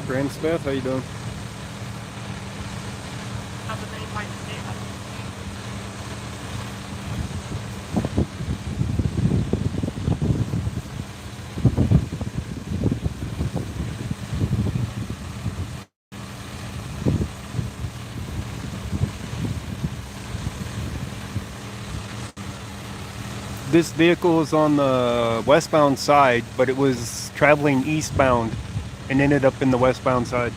Graham Smith, how you doing? This vehicle was on the westbound side, but it was traveling eastbound and ended up in the westbound side.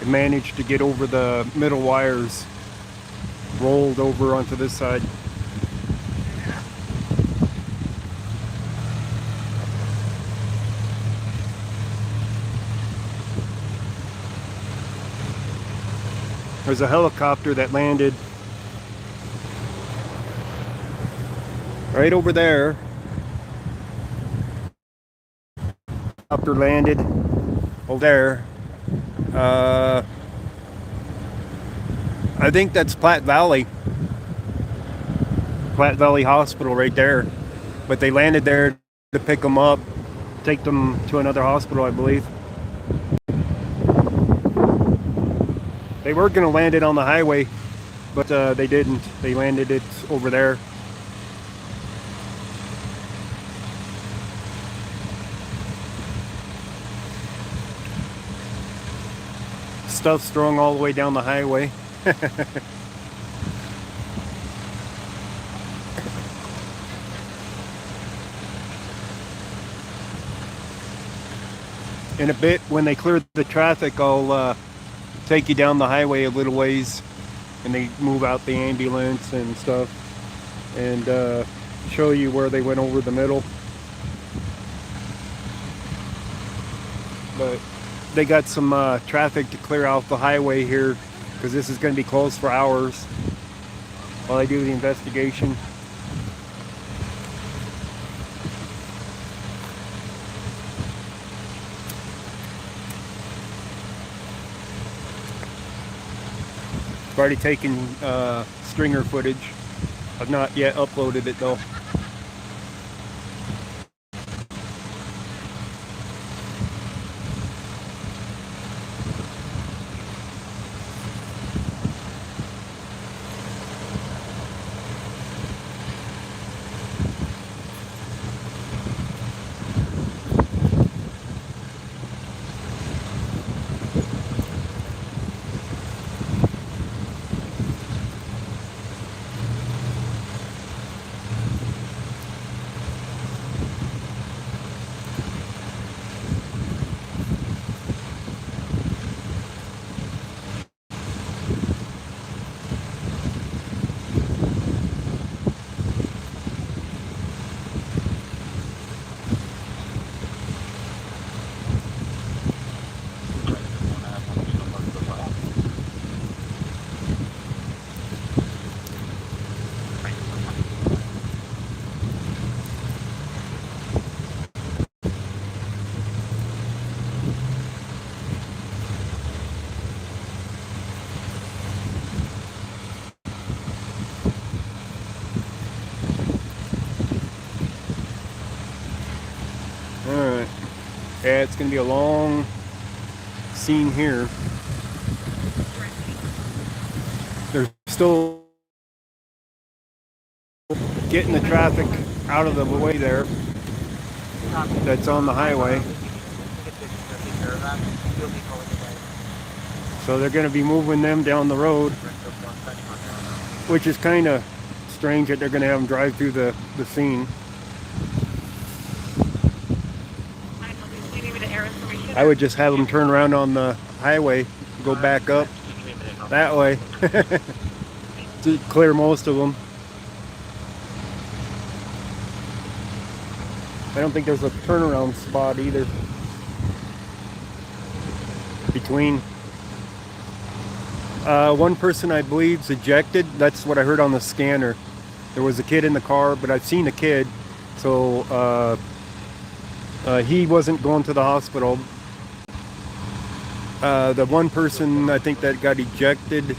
It managed to get over the middle wires, rolled over onto this side. There's a helicopter that landed right over there. Helicopter landed over there. I think that's Platte Valley Hospital right there. But they landed there to pick them up, take them to another hospital, I believe. They were going to land it on the highway, but they didn't. They landed it over there. Stuff strung all the way down the highway. In a bit, when they clear the traffic, I'll take you down the highway a little ways, and they move out the ambulance and stuff, and show you where they went over the middle. But they got some traffic to clear off the highway here, because this is going to be closed for hours while I do the investigation. I've already taken stringer footage. I've not yet uploaded it though. Alright. Yeah, it's going to be a long scene here. They're still getting the traffic out of the way there that's on the highway. So they're going to be moving them down the road, which is kind of strange that they're going to have them drive through the scene. I would just have them turn around on the highway, go back up that way to clear most of them. I don't think there's a turnaround spot either between. One person I believe is ejected. That's what I heard on the scanner. There was a kid in the car, but I've seen a kid, so he wasn't going to the hospital. The one person I think that got ejected,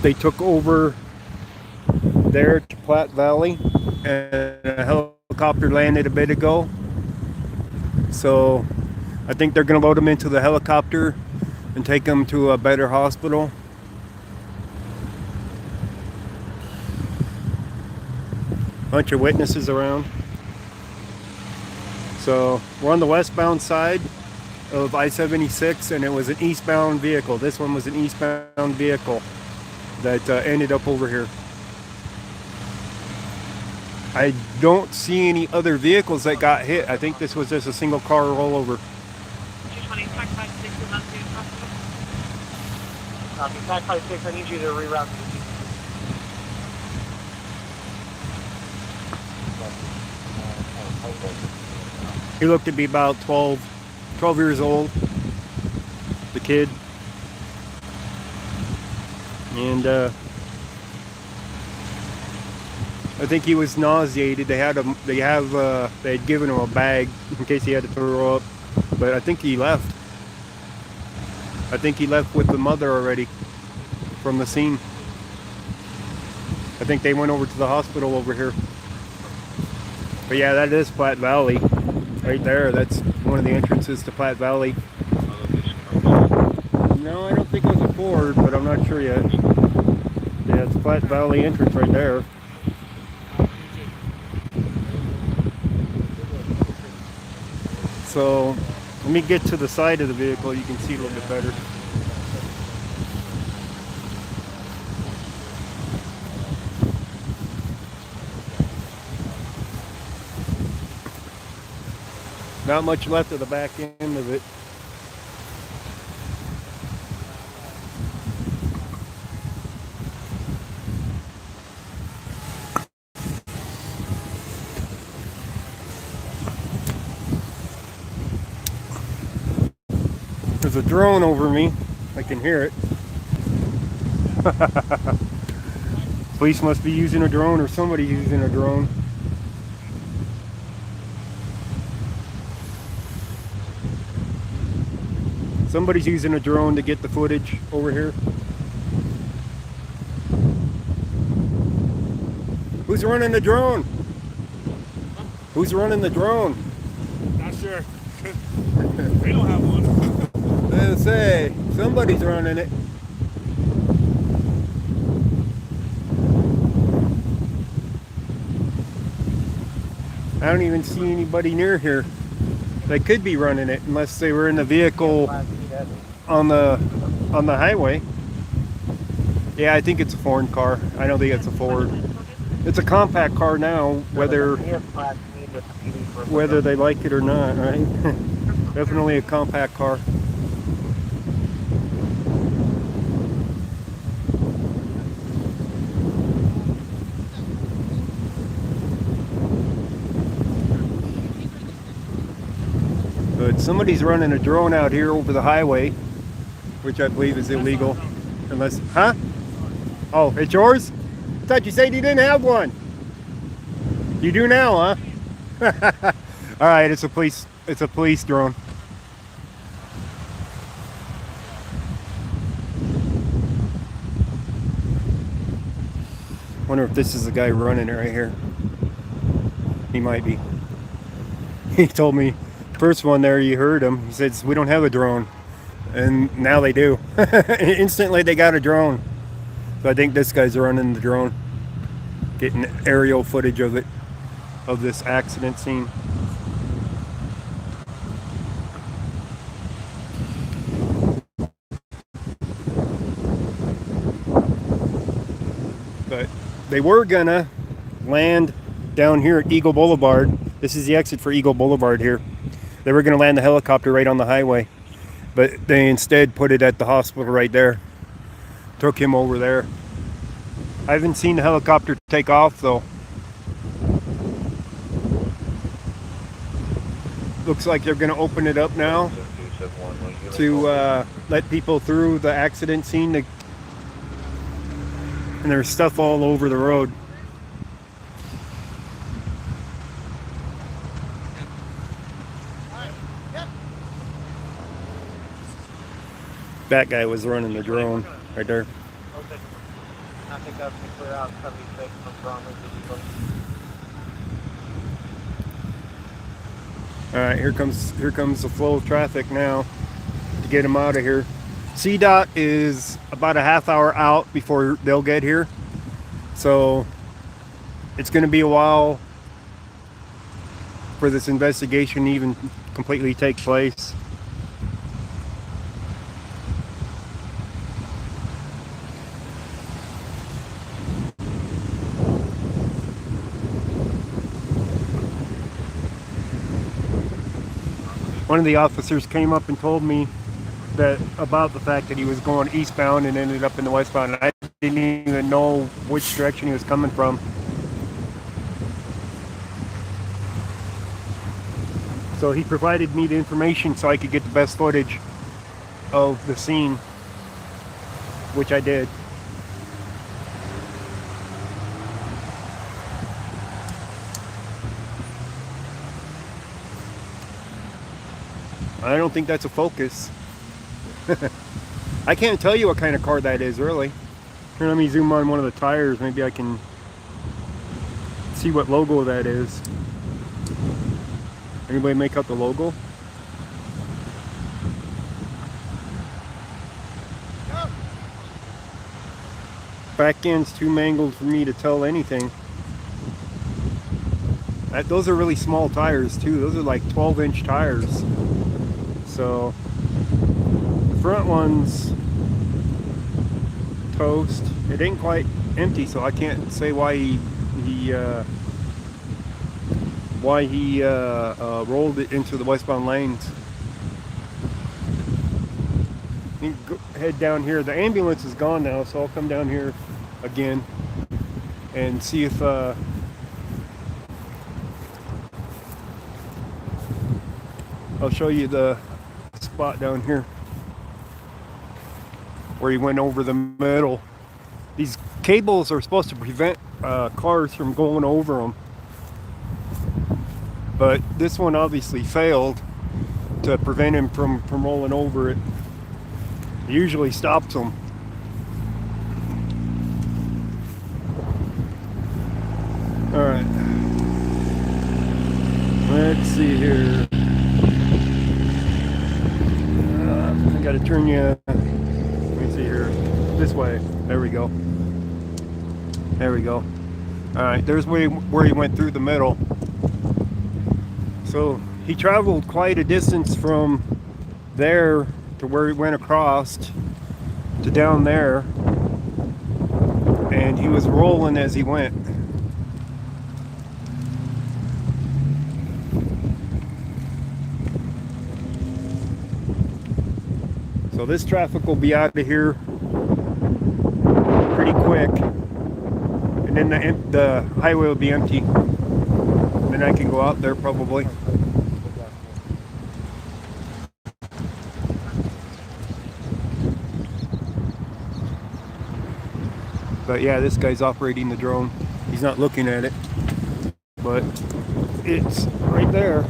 they took over there to Platte Valley, and a helicopter landed a bit ago. So I think they're going to load him into the helicopter and take him to a better hospital. Bunch of witnesses around. So we're on the westbound side of I76, and it was an eastbound vehicle. This one was an eastbound vehicle that ended up over here. I don't see any other vehicles that got hit. I think this was just a single car rollover. 220, Tac 56 is on to hospital. Copy, Tac 56, I need you to reroute to the He looked to be about 12 years old, the kid. And I think he was nauseated. They had given him a bag in case he had to throw up, but I think he left. I think he left with the mother already from the scene. I think they went over to the hospital over here. But yeah, that is Platte Valley right there. That's one of the entrances to Platte Valley. No, I don't think it was a Ford, but I'm not sure yet. Yeah, it's Platte Valley entrance right there. So let me get to the side of the vehicle. You can see a little bit better. Not much left of the back end of it. There's a drone over me. I can hear it. Police must be using a drone, or somebody's using a drone. Somebody's using a drone to get the footage over here. Who's running the drone? Who's running the drone? Not sure. We don't have one. Let's say somebody's running it. I don't even see anybody near here. They could be running it unless they were in the vehicle on the highway. Yeah, I think it's a foreign car. I don't think it's a Ford. It's a compact car now, whether they like it or not, right? Definitely a compact car. But somebody's running a drone out here over the highway, which I believe is illegal. Unless, huh? Oh, it's yours? I thought you said you didn't have one. You do now, huh? All right, it's a police drone. Wonder if this is the guy running it right here. He might be. He told me, first one there, you heard him. He says, we don't have a drone. And now they do. Instantly they got a drone. So I think this guy's running the drone. Getting aerial footage of it, of this accident scene. But they were gonna land down here at Eagle Boulevard. This is the exit for Eagle Boulevard here. They were gonna land the helicopter right on the highway, but they instead put it at the hospital right there. Took him over there. I haven't seen the helicopter take off though. Looks like they're gonna open it up now to let people through the accident scene. And there's stuff all over the road. That guy was running the drone right there. I think that's to clear out 76 from Bromley to Eagle. All right, here comes the flow of traffic now to get him out of here. CDOT is about a half hour out before they'll get here, so it's going to be a while for this investigation to even completely take place. One of the officers came up and told me that about the fact that he was going eastbound and ended up in the westbound, and I didn't even know which direction he was coming from. So he provided me the information so I could get the best footage of the scene, which I did. I don't think that's a Focus. I can't tell you what kind of car that is, really. Here, let me zoom on one of the tires. Maybe I can see what logo that is. Anybody make out the logo? Back end's too mangled for me to tell anything. Those are really small tires too. Those are like 12-inch tires. So the front one's toast. It ain't quite empty, so I can't say why he rolled it into the westbound lanes. You can head down here. The ambulance is gone now, so I'll come down here again and see if I'll show you the spot down here where he went over the middle. These cables are supposed to prevent cars from going over them, but this one obviously failed to prevent him from rolling over it. It usually stops them. All right, let's see here. I gotta turn you, let me see here, this way. There we go. There we go. All right, there's where he went through the middle. So he traveled quite a distance from there to where he went across to down there, and he was rolling as he went. So this traffic will be out of here pretty quick, and then the highway will be empty. Then I can go out there probably. But yeah, this guy's operating the drone. He's not looking at it, but it's right there.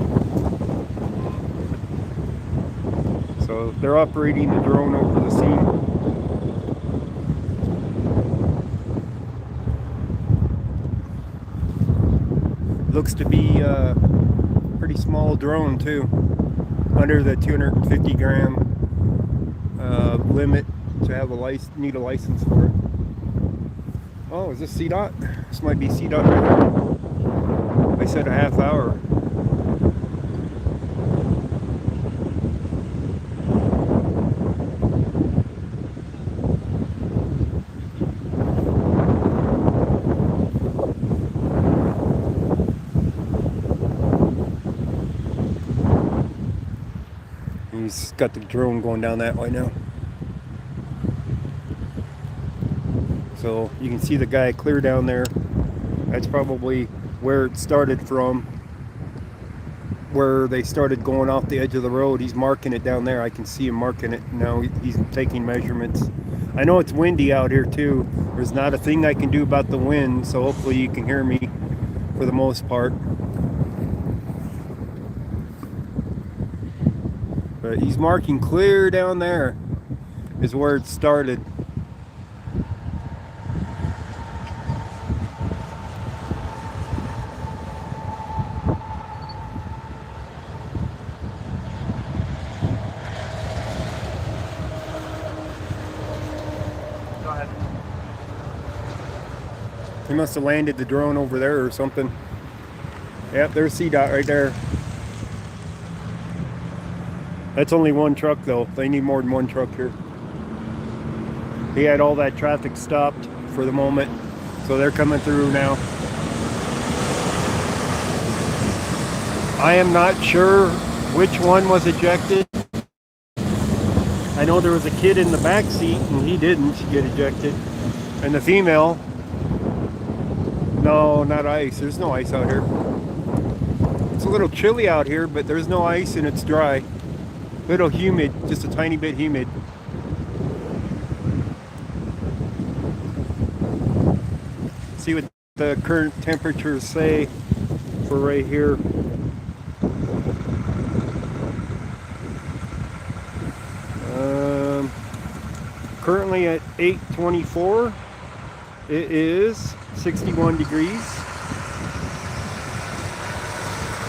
So they're operating the drone over the scene. Looks to be a pretty small drone too, under the 250 gram limit to have need a license for it. Oh, is this CDOT? This might be CDOT right here. They said a half hour. He's got the drone going down that way now. So you can see the guy clear down there. That's probably where it started from, where they started going off the edge of the road. He's marking it down there. I can see him marking it now. He's taking measurements. I know it's windy out here too. There's not a thing I can do about the wind, so hopefully you can hear me for the most part. But he's marking clear down there is where it started. He must have landed the drone over there or something. Yep, there's CDOT right there. That's only one truck though. They need more than one truck here. He had all that traffic stopped for the moment, so they're coming through now. I am not sure which one was ejected. I know there was a kid in the back seat and he didn't get ejected. And the female, no, not ice. There's no ice out here. It's a little chilly out here, but there's no ice and it's dry. A little humid, just a tiny bit humid. See what the current temperatures say for right here. Currently at 8:24, it is 61 degrees.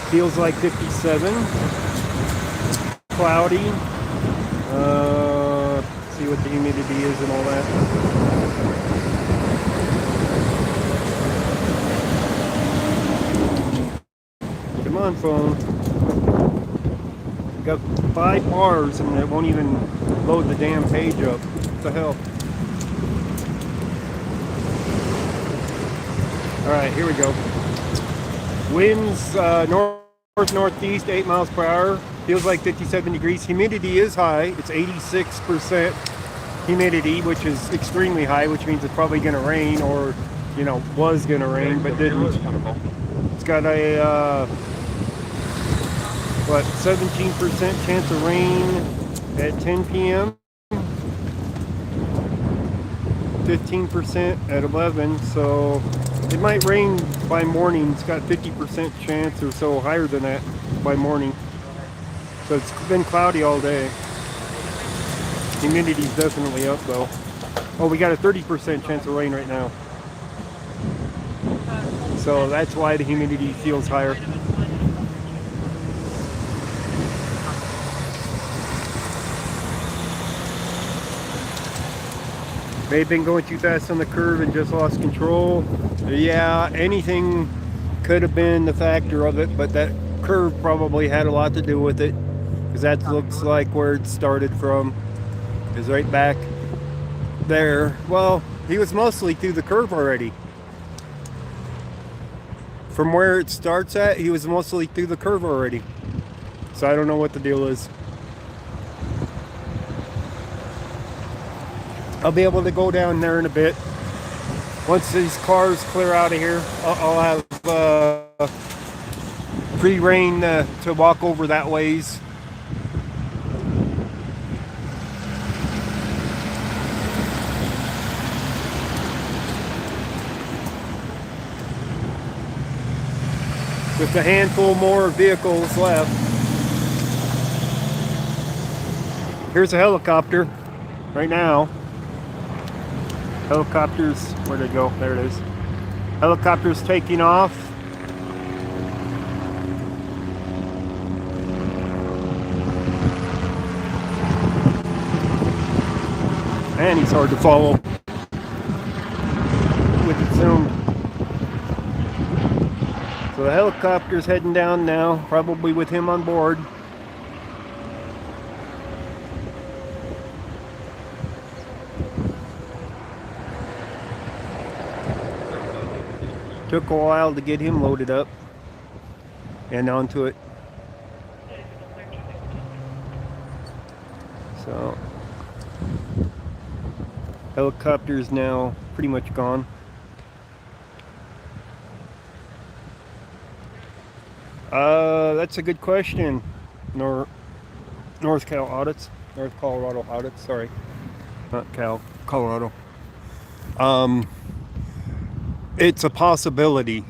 Feels like 57. Cloudy. See what the humidity is and all that. Come on, phone. Got 5 bars and it won't even load the damn page up. What the hell? Alright, here we go. Winds north-northeast, 8 miles per hour. Feels like 57 degrees. Humidity is high. It's 86% humidity, which is extremely high, which means it's probably going to rain or, you know, was going to rain, but didn't. It's got a, 17% chance of rain at 10 p.m. 15% at 11, so it might rain by morning. It's got 50% chance or so, higher than that by morning. So it's been cloudy all day. Humidity's definitely up though. Oh, we got a 30% chance of rain right now. So that's why the humidity feels higher. May have been going too fast on the curve and just lost control. Yeah, anything could have been the factor of it, but that curve probably had a lot to do with it, because that looks like where it started from, is right back there. Well, he was mostly through the curve already. From where it starts at, he was mostly through the curve already. So I don't know what the deal is. I'll be able to go down there in a bit. Once these cars clear out of here, I'll have free reign to walk over that ways. Just a handful more vehicles left. Here's a helicopter right now. Helicopters, where'd it go? There it is. Helicopter's taking off. And he's hard to follow with it zoomed. So the helicopter's heading down now, probably with him on board. Took a while to get him loaded up and onto it. So helicopter's now pretty much gone. That's a good question. North Colorado audits, sorry. Not Colorado. It's a possibility.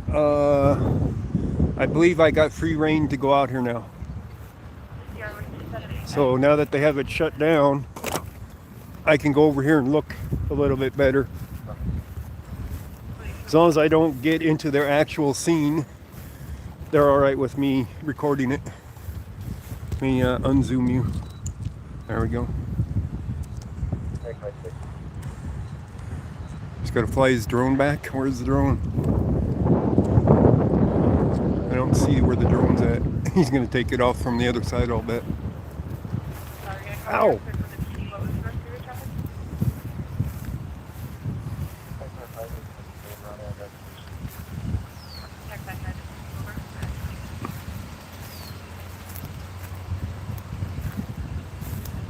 I believe I got free reign to go out here now. So now that they have it shut down, I can go over here and look a little bit better. As long as I don't get into their actual scene, they're all right with me recording it. Let me unzoom you. There we go. He's got to fly his drone back. Where's the drone? I don't see where the drone's at. He's going to take it off from the other side, I'll bet. Ow!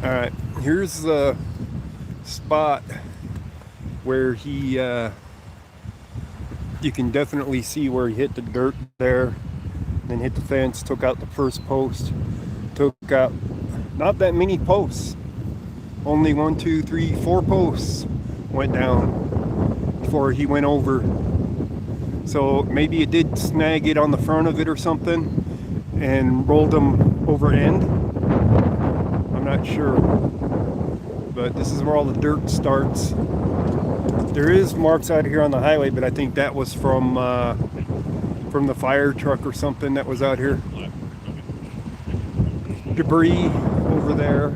Alright, here's the spot where he, you can definitely see where he hit the dirt there, then hit the fence, took out the first post, took out not that many posts, only 1, 2, 3, 4 posts went down before he went over. So maybe it did snag it on the front of it or something and rolled him over end. I'm not sure, but this is where all the dirt starts. There is marks out here on the highway, but I think that was from the fire truck or something that was out here. Debris over there.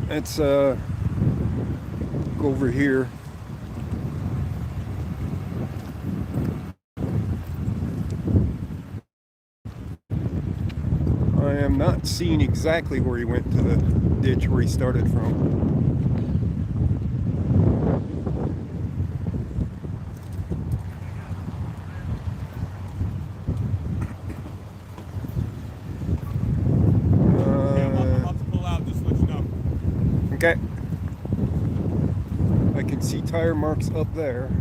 Let's go over here. I am not seeing exactly where he went to the ditch where he started from. Okay. I can see tire marks up there.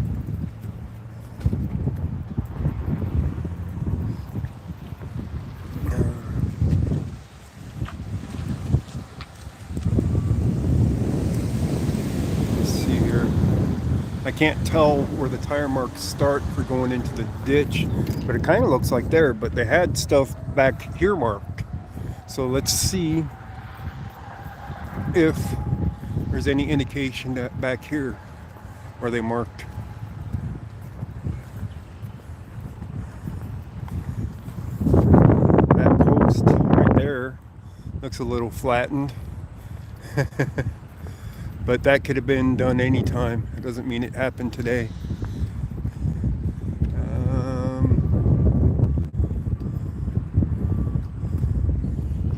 Let's see here. I can't tell where the tire marks start for going into the ditch, but it kind of looks like there, but they had stuff back here marked. So let's see if there's any indication that back here where they marked. That post right there looks a little flattened. But that could have been done anytime. It doesn't mean it happened today.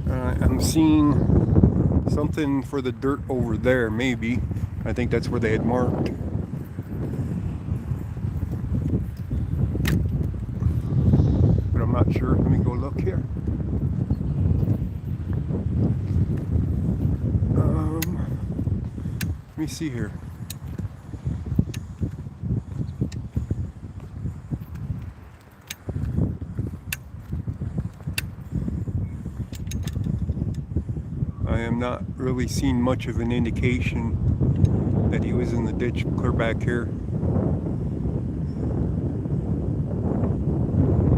I'm seeing something for the dirt over there, maybe. I think that's where they had marked. But I'm not sure. Let me go look here. Let me see here. I am not really seeing much of an indication that he was in the ditch clear back here.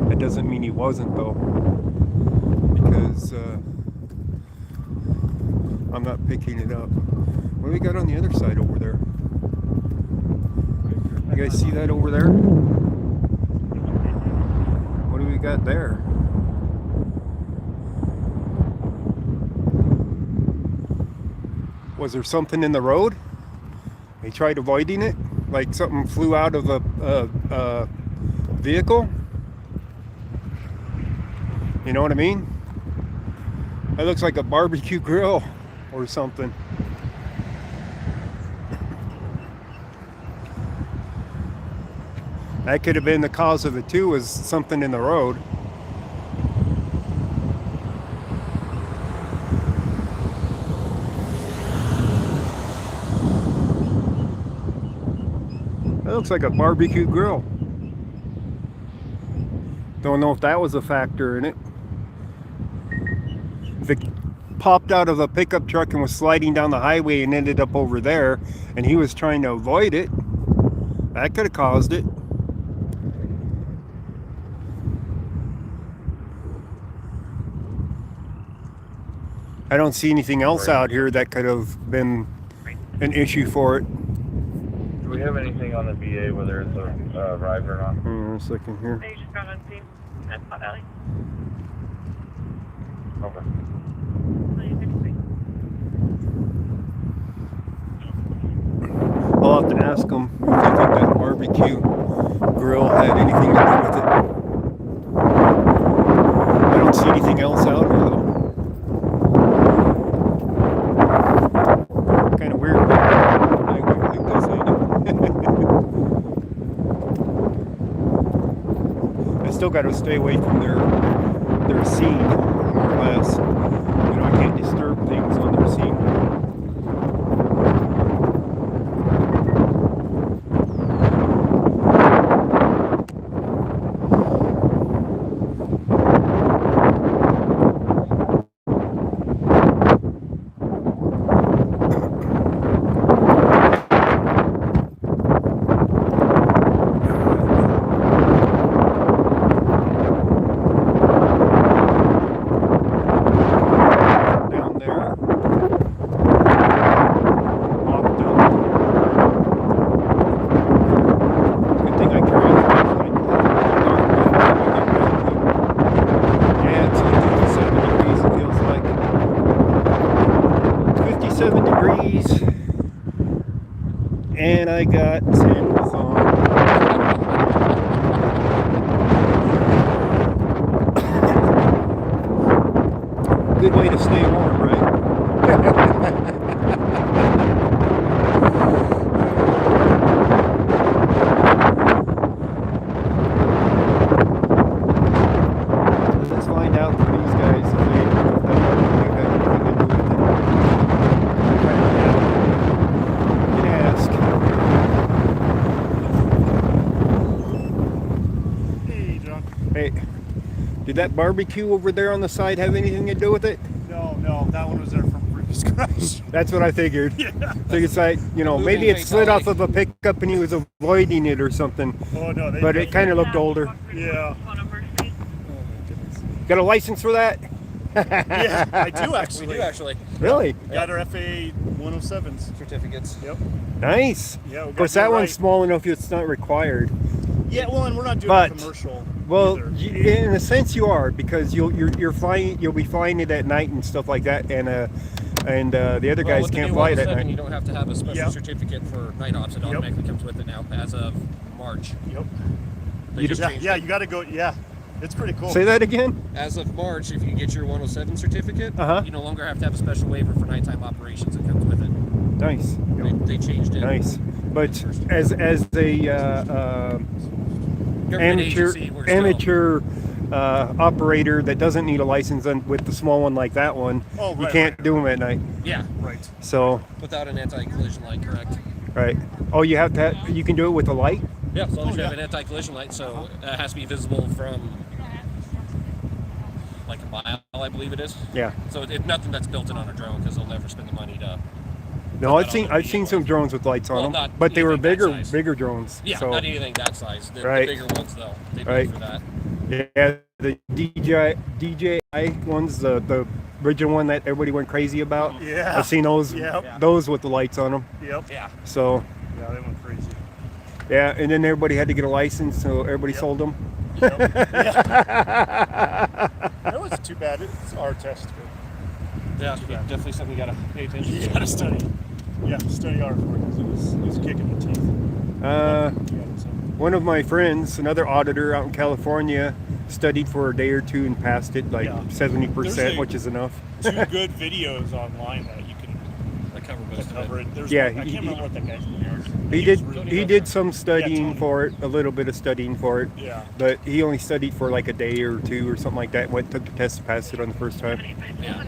That doesn't mean he wasn't though, because I'm not picking it up. What do we got on the other side over there? You guys see that over there? What do we got there? Was there something in the road? He tried avoiding it? Like something flew out of a vehicle? You know what I mean? That looks like a barbecue grill or something. That could have been the cause of it too, was something in the road. That looks like a barbecue grill. Don't know if that was a factor in it. If it popped out of a pickup truck and was sliding down the highway and ended up over there, and he was trying to avoid it, that could have caused it. I don't see anything else out here that could have been an issue for it. Do we have anything on the BA, whether it's a ride or not? Hang on a second here. They just got on scene at Pot Valley. Okay. I'll have to ask them barbecue grill had anything to do with it. I don't see anything else out here though. Kind of weird. But I think that's I still got to stay away from their scene, more or less. You know, I can't disturb things on their scene. And I got sandals on. Good way to stay warm, right? Let's find out from these guys if they have anything to do with it. Ask. Hey, John. Hey, did that barbecue over there on the side have anything to do with it? No, that one was there from previous crash. That's what I figured. Yeah. So it's like, you know, maybe it slid off of a pickup and he was avoiding it or something. Oh no, But it kind of looked older. Yeah. Got a license for that? Yeah, I do actually. We do actually. Really? Got our FA 107s. Certificates. Yep. Nice. Yeah. Of course, that one's small enough it's not required. Yeah, well, and we're not doing But- commercial. Well, either. in a sense, you are because you'll be flying it at night and stuff like that, and the other guys with the can't new fly it at 107, night. You don't have to have a special Yep. certificate for night ops. It automatically comes with it now as of March. Yep. They just changed Yeah, it. you got to go. Yeah, it's pretty cool. Say that again. As of March, if you get your 107 certificate, Uh-huh. you no longer have to have a special waiver for nighttime operations that comes with it. Nice. They changed it. Nice. But as a Government amateur agency, we're still- amateur operator that doesn't need a license with the small one like that one, Oh, you right, can't right. do them at night. Yeah, Right. So, without an anti-collision light, correct? right. Oh, you have to. You can do it with a light. Yeah, as long as you have yeah. an anti-collision light, so it has to be visible from like a mile, I believe it is. Yeah. So it's nothing that's built in on a drone because they'll never spend the money to. No, Put that on the I've seen some drones with lights on Well, them, not but they were anything that bigger size. drones. Yeah, so, not anything that size. The Right. bigger ones, though, they do Right. for that. yeah, the DJI ones, the original one that everybody went crazy about. Yeah. I've seen those Yep. those with the lights on them. Yep. Yeah. So Yeah, they went crazy. yeah, and then everybody had to get a license, so everybody Yep. sold them. That wasn't too bad. It's our test. Yeah, definitely something you gotta pay attention You to. gotta study. Yeah, study our for it because it was kicking the teeth. Uh, Yeah, so. One of my friends, another auditor out in California, studied for a day or two and passed it like Yeah. 70%, There's a- which is enough. Two good videos online that you can I cover most of cover it. it. There's Yeah, one, I can't remember what that guy's name is. He was did really he good. did some studying Tony. for it, a little bit of studying for it, Yeah. but he only studied for like a day or two or something like that. Took the test, passed it on the first time. Yeah.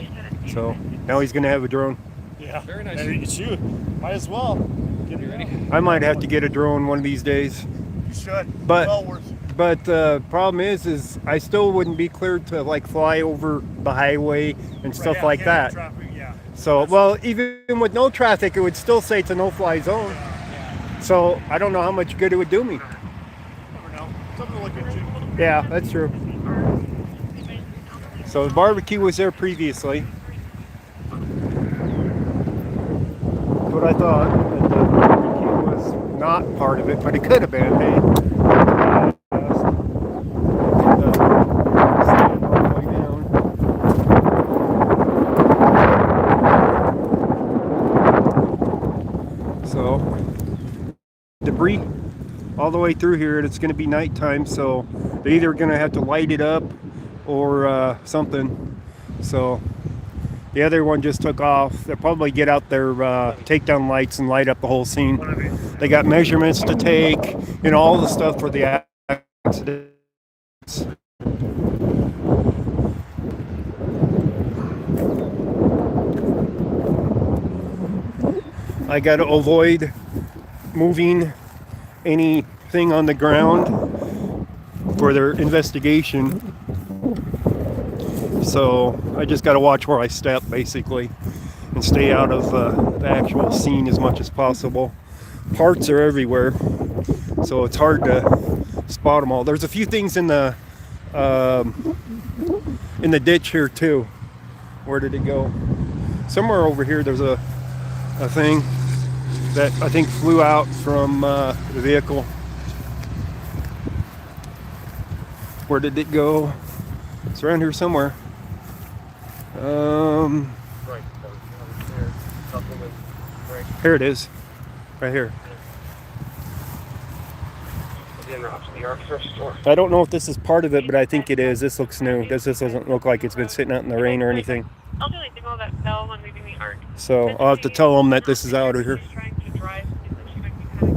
So now he's gonna have a drone. Yeah. Very nice. And shoot, might as well. Get it ready? ready. I might have to get a drone one of these days. You should. But- well worth. But problem is I still wouldn't be cleared to like fly over the highway and stuff Yeah, like yeah, that. Traffic, yeah. So, well, even with no traffic, it would still say it's a no-fly zone. So I don't know how much good it would do me. Never know. Something to look into. Yeah, that's true. So the barbecue was there previously. That's what I thought. That the barbecue was not part of it, but it could have been. Hey. Stand all the way down. So debris all all the way through here, and it's going to be nighttime, so they're either going to have to light it up or something. So the other one just took off. They'll probably get out their takedown lights and light up the whole scene. They got measurements to take, you know, all the stuff for the accidents. I got to avoid moving anything on the ground for their investigation. So I just got to watch where I step, basically, and stay out of the actual scene as much as possible. Parts are everywhere, so it's hard to spot them all. There's a few things in the ditch here too. Where did it go? Somewhere over here there's a thing that I think flew out from the vehicle. Where did it go? It's around here somewhere. Right. Here it is. Right here. I don't know if this is part of it, but I think it is. This looks new. This doesn't look like it's been sitting out in the rain or anything. I'll do like all that bell when leaving the arc. So I'll have to tell them that this is out of here. Trying to drive, she might be kind of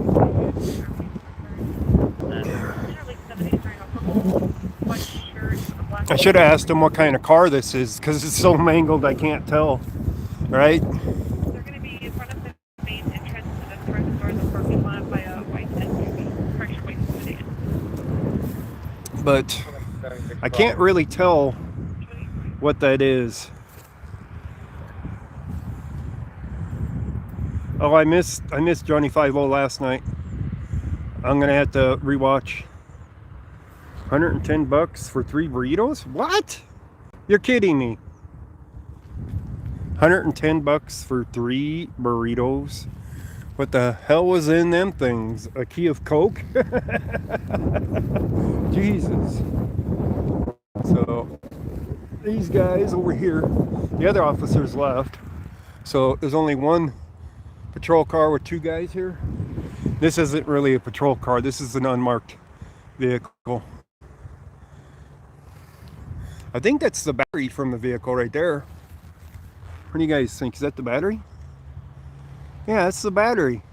I should have asked them what kind of car this is, because it's so mangled I can't tell. Right? They're going to be in front of the main entrance to the front door of the parking lot by a white SUV. Correction, white sedan. But I can't really tell what that is. Oh, I missed Johnny 5-0 last night. I'm gonna have to rewatch. $110 for 3 burritos? What? You're kidding me. $110 for 3 burritos. What the hell was in them things? A key of Coke? Jesus. So these guys over here, the other officers left. So there's only one patrol car with 2 guys here. This isn't really a patrol car. This is an unmarked vehicle. I think that's the battery from the vehicle right there. What do you guys think? Is that the battery? Yeah, that's the battery.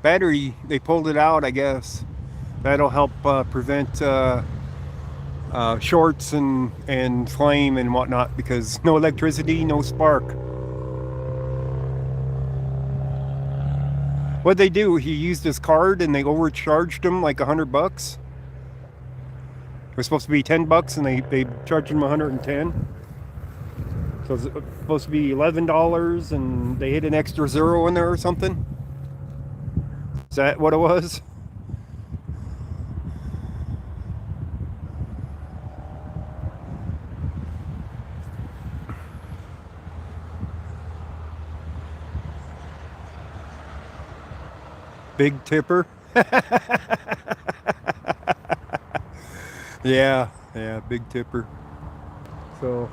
Battery, they pulled it out, I guess. That'll help prevent shorts and flame and whatnot, because no electricity, no spark. What'd they do? He used his card and they overcharged him like $100. It was supposed to be $10 and they charged him 110. So it's supposed to be $11 and they hit an extra 0 in there or something. Is that what it was? Big tipper. Yeah, big tipper. So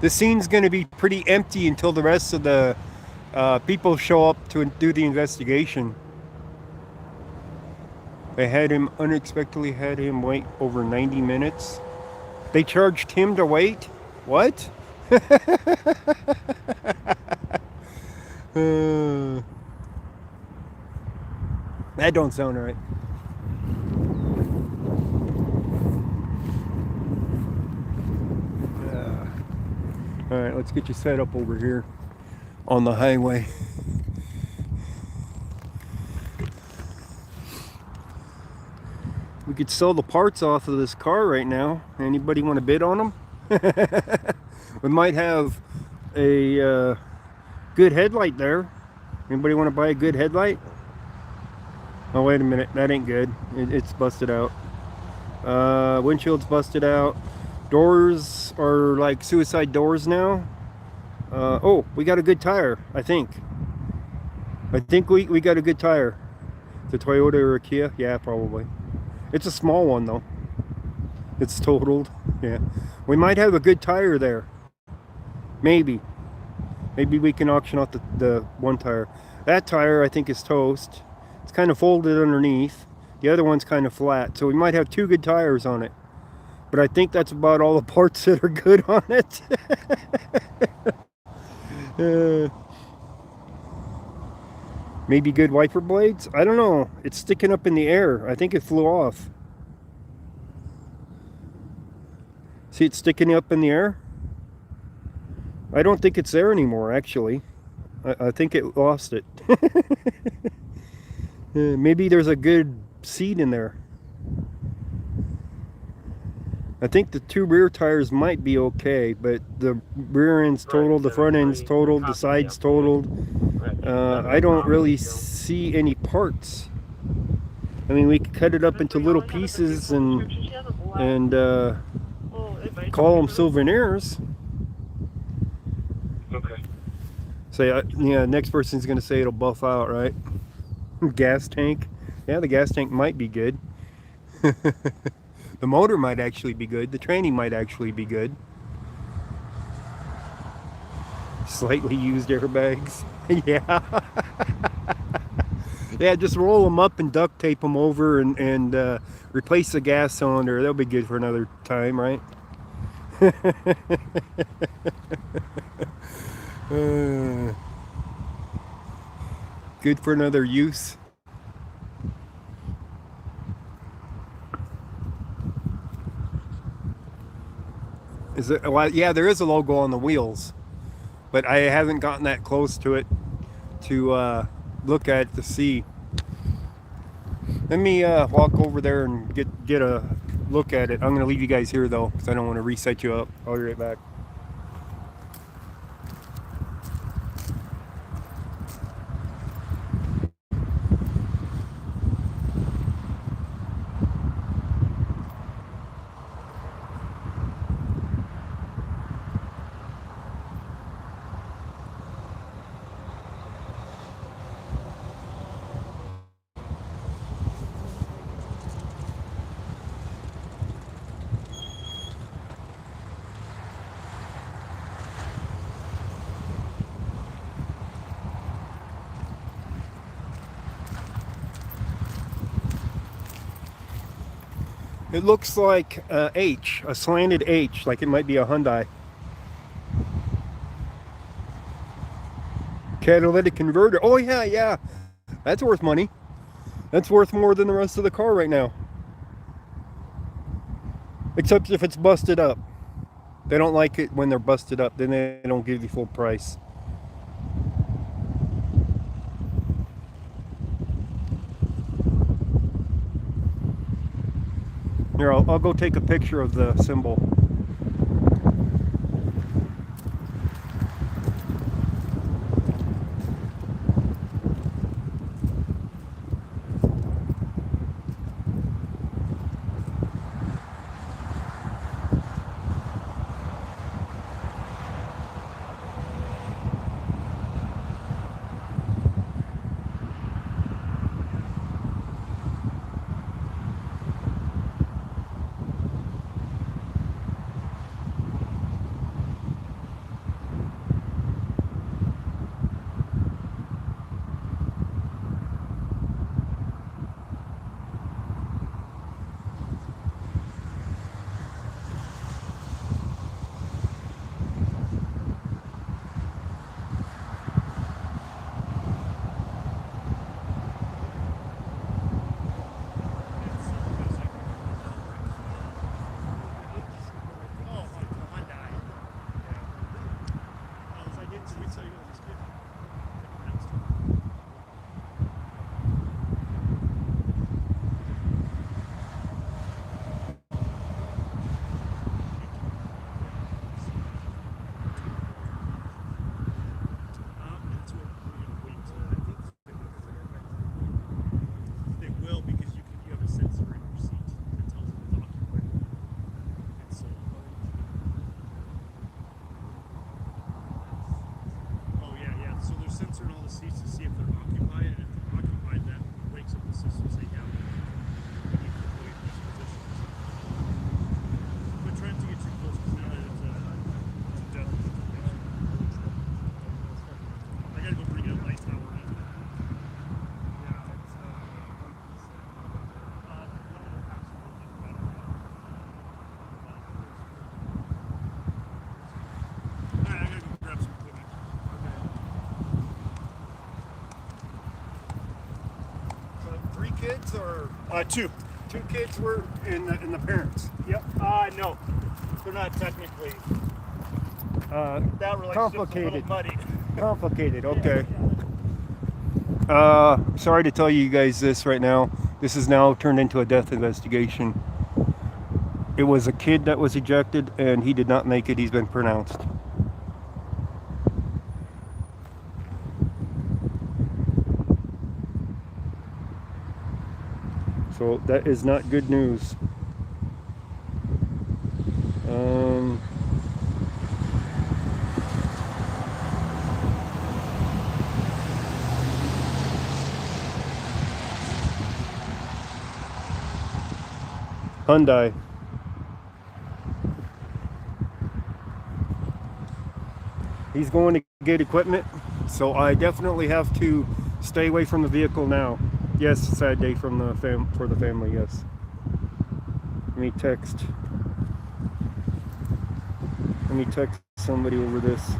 this scene's going to be pretty empty until the rest of the people show up to do the investigation. They unexpectedly had him wait over 90 minutes. They charged him to wait? What? That don't sound right. All right, let's get you set up over here on the highway. We could sell the parts off of this car right now. Anybody want to bid on them? We might have a good headlight there. Anybody want to buy a good headlight? Oh, wait a minute. That ain't good. It's busted out. Windshield's busted out. Doors are like suicide doors now. Oh, we got a good tire, I think. We got a good tire. The Toyota or a Kia? Yeah, probably. It's a small one though. It's totaled. Yeah. We might have a good tire there. Maybe. Maybe we can auction out the one tire. That tire I think is toast. It's kind of folded underneath. The other one's kind of flat, so we might have 2 good tires on it. But I think that's about all the parts that are good on it. Maybe good wiper blades? I don't know. It's sticking up in the air. I think it flew off. See, it's sticking up in the air? I don't think it's there anymore, actually. I think it lost it. Maybe there's a good seat in there. I think the 2 rear tires might be okay, but the rear end's totaled, the front end's totaled, the side's totaled. I don't really see any parts. I mean, we could cut it up into little pieces and call them souvenirs. Okay. Say, yeah, next person's gonna say it'll buff out, right? Gas tank. Yeah, the gas tank might be good. The motor might actually be good. The training might actually be good. Slightly used airbags. Yeah. Yeah, just roll them up and duct tape them over and replace the gas cylinder. That'll be good for another time, right? Good for another use. Is it? Well, yeah, there is a logo on the wheels, but I haven't gotten that close to it to look at it to see. Let me walk over there and get a look at it. I'm going to leave you guys here though, because I don't want to reset you up. I'll be right back. It looks like H, a slanted H, like it might be a Hyundai. Catalytic converter. Oh yeah, yeah. That's worth money. That's worth more than the rest of the car right now. Except if it's busted up. They don't like it when they're busted up. Then they don't give you full price. Here, I'll go take a picture of the symbol. Sensor in all the seats to see if they're occupied, and if they're occupied, that wakes up the system say down. You need to avoid these positions. But trying to get too close because now that it's a death situation. I gotta go bring in a light tower in. Yeah, kids or 2. 2 kids were in the parents? Yep. No, they're not technically. That relationship's Complicated. a little muddy. Complicated. Okay. Sorry to tell you guys this right now. This is now turned into a death investigation. It was a kid that was ejected, and he did not make it. He's been pronounced. So that is not good news. Hyundai. He's going to get equipment, so I definitely have to stay away from the vehicle now. Yes, sad day from the for the family. Yes. Let me text somebody over this.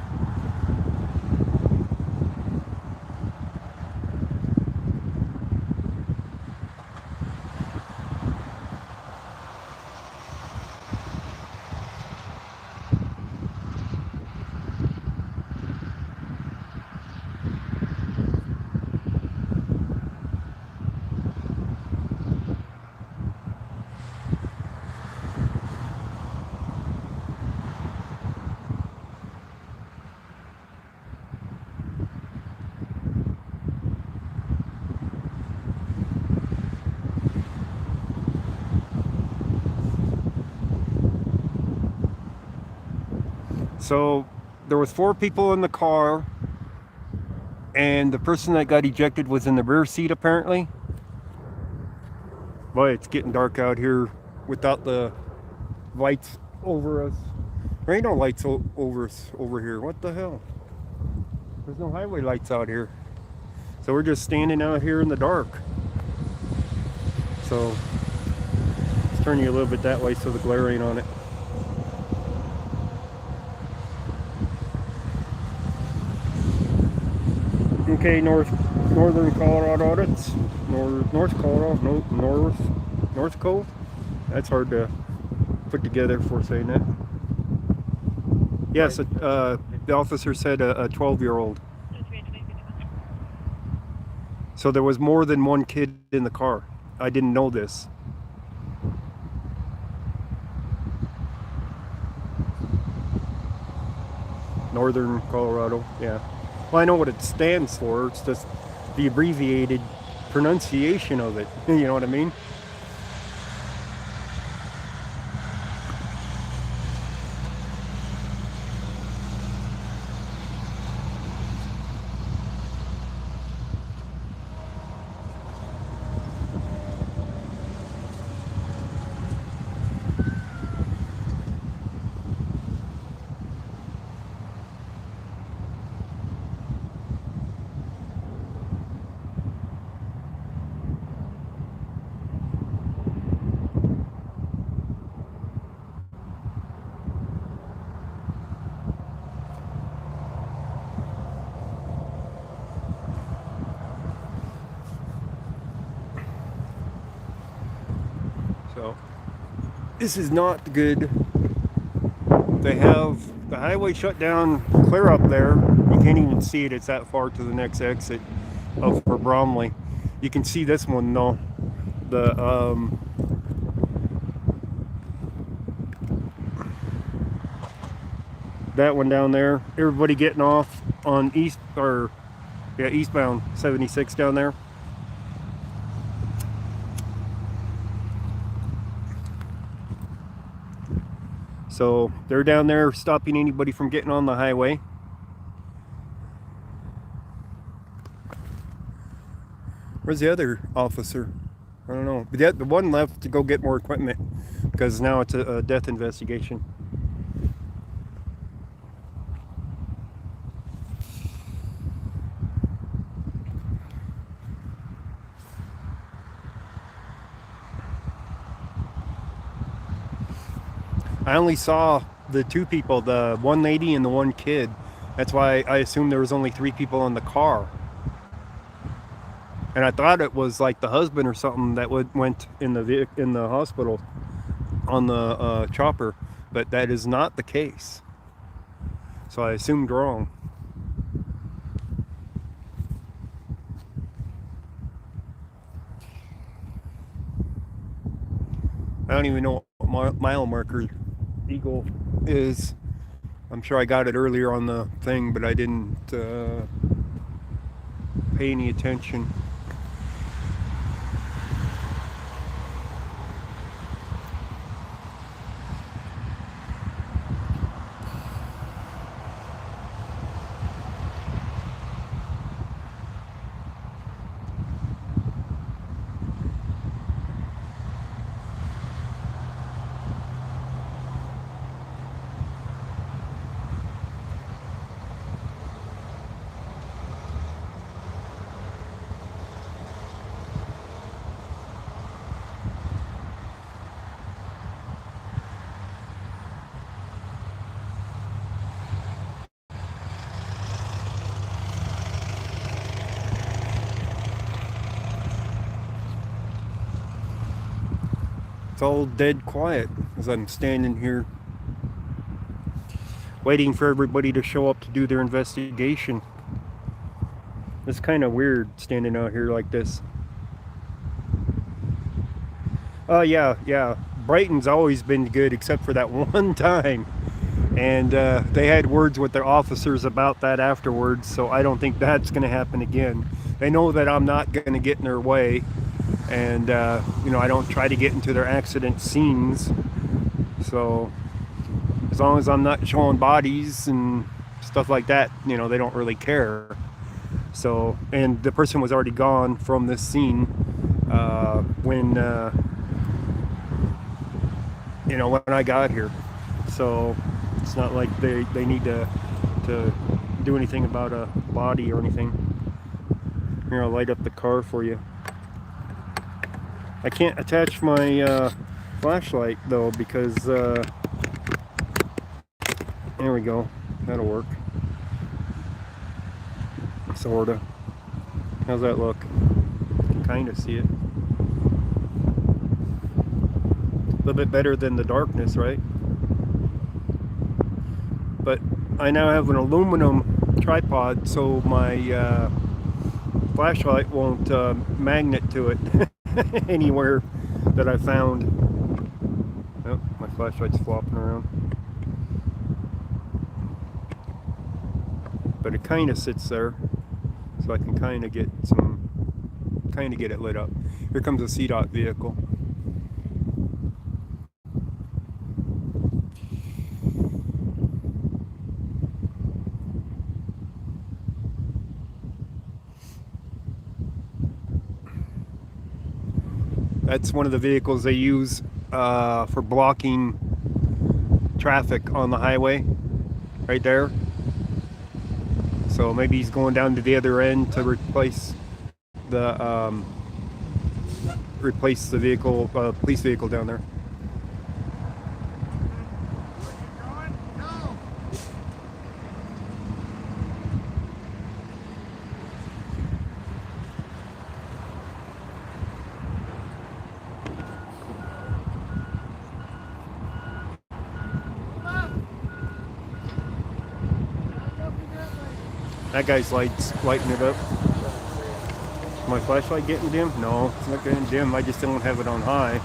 So there was 4 people in the car, and the person that got ejected was in the rear seat apparently. Boy, it's getting dark out here without the lights over us. There ain't no lights over us over here. What the hell? There's no highway lights out here. So we're just standing out here in the dark. So let's turn you a little bit that way so the glare ain't on it. Okay, northern Colorado, that's North Colorado, North Cove. That's hard to put together for saying that. Yes, the officer said a 12-year-old. So there was more than one kid in the car. I didn't know this. Northern Colorado, yeah. Well, I know what it stands for. It's just the abbreviated pronunciation of it. You know what I mean? So this is not good. They have the highway shut down clear up there. You can't even see it. It's that far to the next exit for Bromley. You can see this one though. That one down there. Everybody getting off on eastbound 76 down there. So they're down there stopping anybody from getting on the highway. Where's the other officer? I don't know. But the one left to go get more equipment because now it's a death investigation. I only saw the 2 people, the one lady and the one kid. That's why I assumed there was only 3 people in the car. And I thought it was like the husband or something that went in the hospital on the chopper, but that is not the case. So I assumed wrong. I don't even know what mile marker Eagle is. I'm sure I got it earlier on the thing, but I didn't pay any attention. It's all dead quiet as I'm standing here waiting for everybody to show up to do their investigation. It's kind of weird standing out here like this. Oh yeah. Brighton's always been good except for that one time. And they had words with their officers about that afterwards, so I don't think that's going to happen again. They know that I'm not going to get in their way. And you know, I don't try to get into their accident scenes, so as long as I'm not showing bodies and stuff like that, you know, they don't really care. So, and the person was already gone from this scene when you know, when I got here, so it's not like they need to do anything about a body or anything. Here, I'll light up the car for you. I can't attach my flashlight though because there we go, that'll work. Sorta. How's that look? Kind of see it. A little bit better than the darkness, right? But I now have an aluminum tripod, so my flashlight won't magnet to it anywhere that I found. Oh, my flashlight's flopping around. But it kind of sits there, so I can kind of get it lit up. Here comes a CDOT vehicle. That's one of the vehicles they use for blocking traffic on the highway, right there. So maybe he's going down to the other end to replace the vehicle, police vehicle down there. That guy's lighting it up. Is my flashlight getting dim? No, it's not getting dim. I just don't have it on high.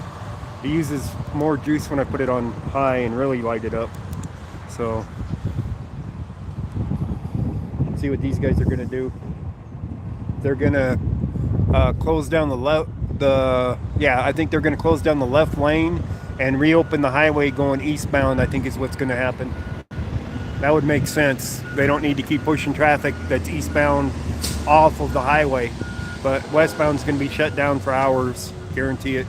It uses more juice when I put it on high and really light it up. So, let's see what these guys are gonna do. They're gonna close down the left. I think they're gonna close down the left lane and reopen the highway going eastbound. I think is what's gonna happen. That would make sense. They don't need to keep pushing traffic that's eastbound off of the highway. But westbound's going to be shut down for hours. Guarantee it.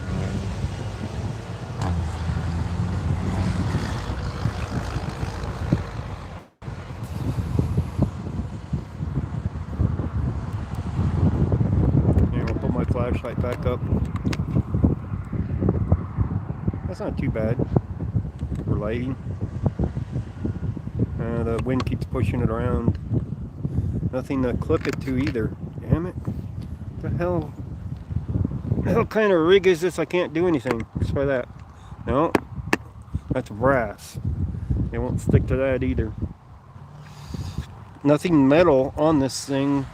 Here, I'll put my flashlight back up. That's not too bad for lighting. The wind keeps pushing it around. Nothing to clip it to either. Damn it. The hell kind of rig is this? I can't do anything. Let's try that. No, that's brass. It won't stick to that either. Nothing metal on this thing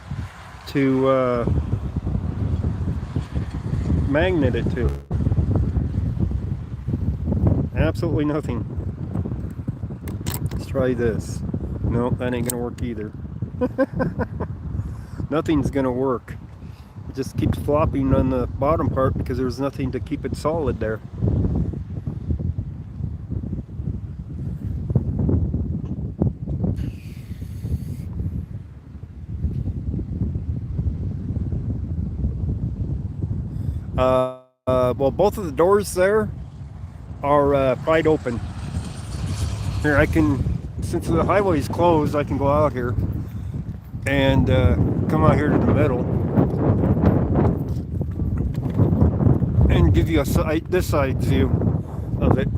to magnet it to. Absolutely nothing. Let's try this. No, that ain't gonna work either. Nothing's gonna work. It just keeps flopping on the bottom part because there's nothing to keep it solid there. Well, both of the doors there are pried open. Here, I can, since the highway's closed, I can go out here and come out here to the middle and give you a side, this side view of it.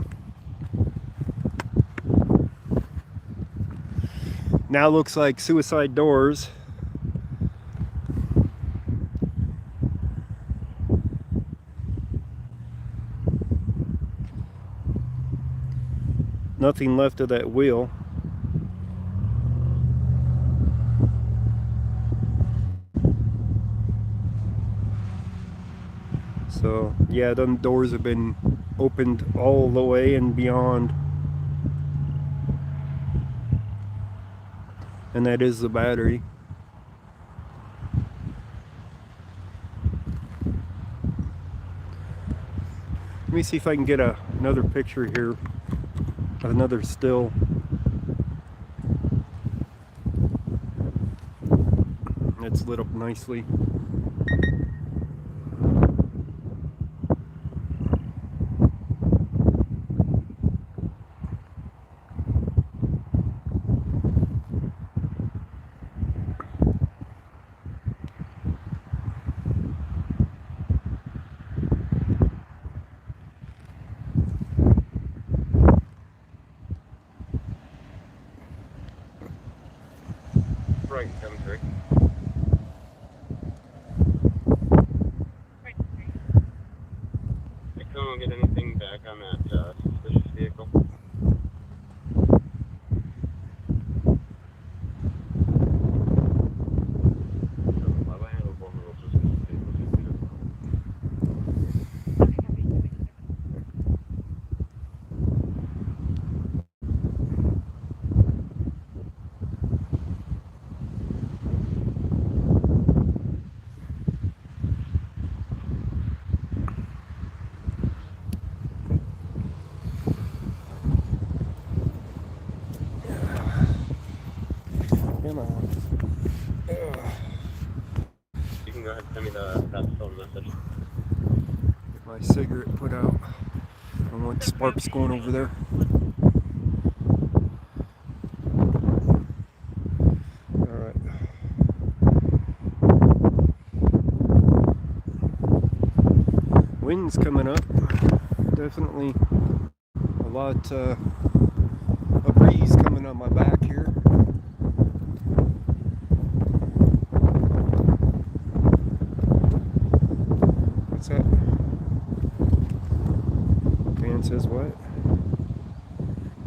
Now looks like suicide doors. Nothing left of that wheel. So yeah, them doors have been opened all the way and beyond. And that is the battery. Let me see if I can get another picture here. Another still. It's lit up nicely. Right, come through. Did someone get anything back on that suspicious vehicle? Come on. You can go ahead and send me that phone message. Get my cigarette put out. I don't want sparks going over there. Alright. Wind's coming up. Definitely a lot a breeze coming on my back here. What's that? Dan says what?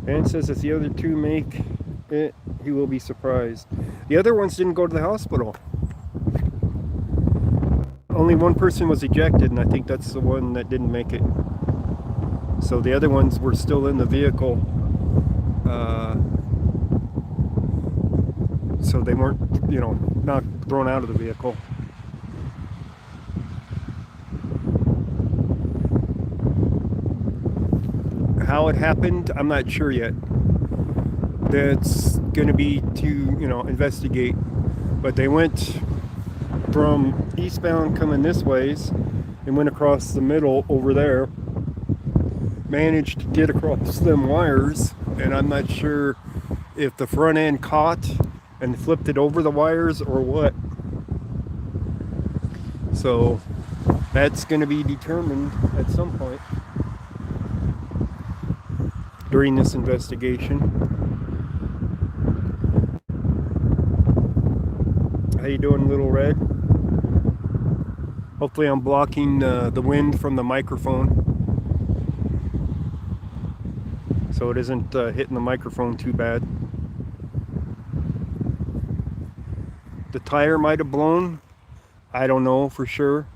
Dan says if the other two make it, he will be surprised. The other ones didn't go to the hospital. Only one person was ejected, and I think that's the one that didn't make it. So the other ones were still in the vehicle. So they weren't, you know, not thrown out of the vehicle. How it happened, I'm not sure yet. That's going to be to, you know, investigate. But they went from eastbound coming this ways and went across the middle over there. Managed to get across them wires, and I'm not sure if the front end caught and flipped it over the wires or what. So that's going to be determined at some point during this investigation. How you doing, Little Red? Hopefully I'm blocking the wind from the microphone, so it isn't hitting the microphone too bad. The tire might have blown. I don't know for sure.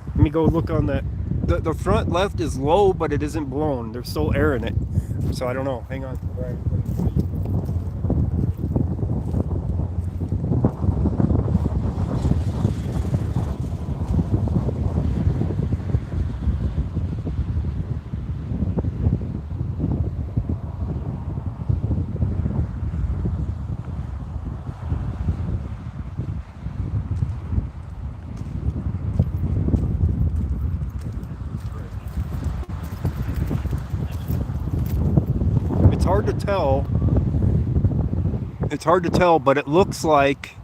Let me go look on that. The front left is low, but it isn't blown. There's still air in it. So I don't know. Hang on. It's hard to tell. It's hard to tell, but it looks like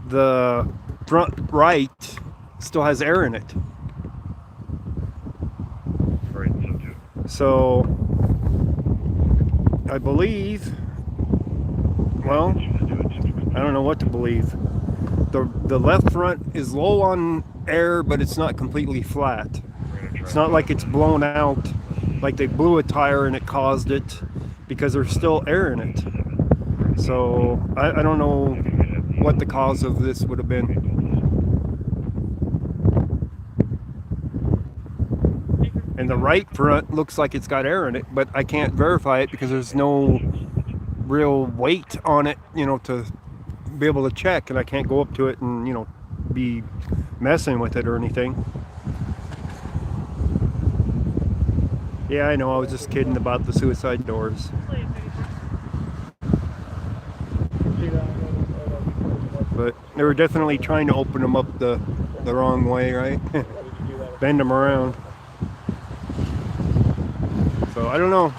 the front right still has air in it. Right, so too. So I believe, well, I don't know what to believe. The left front is low on air, but it's not completely flat. It's not like it's blown out, like they blew a tire and it caused it, because there's still air in it. So I don't know what the cause of this would have been. And the right front looks like it's got air in it, but I can't verify it because there's no real weight on it, you know, to be able to check, and I can't go up to it and, you know, be messing with it or anything. Yeah, I know, I was just kidding about the suicide doors. But they were definitely trying to open them up the wrong way, right? Bend them around. So I don't know.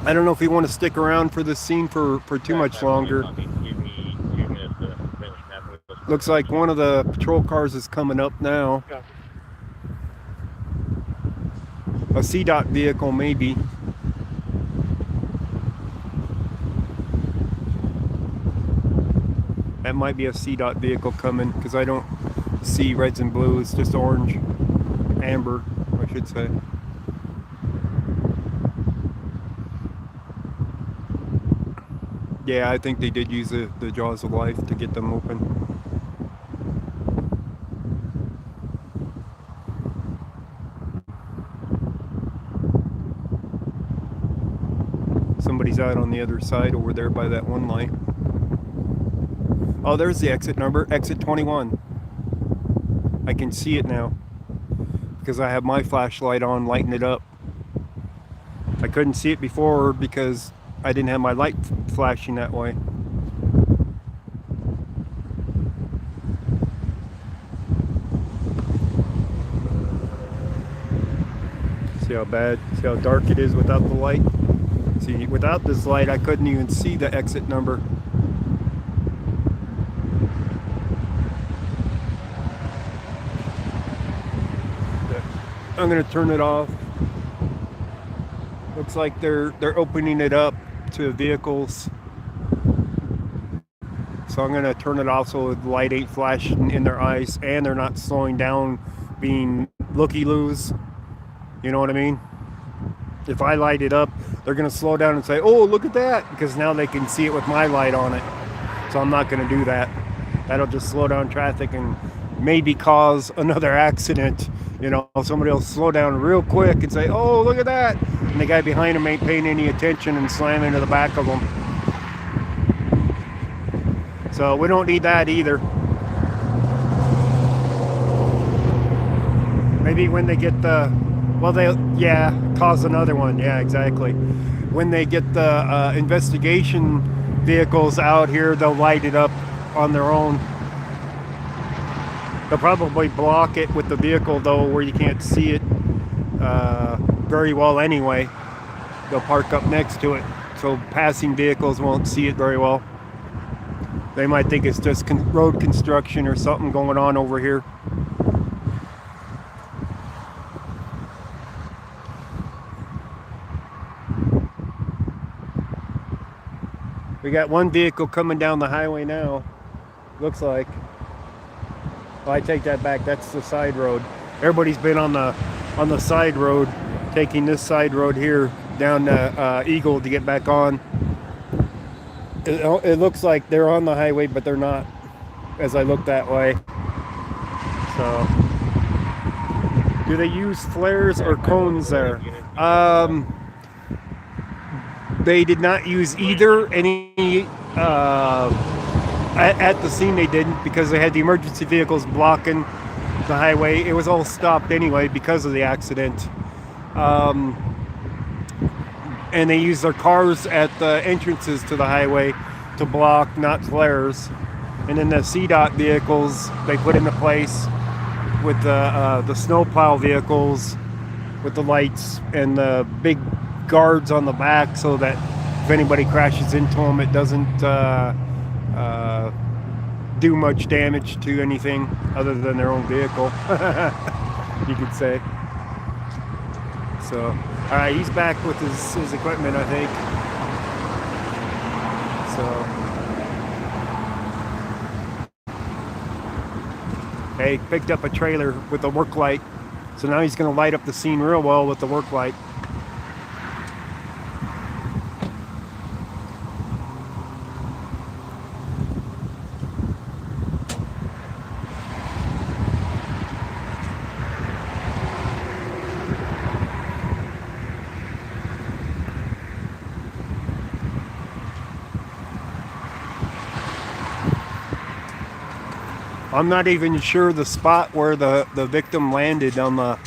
I don't know if we want to stick around for this scene for too much longer. Looks like one of the patrol cars is coming up now. A CDOT vehicle, maybe. That might be a CDOT vehicle coming, because I don't see reds and blues, just orange, amber, I should say. Yeah, I think they did use the jaws of life to get them open. Somebody's out on the other side over there by that one light. Oh, there's the exit number, exit 21. I can see it now because I have my flashlight on, lighting it up. I couldn't see it before because I didn't have my light flashing that way. See how dark it is without the light? See, without this light, I couldn't even see the exit number. I'm gonna turn it off. Looks like they're opening it up to vehicles. So I'm gonna turn it off so the light ain't flashing in their eyes and they're not slowing down, being looky-loos. You know what I mean? If I light it up, they're gonna slow down and say, "Oh, look at that," because now they can see it with my light on it. So I'm not gonna do that. That'll just slow down traffic and maybe cause another accident. You know, somebody will slow down real quick and say, "Oh, look at that," and the guy behind him ain't paying any attention and slam into the back of them. So we don't need that either. Maybe when they get the, well, yeah, cause another one. Yeah, exactly. When they get the investigation vehicles out here, they'll light it up on their own. They'll probably block it with the vehicle though, where you can't see it very well anyway. They'll park up next to it, so passing vehicles won't see it very well. They might think it's just road construction or something going on over here. We got one vehicle coming down the highway now, looks like. Well, I take that back. That's the side road. Everybody's been on the side road, taking this side road here down to Eagle to get back on. It looks like they're on the highway, but they're not, as I look that way. So, do they use flares or cones there? They did not use either. At the scene they didn't, because they had the emergency vehicles blocking the highway. It was all stopped anyway because of the accident. And they used their cars at the entrances to the highway to block, not flares. And then the CDOT vehicles they put into place with the snowplow vehicles with the lights and the big guards on the back, so that if anybody crashes into them, it doesn't do much damage to anything other than their own vehicle, you could say. So, all right, he's back with his equipment, I think. So, hey, picked up a trailer with a work light. So now he's going to light up the scene real well with the work light. I'm not even sure the spot where the victim landed on the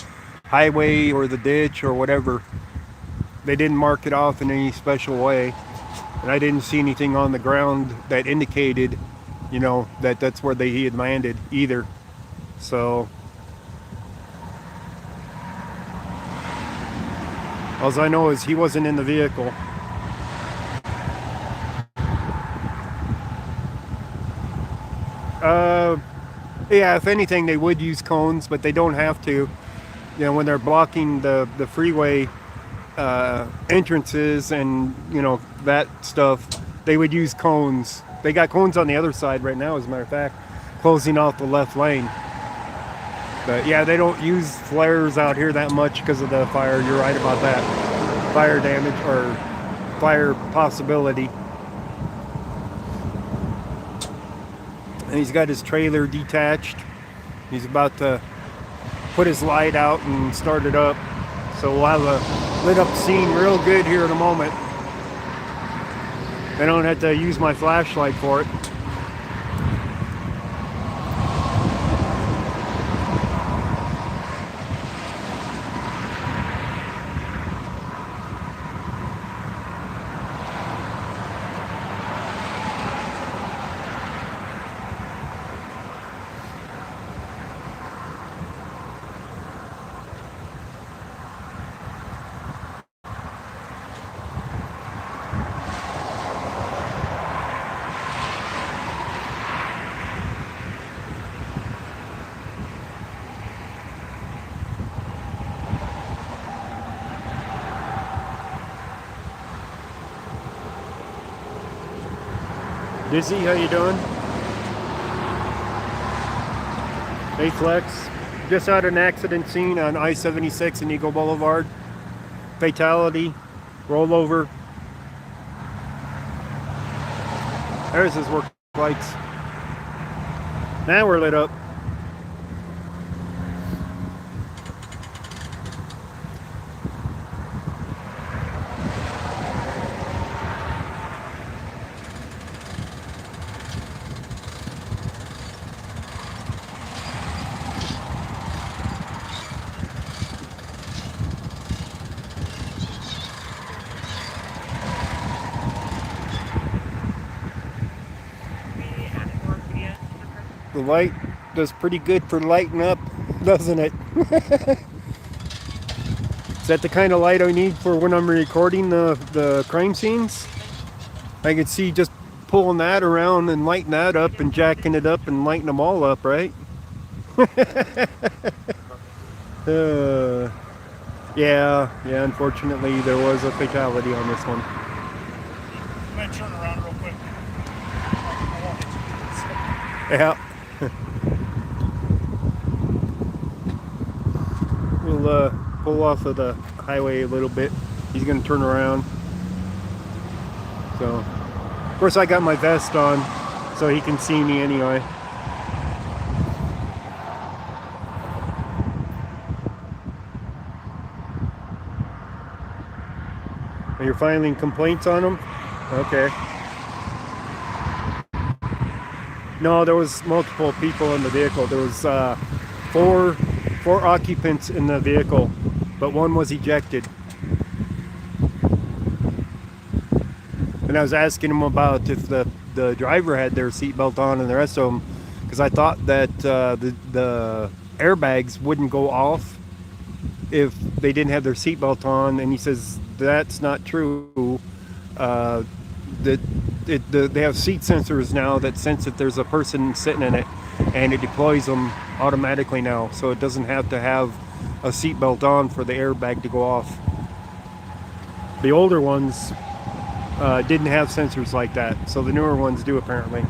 highway or the ditch or whatever. They didn't mark it off in any special way. And I didn't see anything on the ground that indicated, you know, that that's where he had landed either. So, all I know is he wasn't in the vehicle. Yeah, if anything, they would use cones, but they don't have to. You know, when they're blocking the freeway entrances and, you know, that stuff, they would use cones. They got cones on the other side right now, as a matter of fact, closing off the left lane. But yeah, they don't use flares out here that much because of the fire. You're right about that. Fire damage or fire possibility. And he's got his trailer detached. He's about to put his light out and start it up. So we'll have a lit up scene real good here in a moment. I don't have to use my flashlight for it. Dizzy, how you doing? Hey Flex, just had an accident scene on I76 and Eagle Boulevard. Fatality, rollover. There's his work lights. Now we're lit up. The light does pretty good for lighting up, doesn't it? Is that the kind of light I need for when I'm recording the crime scenes? I can see just pulling that around and lighting that up and jacking it up and lighting them all up, right? Yeah, unfortunately there was a fatality on this one. I'm going to turn around real quick. Yeah. We'll pull off of the highway a little bit. He's gonna turn around. So, of course, I got my vest on, so he can see me anyway. You're filing complaints on him? Okay. No, there was multiple people in the vehicle. There was four occupants in the vehicle, but one was ejected. And I was asking him about if the driver had their seatbelt on and the rest of them, because I thought that the airbags wouldn't go off if they didn't have their seatbelt on, and he says that's not true. They have seat sensors now that sense that there's a person sitting in it, and it deploys them automatically now, so it doesn't have to have a seatbelt on for the airbag to go off. The older ones didn't have sensors like that, so the newer ones do apparently.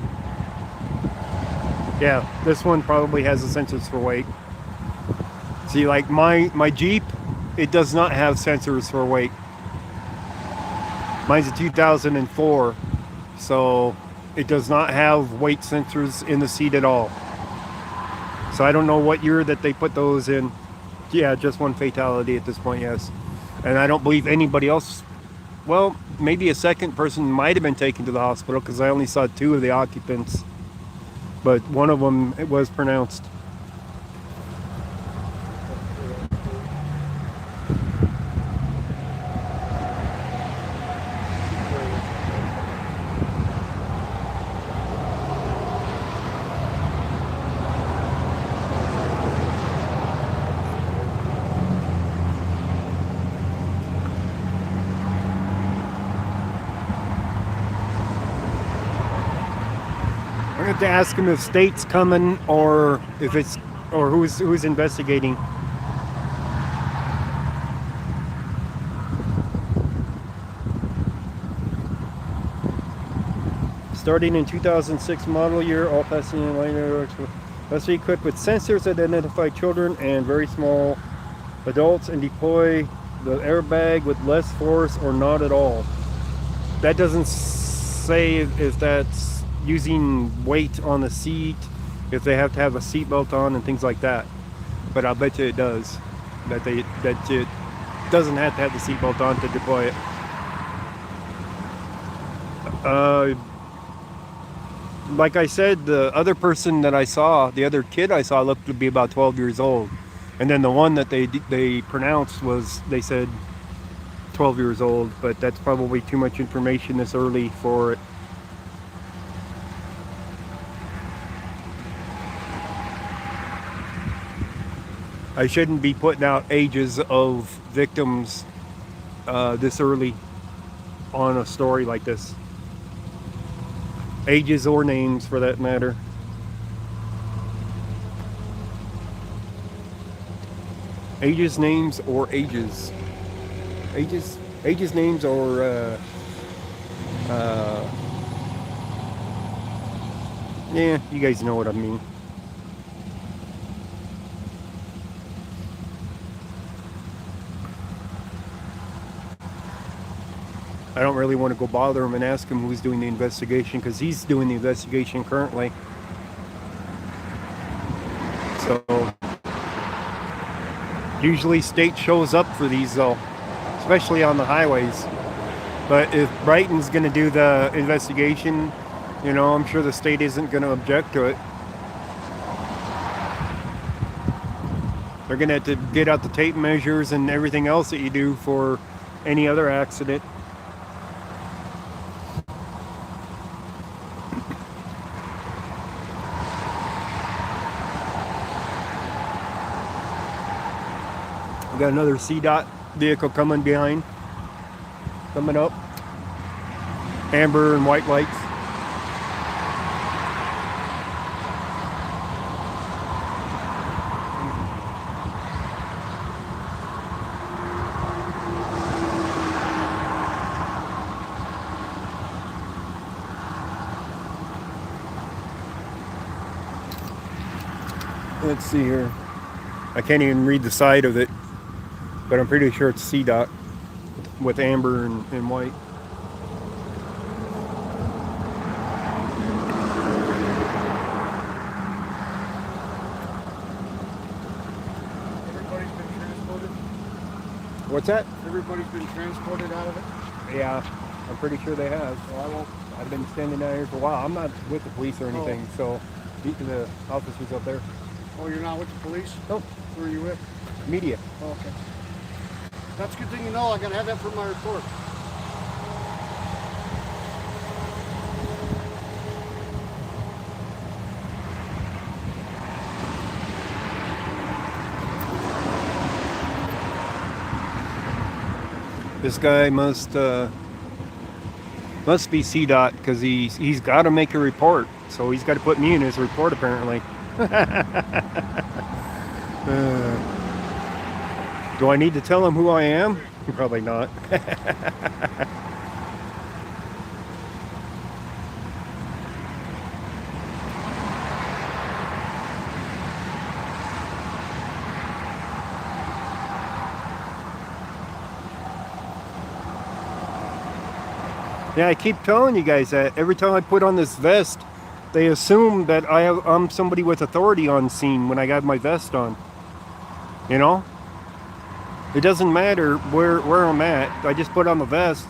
Yeah, this one probably has the sensors for weight. See, like my Jeep, it does not have sensors for weight. Mine's a 2004, so it does not have weight sensors in the seat at all. So I don't know what year that they put those in. Yeah, just one fatality at this point, yes. And I don't believe anybody else, well, maybe a second person might have been taken to the hospital, because I only saw 2 of the occupants. But one of them, it was pronounced. I have to ask him if state's coming or if it's or who's investigating. Starting in 2006 model year, all passenger liners must be equipped with sensors that identify children and very small adults and deploy the airbag with less force or not at all. That doesn't say if that's using weight on the seat, if they have to have a seatbelt on and things like that. But I'll bet you it does. That it doesn't have to have the seatbelt on to deploy it. Like I said, the other person that I saw, the other kid I saw, looked to be about 12 years old. And then the one that they pronounced was, they said 12 years old, but that's probably too much information this early for it. I shouldn't be putting out ages of victims this early on a story like this. Ages or names, for that matter. Ages, names, or ages. Ages, names, or yeah, you guys know what I mean. I don't really want to go bother him and ask him who's doing the investigation, because he's doing the investigation currently. So usually state shows up for these though, especially on the highways. But if Brighton's going to do the investigation, you know, I'm sure the state isn't going to object to it. They're going to have to get out the tape measures and everything else that you do for any other accident. We got another CDOT vehicle coming behind, coming up. Amber and white lights. Let's see here. I can't even read the side of it. but I'm pretty sure it's CDOT with amber and white. Everybody's been transported. What's that? Everybody's been transported out of it. Yeah, I'm pretty sure they have. Well, I've been standing down here for a while. I'm not with the police or anything, so the officers up there. Oh, you're not with the police? Nope. Who are you with? Media. Oh, okay. That's a good thing to know. I gotta have that for my report. This guy must be CDOT because he's got to make a report, so he's got to put me in his report apparently. Do I need to tell him who I am? Probably not. Yeah, I keep telling you guys that every time I put on this vest, they assume that I'm somebody with authority on scene when I got my vest on. You know? It doesn't matter where I'm at. I just put on the vest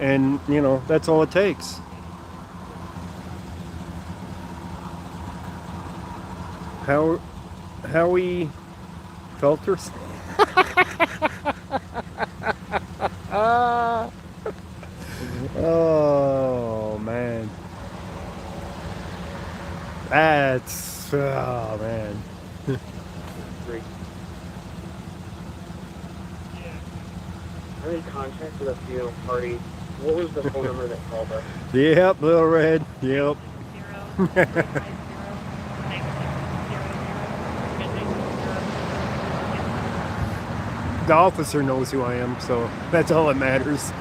and, you know, that's all it takes. Howie Felters? Oh man, oh man. Great. I'm in contact with a funeral party. What was the phone number that called us? Yep, Little Red. Yep. The officer knows who I am, so that's all that matters.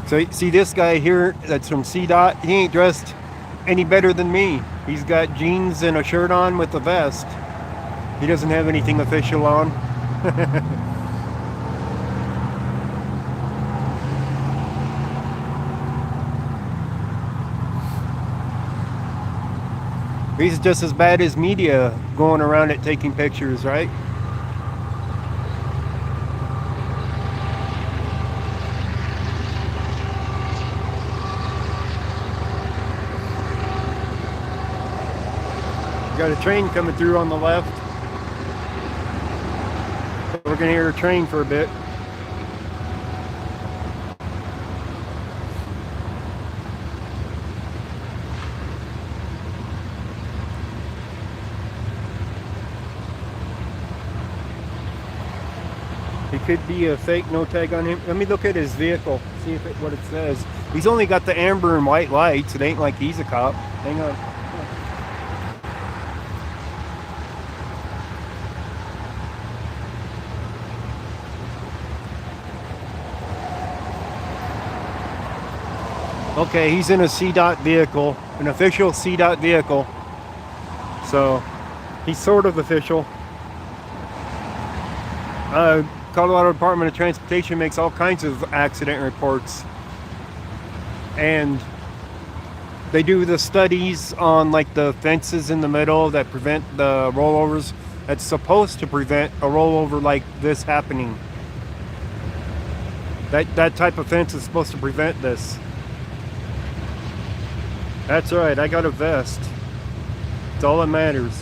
So see this guy here that's from CDOT, he ain't dressed any better than me. He's got jeans and a shirt on with a vest. He doesn't have anything official on. He's just as bad as media going around it taking pictures, right? Got a train coming through on the left. We're gonna hear a train for a bit. It could be a fake no tag on him. Let me look at his vehicle, see if what it says. He's only got the amber and white lights. It ain't like he's a cop. Hang on. Okay, he's in a CDOT vehicle, an official CDOT vehicle. So, he's sort of official. Colorado Department of Transportation makes all kinds of accident reports. And they do the studies on like the fences in the middle that prevent the rollovers. That's supposed to prevent a rollover like this happening. That type of fence is supposed to prevent this. That's right, I got a vest. It's all that matters.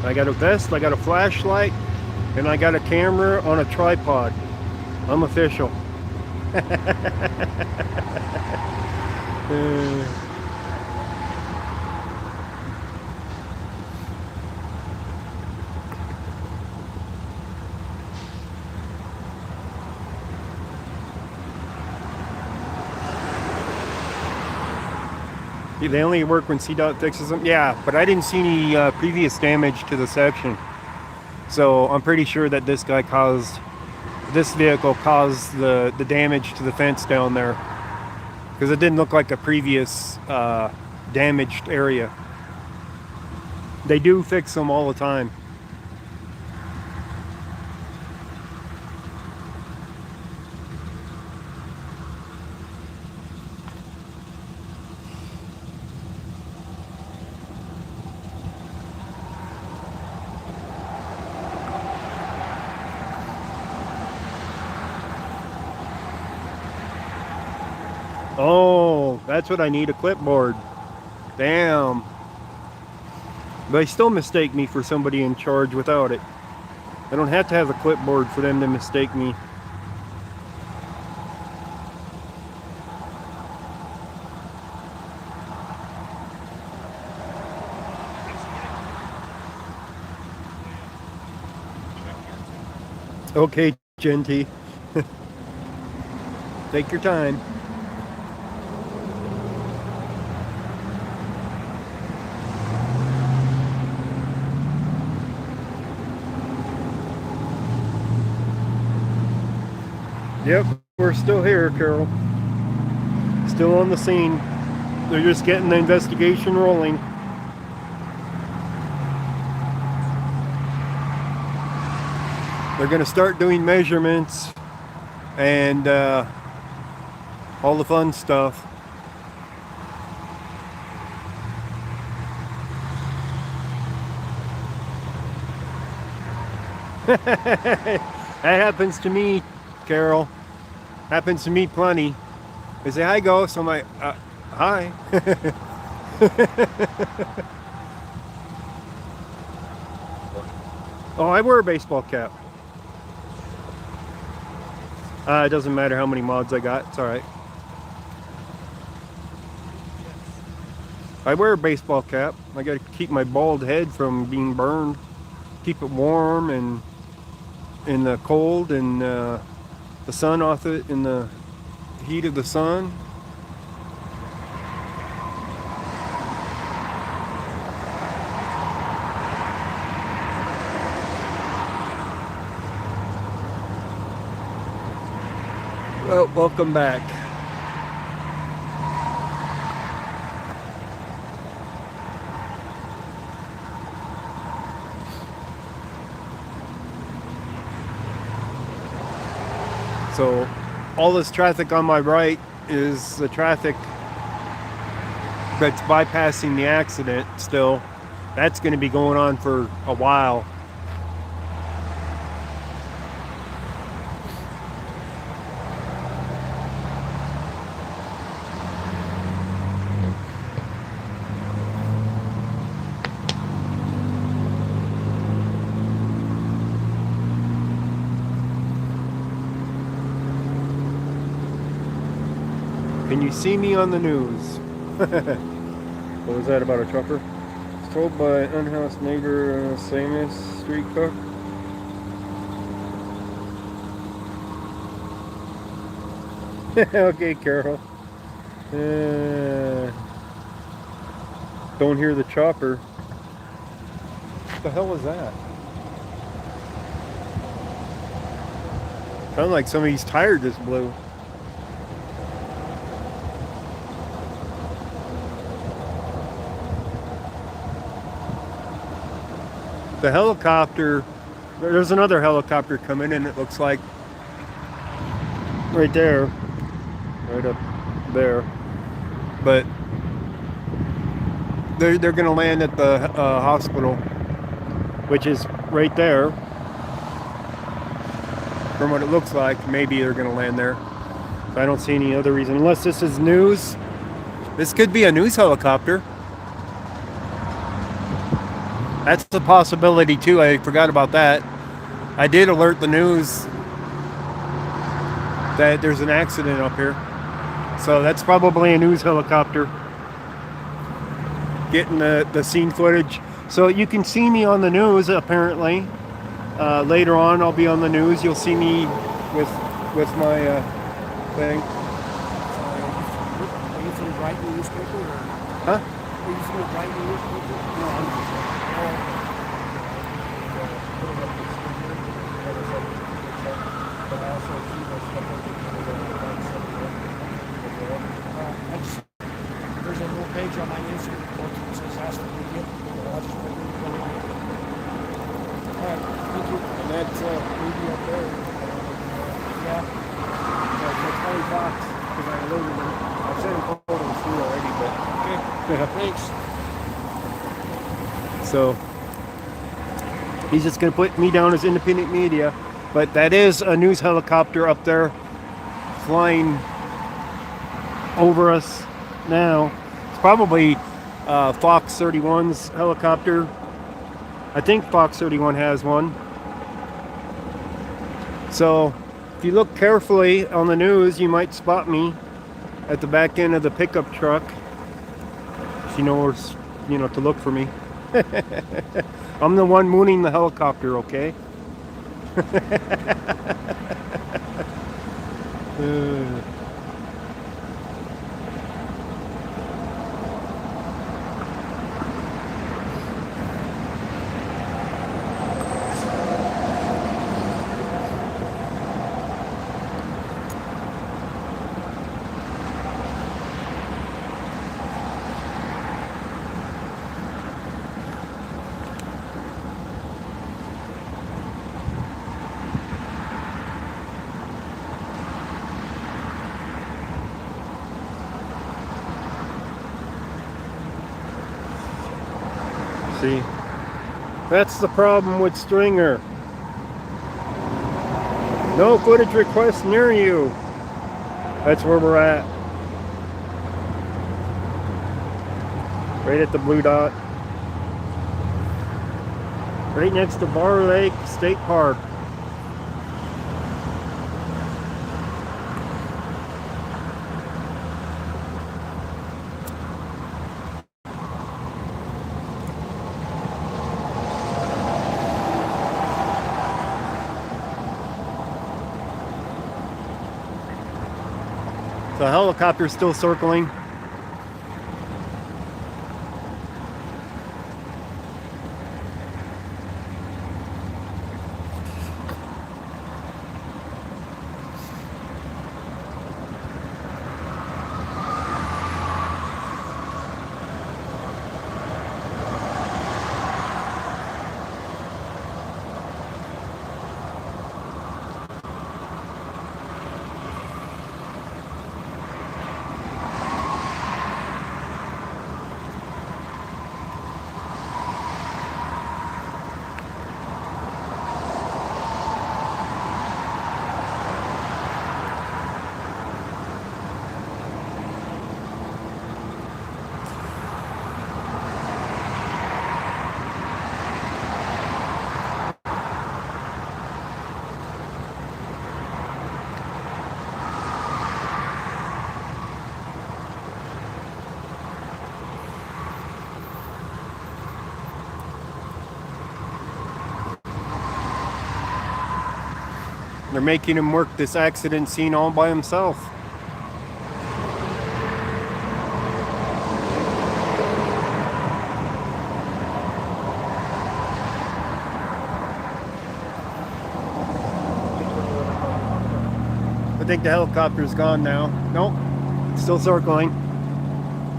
I got a vest, I got a flashlight, and I got a camera on a tripod. I'm official. They only work when CDOT fixes them? Yeah, but I didn't see any previous damage to the section. So I'm pretty sure that this vehicle caused the damage to the fence down there. Because it didn't look like a previous damaged area. They do fix them all the time. Oh, that's what I need, a clipboard. Damn. But they still mistake me for somebody in charge without it. I don't have to have a clipboard for them to mistake me. Okay, Genty. Take your time. Yep, we're still here, Carol. Still on the scene. They're just getting the investigation rolling. They're going to start doing measurements and all the fun stuff. That happens to me, Carol. Happens to me plenty. They say, hi, Ghost. I'm like, hi. Oh, I wear a baseball cap. It doesn't matter how many mods I got. It's all right. I wear a baseball cap. I got to keep my bald head from being burned. Keep it warm and in the cold and the sun off it in the heat of the sun. Well, welcome back. So all this traffic on my right is the traffic that's bypassing the accident still. That's going to be going on for a while. Can you see me on the news? What was that about a trucker? It's told by unhoused neighbor, Samus street cook. Okay, Carol. Don't hear the chopper. What the hell was that? Sounded like somebody's tire just blew. The helicopter, there's another helicopter coming in, it looks like. Right there. Right up there. But they're going to land at the hospital, which is right there. From what it looks like, maybe they're going to land there. So I don't see any other reason. Unless this is news. This could be a news helicopter. That's a possibility too. I forgot about that. I did alert the news that there's an accident up here. So that's probably a news helicopter getting the scene footage. So you can see me on the news apparently. Later on I'll be on the news. You'll see me with my thing. Are you from the right newspaper or? Huh? Are you just gonna write me this? No, I'm just but also see those stuff like I just there's a little page on my Instagram report that says ask for the gift. I'll just put it in. Alright, thank you. And that's maybe up there. Yeah. For $20 because I loaded them. I sent him photos through already, but okay. Thanks. So he's just going to put me down as independent media. But that is a news helicopter up there flying over us now. It's probably Fox 31's helicopter. I think Fox 31 has one. So if you look carefully on the news, you might spot me at the back end of the pickup truck. So you know where, to look for me. I'm the one mooning the helicopter, okay? See, that's the problem with Stringer. No footage requests near you. That's where we're at. Right at the blue dot. Right next to Bar Lake State Park. The helicopter's still circling. They're making him work this accident scene all by himself. I think the helicopter's gone now. Nope, it's still circling.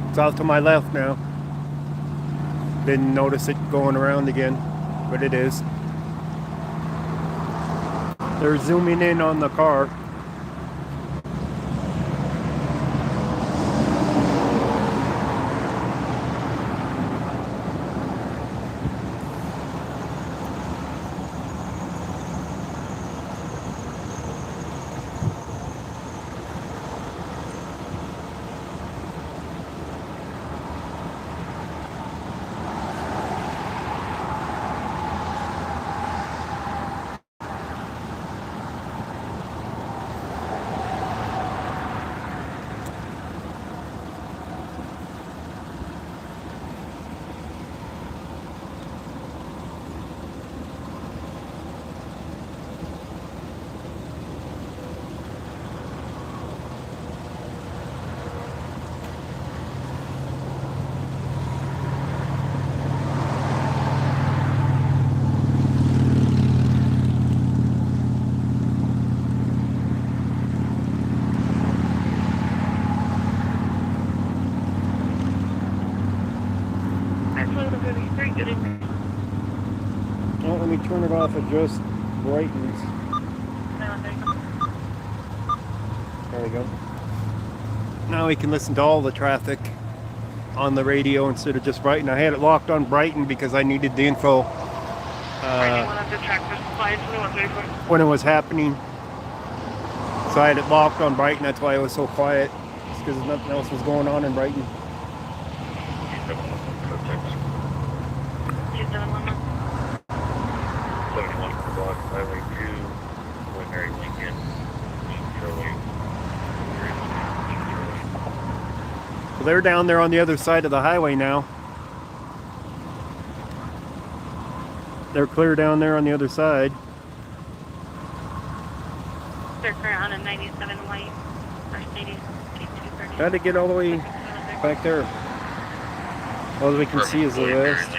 It's off to my left now. Didn't notice it going around again, but it is. They're zooming in on the car. took off at just Brighton's. There we go. Now we can listen to all the traffic on the radio instead of just Brighton. I had it locked on Brighton because I needed the info when it was happening. So I had it locked on Brighton. That's why it was so quiet. It's because nothing else was going on in Brighton. So they're down there on the other side of the highway now. They're clear down there on the other side. They're clear on a 97 white Mercedes K230. Got to get all the way back there. All we can see is the west.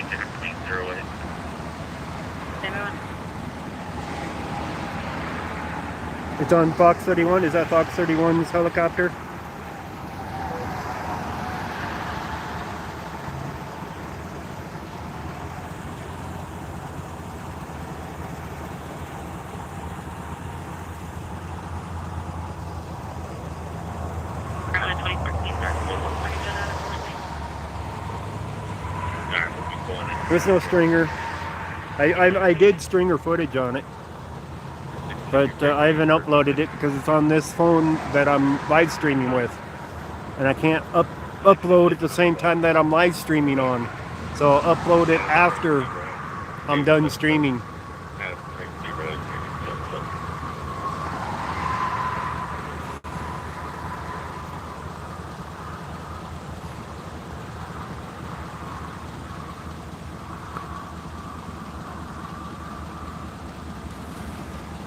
It's on Fox 31. Is that Fox 31's helicopter? There's no stringer. I did stringer footage on it, but I haven't uploaded it because it's on this phone that I'm live streaming with, and I can't upload at the same time that I'm live streaming on. So I'll upload it after I'm done streaming.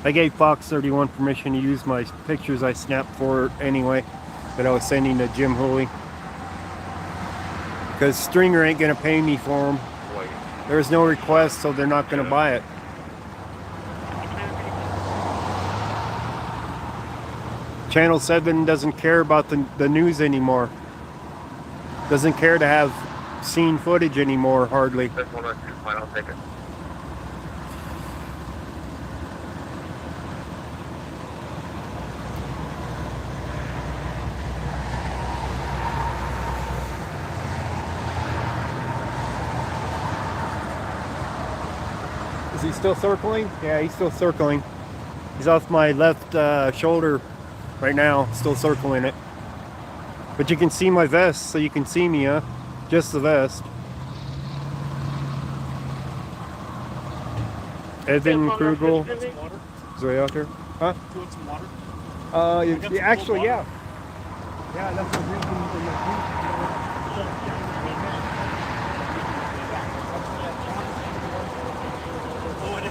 I gave Fox 31 permission to use my pictures I snapped for it anyway, that I was sending to Jim Hooley. Because Stringer ain't going to pay me for them. There's no request, so they're not going to buy it. Channel 7 doesn't care about the news anymore. Doesn't care to have scene footage anymore, hardly. I'll take it. Is he still circling? Yeah, he's still circling. He's off my left shoulder right now, still circling it. But you can see my vest, so you can see me, huh? Just the vest. Evan Krugel. Is he out there? Huh? Do you want some water? Actually, yeah. Yeah, that's what we're drinking in the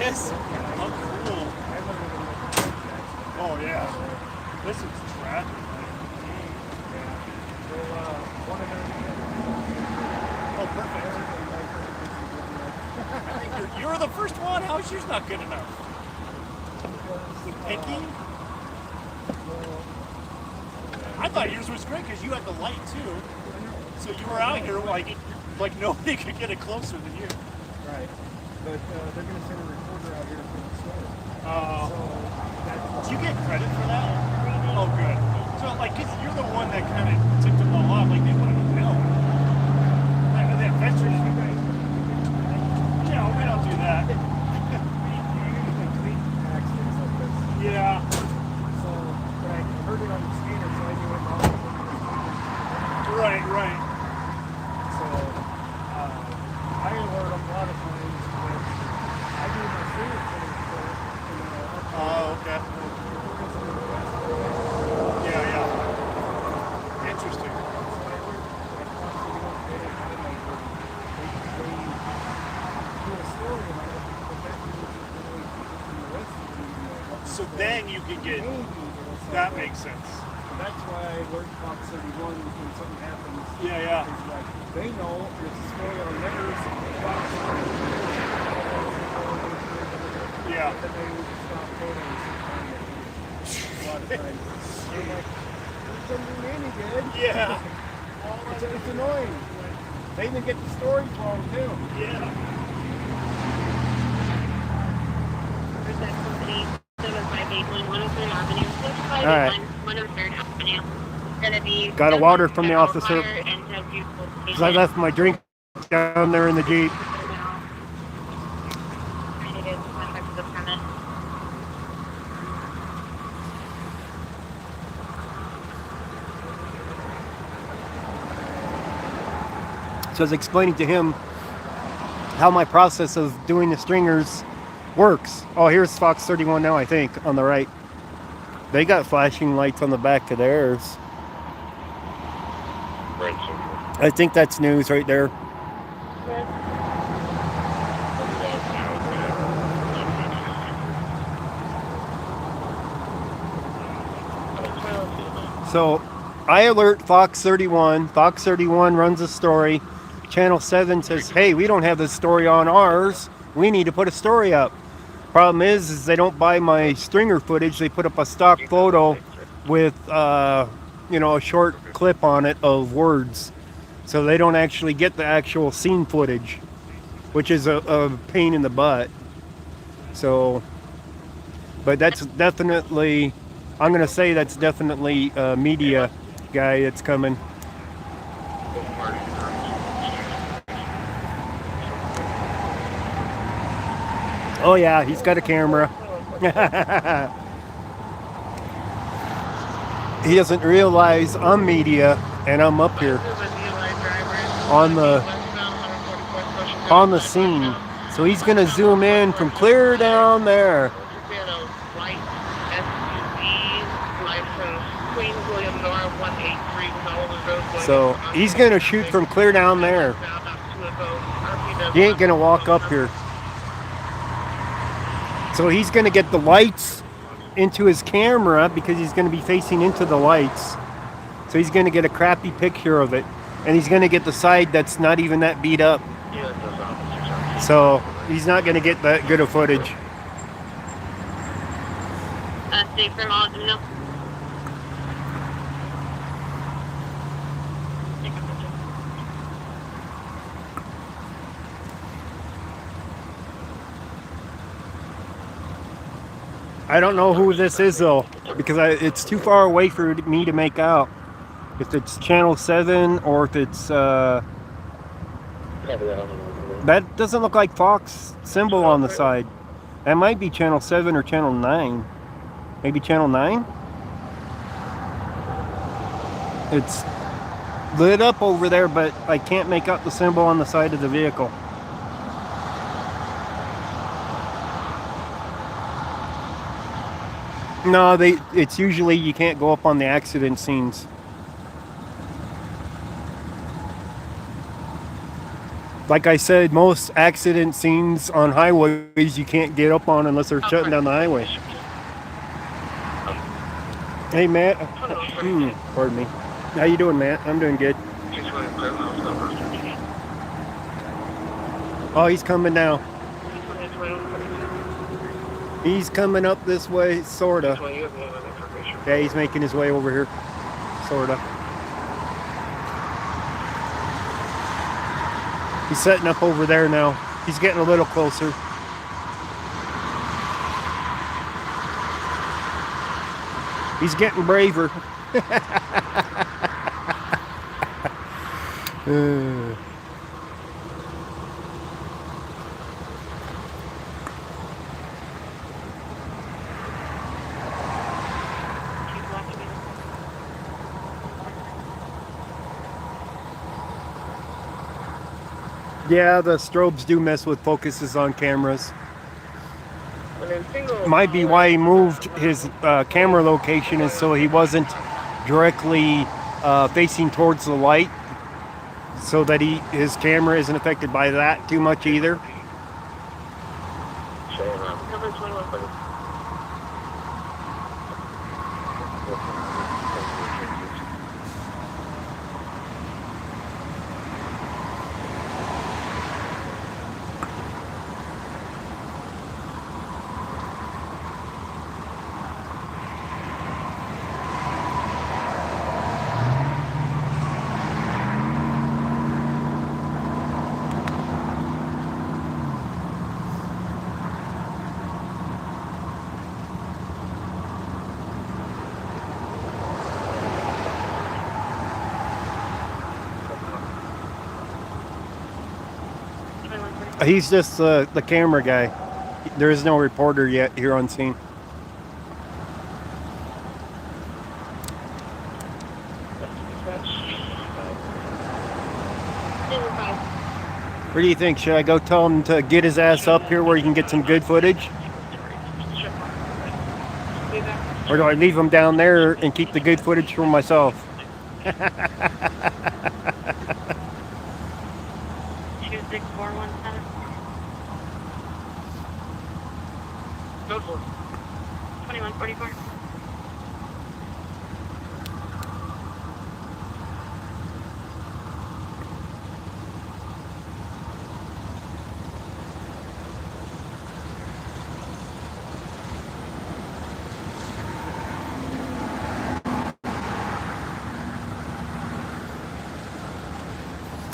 Yes. Oh, cool. Oh, yeah. This is tragic. Oh, perfect. You're the first one. How is yours not good enough? The pinky? I thought yours was great because you had the light too. So you were out here like nobody could get it closer than you. Right. But they're going to send a reporter out here for the story. Do you get credit for that? Oh, good. So, cause you're the one that kind of tipped them all off, they wouldn't have known. The adventures you guys. Yeah, we don't do that. Yeah. So, but I heard it on the scanner, so I knew it all. Right. So, I alert them a lot of times, but I do my favorite thing for, Oh, okay. Yeah. Interesting. So then you can get, that makes sense. That's why I work Fox 31 when something happens. Yeah. It's like, they know there's a story on theirs, Fox 31. Yeah. Then they would stop photos a lot of times. I'm like, it doesn't do any good. Yeah. It's annoying. They even get the stories wrong too. Yeah. All right. 103rd Avenue. It's gonna be Got a water from the officer. and have beautiful Because I left my drink down there in the Jeep. So I was explaining to him how my process of doing the stringers works. Oh, here's Fox 31 now, I think, on the right. They got flashing lights on the back of theirs. I think that's news right there. So I alert Fox 31. Fox 31 runs a story. Channel 7 says, hey, we don't have this story on ours. We need to put a story up. Problem is they don't buy my stringer footage. They put up a stock photo with, a short clip on it of words. So they don't actually get the actual scene footage, which is a pain in the butt. So, but that's definitely, I'm going to say that's definitely a media guy that's coming. Oh yeah, he's got a camera. He doesn't realize I'm media and I'm up here on the scene. So he's gonna zoom in from clear down there. So he's gonna shoot from clear down there. He ain't gonna walk up here. So he's gonna get the lights into his camera because he's gonna be facing into the lights. So he's gonna get a crappy picture of it. And he's gonna get the side that's not even that beat up. So he's not gonna get that good of footage. Stay from all, no. I don't know who this is though, because it's too far away for me to make out. If it's Channel 7 or if it's that doesn't look like Fox symbol on the side. That might be Channel 7 or Channel 9. Maybe Channel 9? It's lit up over there, but I can't make out the symbol on the side of the vehicle. No, it's usually you can't go up on the accident scenes. Like I said, most accident scenes on highways you can't get up on unless they're shutting down the highway. Hey, Matt. Pardon me. How you doing, Matt? I'm doing good. Oh, he's coming now. He's coming up this way, sorta. Yeah, he's making his way over here, sorta. He's setting up over there now. He's getting a little closer. He's getting braver. Yeah, the strobes do mess with focuses on cameras. Might be why he moved his camera location is so he wasn't directly facing towards the light, so that his camera isn't affected by that too much either. He's just the camera guy. There is no reporter yet here on scene. What do you think? Should I go tell him to get his ass up here where he can get some good footage? Or do I leave him down there and keep the good footage for myself? 26417. Go for it. 2144.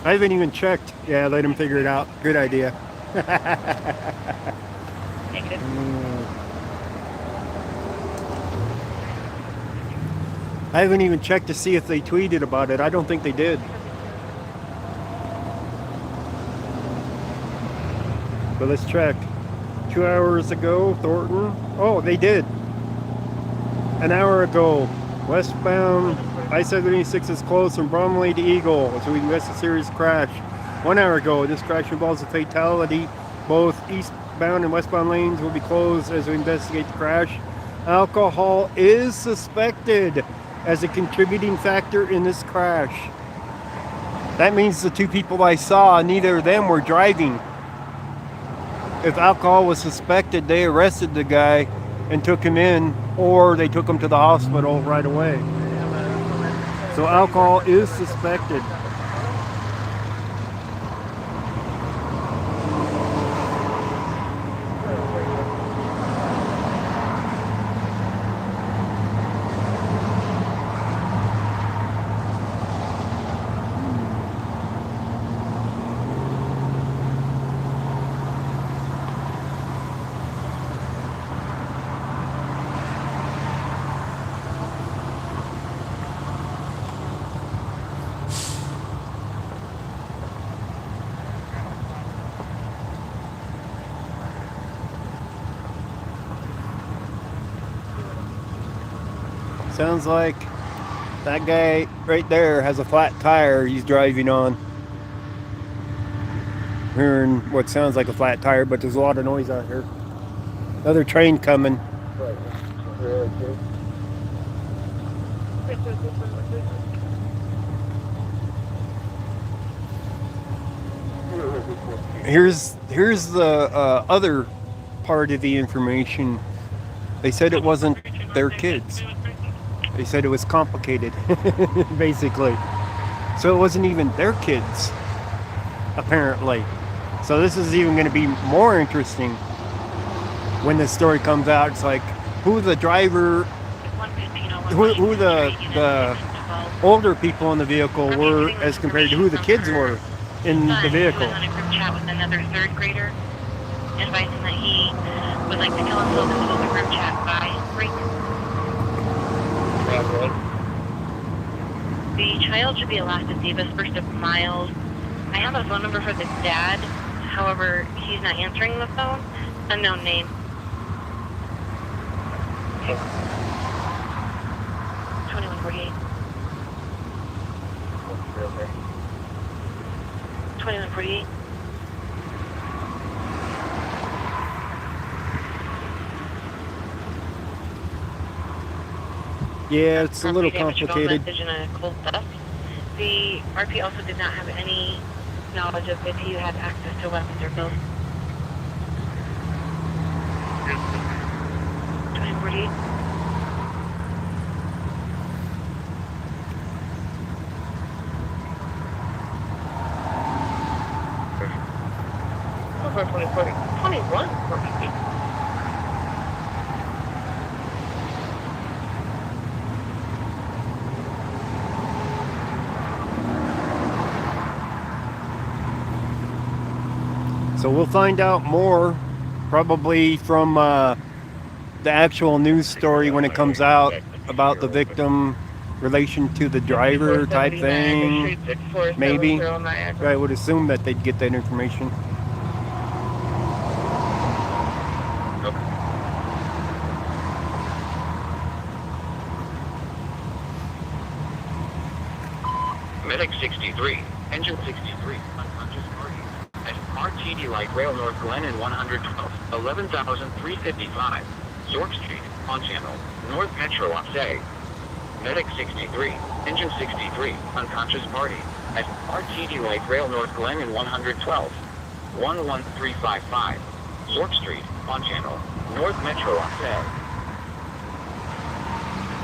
I haven't even checked. Yeah, let him figure it out. Good idea. Negative. I haven't even checked to see if they tweeted about it. I don't think they did. But let's check. 2 hours ago, Thornton. Oh, they did. An hour ago, westbound I76 is closed from Bromley to Eagle, so we missed a serious crash. 1 hour ago, this crash involves a fatality. Both eastbound and westbound lanes will be closed as we investigate the crash. Alcohol is suspected as a contributing factor in this crash. That means the two people I saw, neither of them were driving. If alcohol was suspected, they arrested the guy and took him in, or they took him to the hospital right away. So alcohol is suspected. Sounds like that guy right there has a flat tire he's driving on. Hearing what sounds like a flat tire, but there's a lot of noise out here. Another train coming. Here's the other part of the information. They said it wasn't their kids. They said it was complicated, basically. So it wasn't even their kids, apparently. So this is even going to be more interesting when the story comes out. It's like, who the driver, who the older people in the vehicle were as compared to who the kids were in the vehicle. He was on a group chat with another third grader, advising that he would like to kill himself and hold the group chat by break. The child should be allowed to see this first of Miles. I have a phone number for the dad. However, he's not answering the phone. Unknown name. 2148. 2148. Yeah, it's a little complicated. The RP also did not have any knowledge of if he had access to weapons or both. 2048. Over 2040. 2140. So we'll find out more probably from the actual news story when it comes out about the victim relation to the driver type thing. Maybe. I would assume that they'd get that information. Medic 63, engine 63, unconscious party. At RTD Light Rail North Glennon 112, 11,355. York Street, on channel, North Metro Oxay. Medic 63, engine 63, unconscious party. At RTD Light Rail North Glennon 112, 11355. York Street, on channel, North Metro Oxay.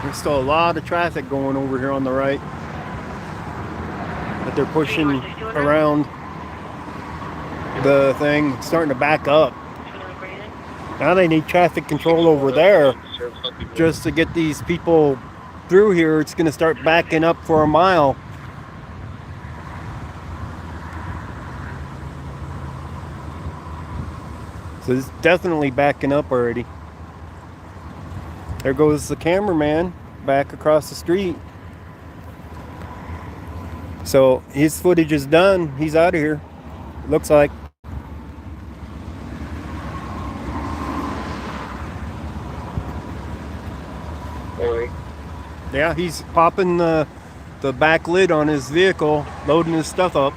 There's still a lot of traffic going over here on the right. But they're pushing around the thing. It's starting to back up. Now they need traffic control over there just to get these people through here. It's going to start backing up for a mile. So it's definitely backing up already. There goes the cameraman back across the street. So his footage is done. He's out of here. Looks like. Yeah, he's popping the back lid on his vehicle, loading his stuff up.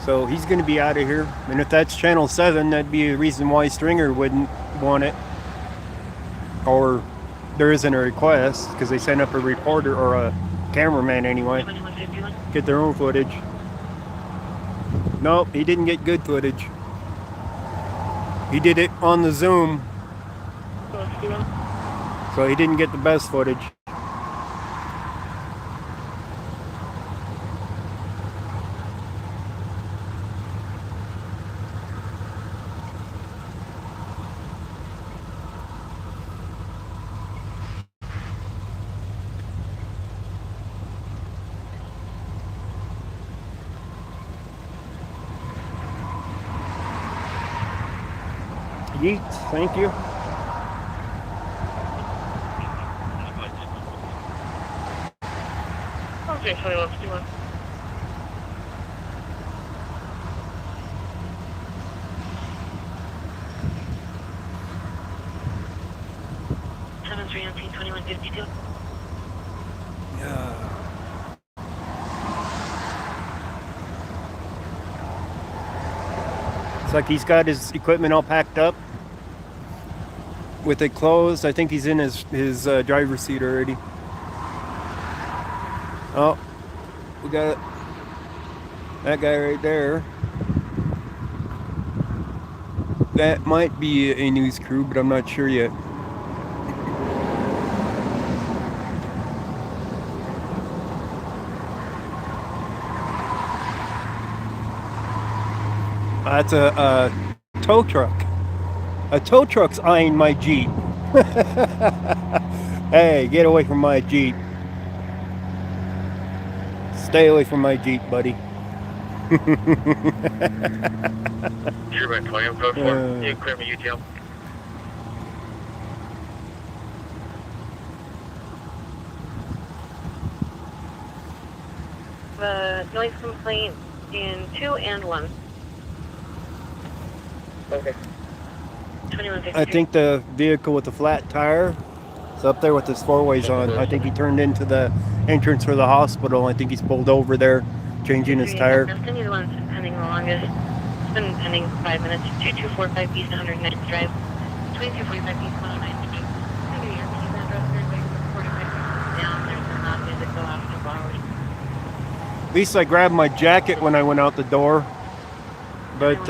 So he's going to be out of here. And if that's channel 7, that'd be a reason why Stringer wouldn't want it. Or there isn't a request, because they sent up a reporter or a cameraman anyway. Get their own footage. Nope, he didn't get good footage. He did it on the Zoom. So he didn't get the best footage. Yeet, thank you. Okay, so let's do it. Yeah. It's like he's got his equipment all packed up with it closed. I think he's in his driver's seat already. Oh, we got that guy right there. That might be a news crew, but I'm not sure yet. That's a tow truck. A tow truck's eyeing my Jeep. Hey, get away from my Jeep. Stay away from my Jeep, buddy. You're by 20, I'm code 4. You clear me UTL. The noise complaint in 2 and 1. Okay. 2153. I think the vehicle with the flat tire is up there with his four-ways on. I think he turned into the entrance for the hospital. I think he's pulled over there, changing his tire. He's the one that's been pending the longest. It's been pending 5 minutes. 2245 East 109th Drive. 2245 East 109th Drive. Down. There's some loud music the last couple hours. At least I grabbed my jacket when I went out the door. But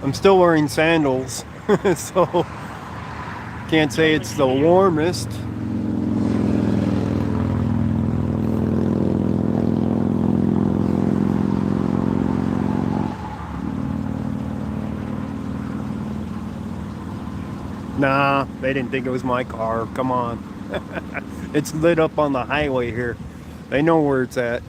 I'm still wearing sandals, so can't say it's the warmest. Nah, they didn't think it was my car. Come on. It's lit up on the highway here. They know where it's at.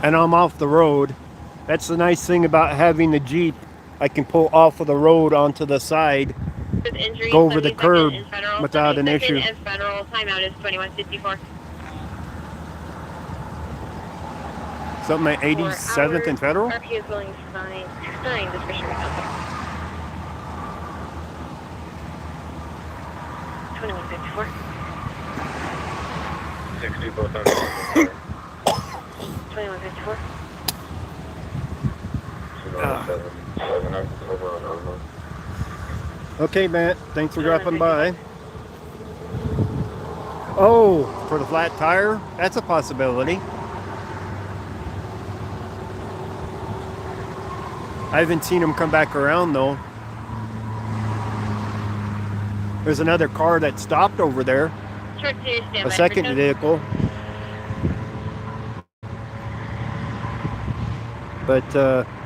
and I'm off the road. That's the nice thing about having the Jeep. I can pull off of the road onto the side, With injury, go over the 72nd curb in federal, without an 72nd issue. in federal, timeout is 2154. Something at 87th and Federal? RP is willing to sign discretionary contract. 2154. 60 both on 2154. Okay, Matt. Thanks for dropping by. Oh, for the flat tire? That's a possibility. I haven't seen him come back around, though. There's another car that stopped over there. Short series standby. A second vehicle. But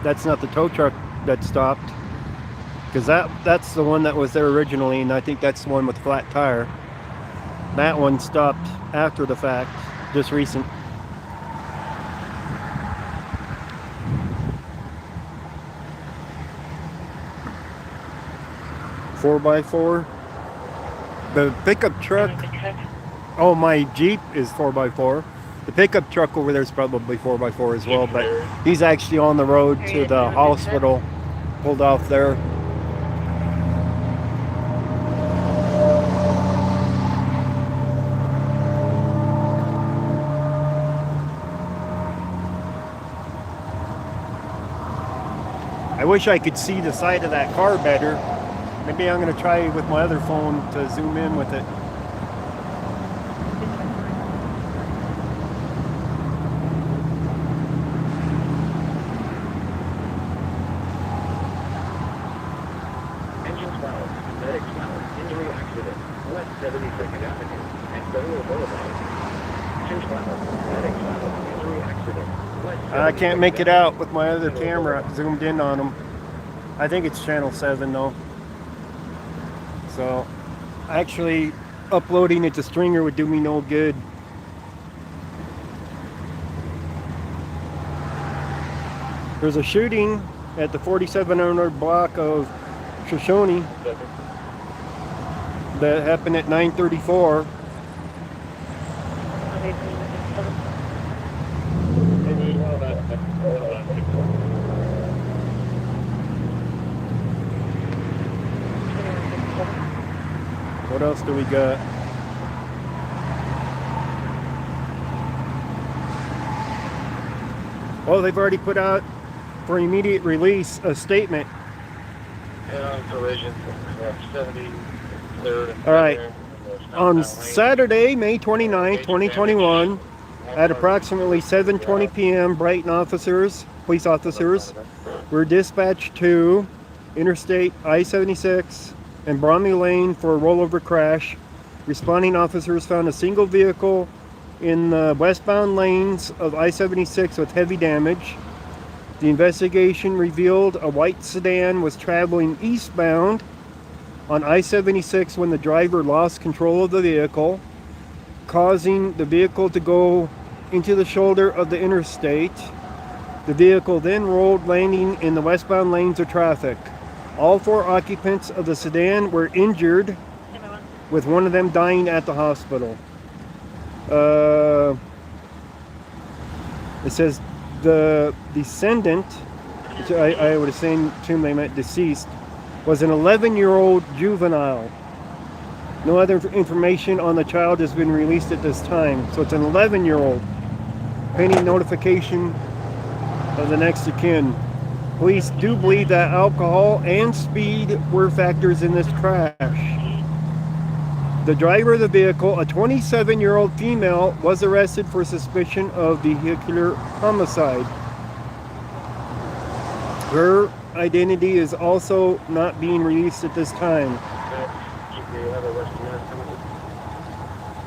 that's not the tow truck that stopped. Because that's the one that was there originally, and I think that's the one with the flat tire. That one stopped after the fact, just recent. Four by four. The pickup truck. Oh, my Jeep is 4x4. The pickup truck over there is probably 4x4 as well, but he's actually on the road to the hospital. Pulled off there. I wish I could see the side of that car better. Maybe I'm going to try with my other phone to zoom in with it. Engines valve, medics valve, injury accident, West 72nd Avenue, and Federal Boulevard. Engines valve, medics valve, injury accident, West I can't 72nd make it Avenue, out with my other camera zoomed in on them. I think it's channel 7 though. So actually uploading it to Stringer would do me no good. There's a shooting at the 4700 block of Shoshone that happened at 9:34. What else do we got? Oh, they've already put out for immediate release a statement. Collision, 73rd. All right. On Saturday, May 29, 2021, at approximately 7:20 p.m., Brighton police officers, were dispatched to Interstate I76 and Bromley Lane for a rollover crash. Responding officers found a single vehicle in the westbound lanes of I-76 with heavy damage. The investigation revealed a white sedan was traveling eastbound on I-76 when the driver lost control of the vehicle, causing the vehicle to go into the shoulder of the interstate. The vehicle then rolled, landing in the westbound lanes of traffic. All four occupants of the sedan were injured, with one of them dying at the hospital. It says the descendant, which I would assume they meant deceased, was an 11-year-old juvenile. No other information on the child has been released at this time. So it's an 11-year-old. Pending notification of the next of kin. Police do believe that alcohol and speed were factors in this crash. The driver of the vehicle, a 27-year-old female, was arrested for suspicion of vehicular homicide. Her identity is also not being released at this time.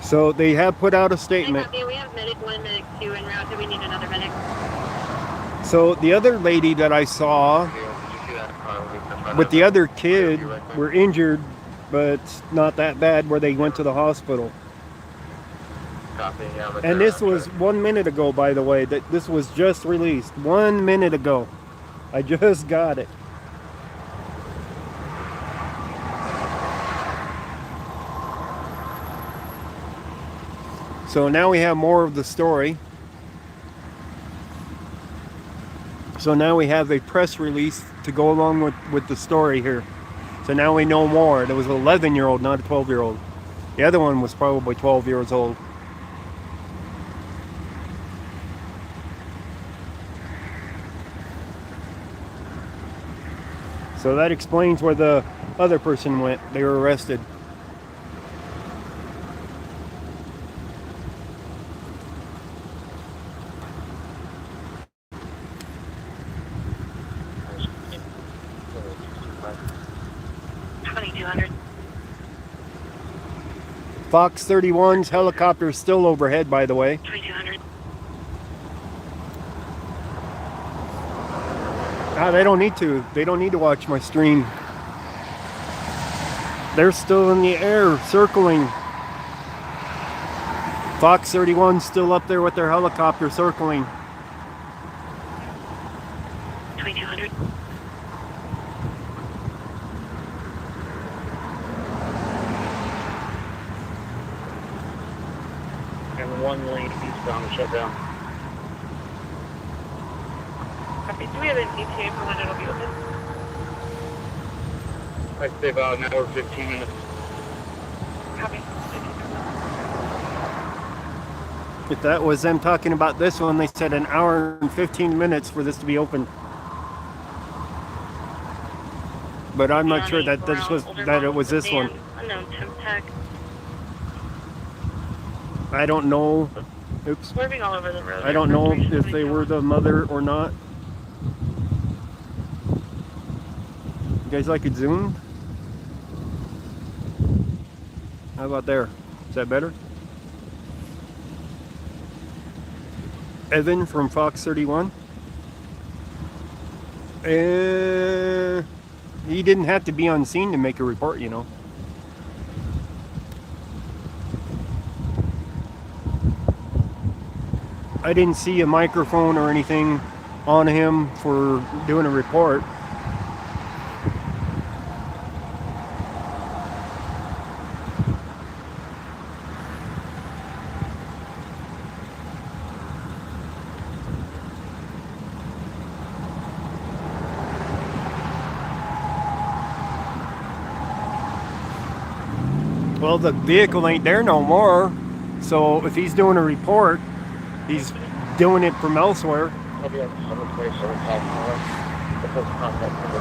So they have put out a statement. We have medic 1, medic 2 en route. Do we need another medic? So the other lady that I saw with the other kid were injured, but not that bad where they went to the hospital. Copy. Yeah, but And they're this on was track. 1 minute ago, by the way. That this was just released 1 minute ago. I just got it. So now we have more of the story. So now we have a press release to go along with the story here. So now we know more. There was an 11-year-old, not a 12-year-old. The other one was probably 12 years old. So that explains where the other person went. They were arrested. Fox 31's helicopter is still overhead, by the way. 2200. Ah, they don't need to. They don't need to watch my stream. They're still in the air, circling. Fox 31's still up there with their helicopter circling. 2200. And 1 lane eastbound shut down. Copy. Do we have an ETA for when it'll be open? I'd say about an hour, 15 minutes. Copy. If that was them talking about this one, they said an hour and 15 minutes for this to be open. But I'm not sure that this was that it was this one. Unknown temp tech. I don't know. Oops. Swerving all over the road. I don't know if they were the mother or not. You guys like it zoomed? How about there? Is that better? Evan from Fox 31. He didn't have to be on scene to make a report, you know. I didn't see a microphone or anything on him for doing a report. Well, the vehicle ain't there no more. So if he's doing a report, he's doing it from elsewhere. I'll be on the 727 platform. The first contact number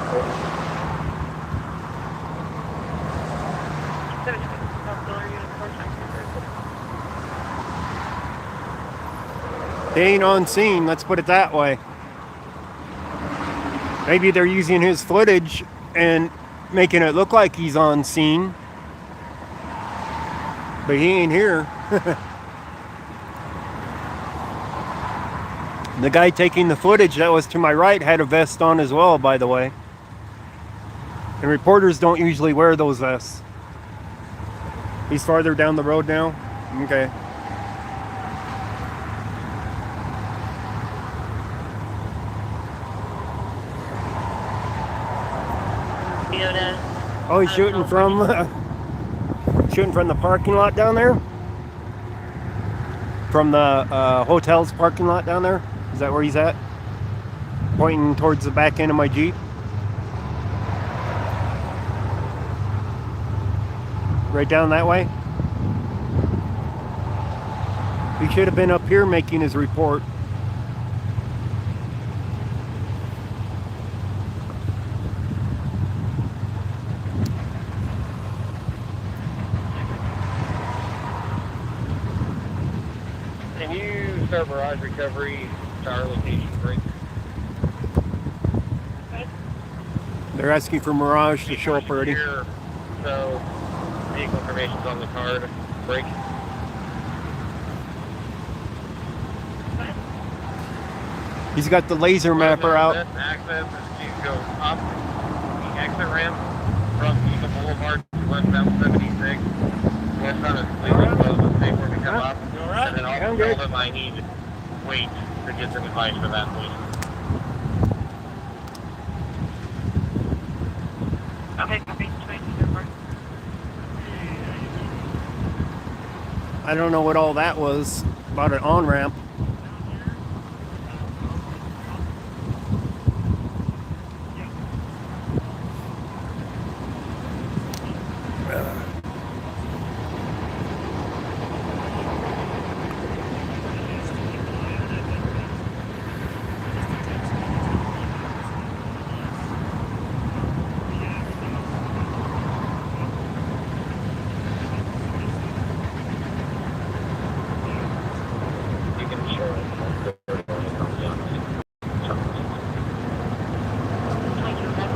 4. He ain't on scene, let's put it that way. Maybe they're using his footage and making it look like he's on scene. But he ain't here. The guy taking the footage that was to my right had a vest on as well, by the way. And reporters don't usually wear those vests. He's farther down the road now? Okay. Oh, he's shooting from the parking lot down there? From the hotel's parking lot down there? Is that where he's at? Pointing towards the back end of my Jeep? Right down that way? He should have been up here making his report. Can you start barrage recovery to our location, break? They're asking for Mirage to show up already. Here, so vehicle information's on the card. Break. He's got the laser mapper out. Access is to go up the exit ramp from Eagle Boulevard to westbound 76. Westbound is completely closed. Let's see where we come up. You alright? that? And then I'm also good. tell him I need weight to get some advice for that, please. Okay, copy. 2204. I don't know what all that was about an on-ramp. You can share it. When it comes down to something. 2211.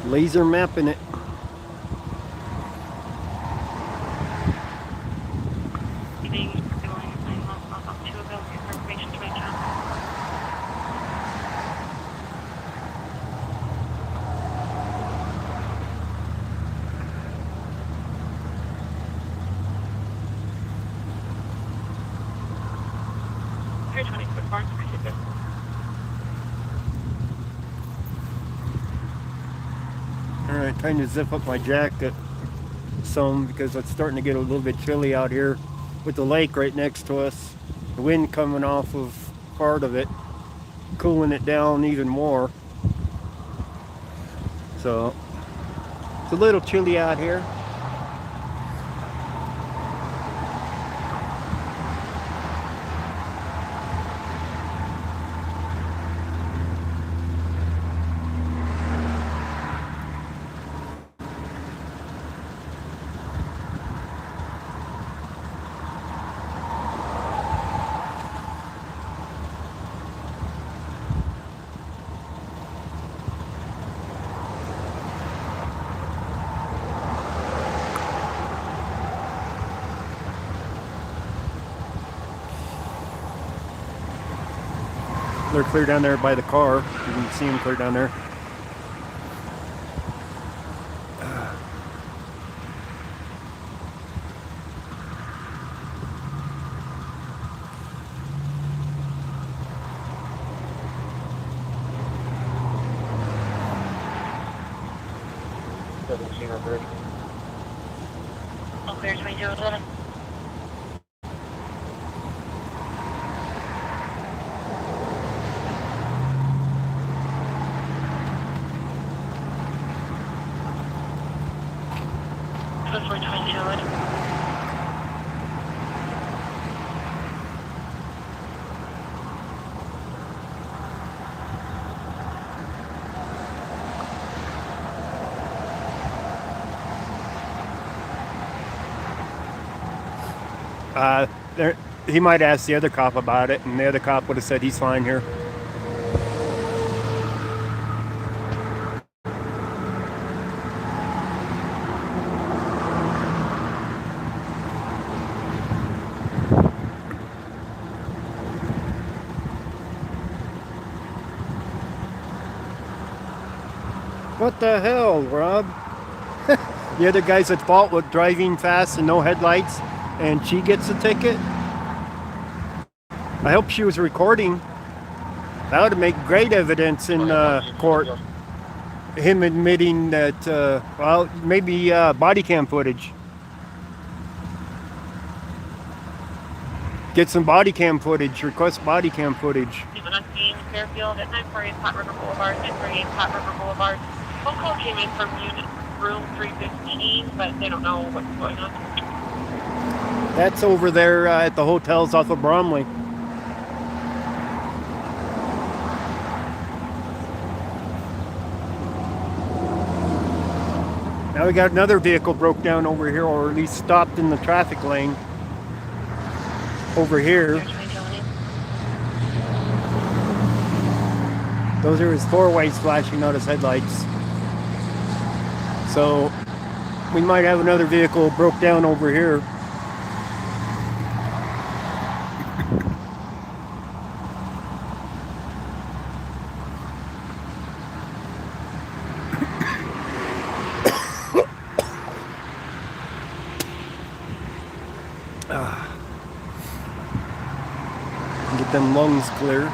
Laser mapping it. Evening, going, I'm up to available for information 22. Here, 24. Alright, trying to zip up my jacket some because it's starting to get a little bit chilly out here with the lake right next to us. The wind coming off of part of it, cooling it down even more. So, it's a little chilly out here. They're clear down there by the car. You can see them clear down there. All clear, 2211. That's 2211. There, he might ask the other cop about it, and the other cop would have said he's fine here. What the hell, Rob? The other guy's at fault with driving fast and no headlights, and she gets a ticket? I hope she was recording. That would make great evidence in court. Him admitting that, well, maybe body cam footage. Get some body cam footage. Request body cam footage. 17 Fairfield at 948 Pot River Boulevard, 948 Pot River Boulevard. Phone call came in from unit room 315, but they don't know what's going on. That's over there at the hotels off of Bromley. Now we got another vehicle broke down over here, or at least stopped in the traffic lane over here. Those are his four-ways flashing out his headlights. So we might have another vehicle broke down over here. Get them lungs clear.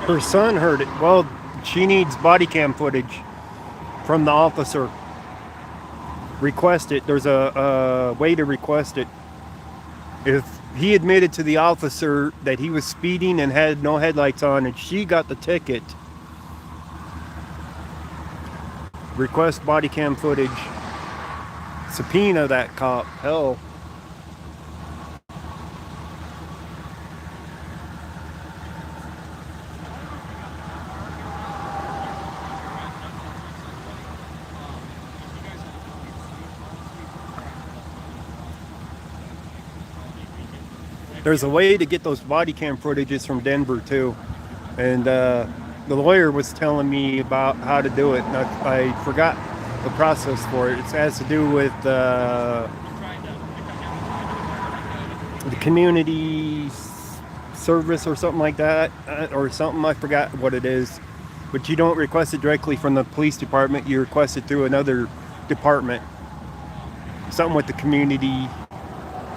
Her son heard it. Well, she needs body cam footage from the officer. Request it. There's a way to request it. If he admitted to the officer that he was speeding and had no headlights on and she got the ticket, request body cam footage. Subpoena that cop. Hell. There's a way to get those body cam footages from Denver too, and the lawyer was telling me about how to do it. And I forgot the process for it. It has to do with the community service or something like that, or something. I forgot what it is. But you don't request it directly from the police department. You request it through another department. Something with the community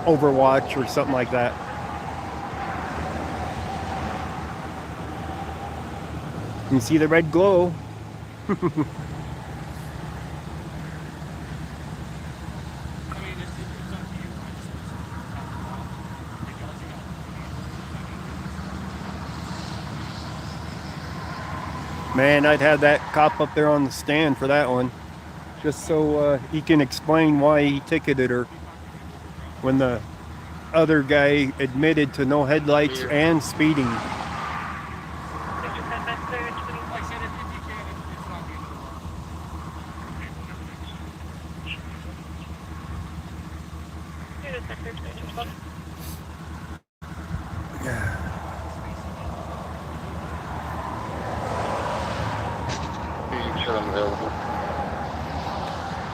overwatch or something like that. You can see the red glow. Man, I'd have that cop up there on the stand for that one. Just so he can explain why he ticketed her. When the other guy admitted to no headlights and speeding.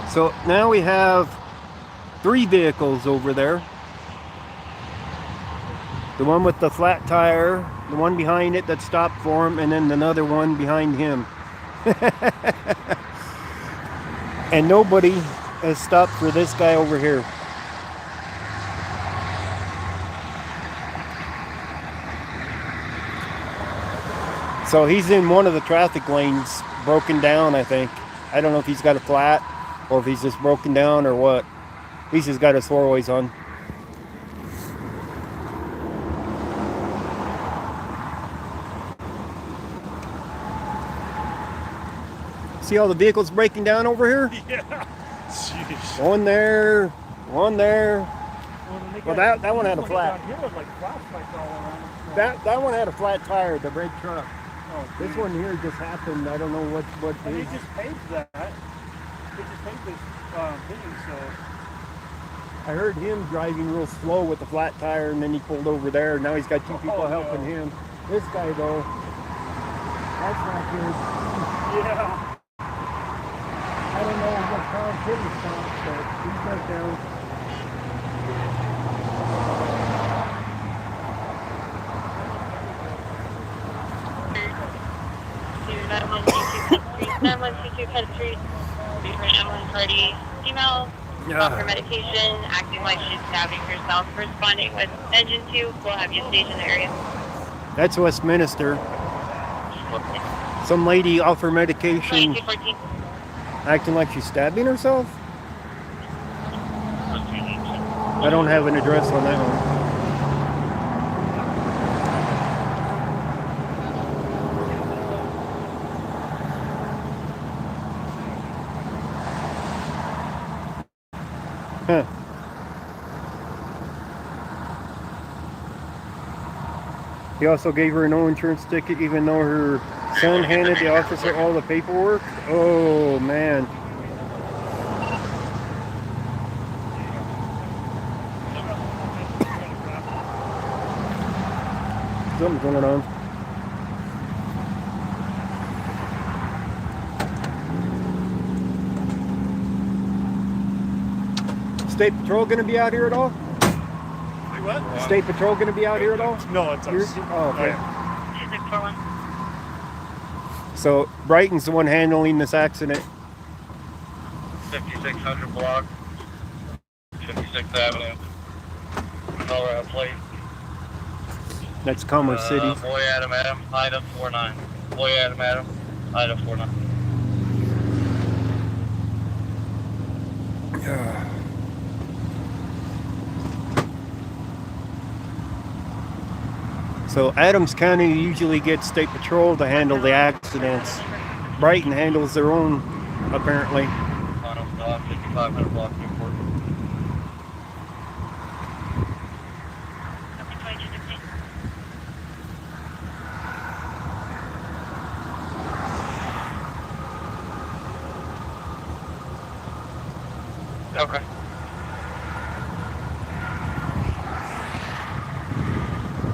So now we have 3 vehicles over there. The one with the flat tire, the one behind it that stopped for him, and then another one behind him. And nobody has stopped for this guy over here. So he's in one of the traffic lanes, broken down, I think. I don't know if he's got a flat or if he's just broken down or what. At least he's got his four-ways on. See all the vehicles breaking down over here? Yeah. Jeez. One there, one there. Well, that one had a flat. That one had a flat tire, the red truck. Oh, this one here just happened. I don't know what and is. they just paved that. They just paved this thing, so. I heard him driving real slow with the flat tire, and then he pulled over there. Now he's got 2 people helping him. This guy though, that's not good. Yeah. I don't know what caused him to stop, but he's got down. 3 ambulance ready. Female, for medication, acting like she's stabbing herself, responding with engine 2. We'll have you staged in the area. That's Westminster. Some lady offer medication 2214. acting like she's stabbing herself? I don't have an address on that one. Huh. He also gave her a no insurance ticket even though her son handed the officer all the paperwork. Oh man. Something's going on. State Patrol going to be out here at all? What? State Patrol going to be out here at all? No, it's us. Oh, okay. 2641. So Brighton's the one handling this accident. 5600 block, 56th Avenue, Colorado plate. That's Commerce City. Boy Adam, item 49. Boy Adam, item 49. So Adams County usually gets State Patrol to handle the accidents. Brighton handles their own, apparently. 5500 block, Newport. Okay.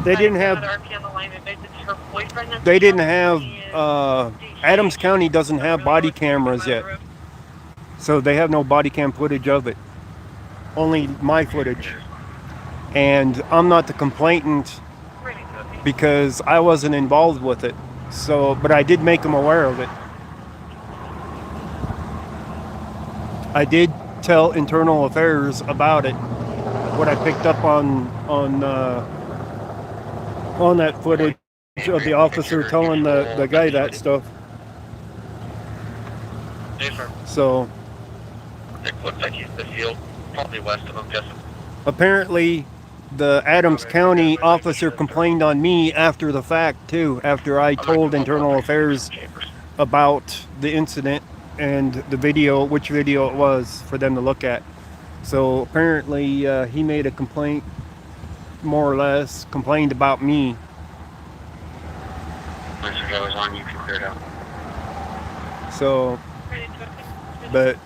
They didn't have. They didn't have. Adams County doesn't have body cameras yet, so they have no body cam footage of it. Only my footage, and I'm not the complainant because I wasn't involved with it. So, but I did make them aware of it. I did tell Internal Affairs about it. What I picked up on that footage of the officer telling the guy that stuff. So It looks like he's the field, probably west of him, guessing. apparently the Adams County officer complained on me after the fact too, after I told Internal Affairs about the incident and the video, which video it was for them to look at. So apparently he made a complaint, more or less, complained about me. Once the guy was on, you can clear it out. So, but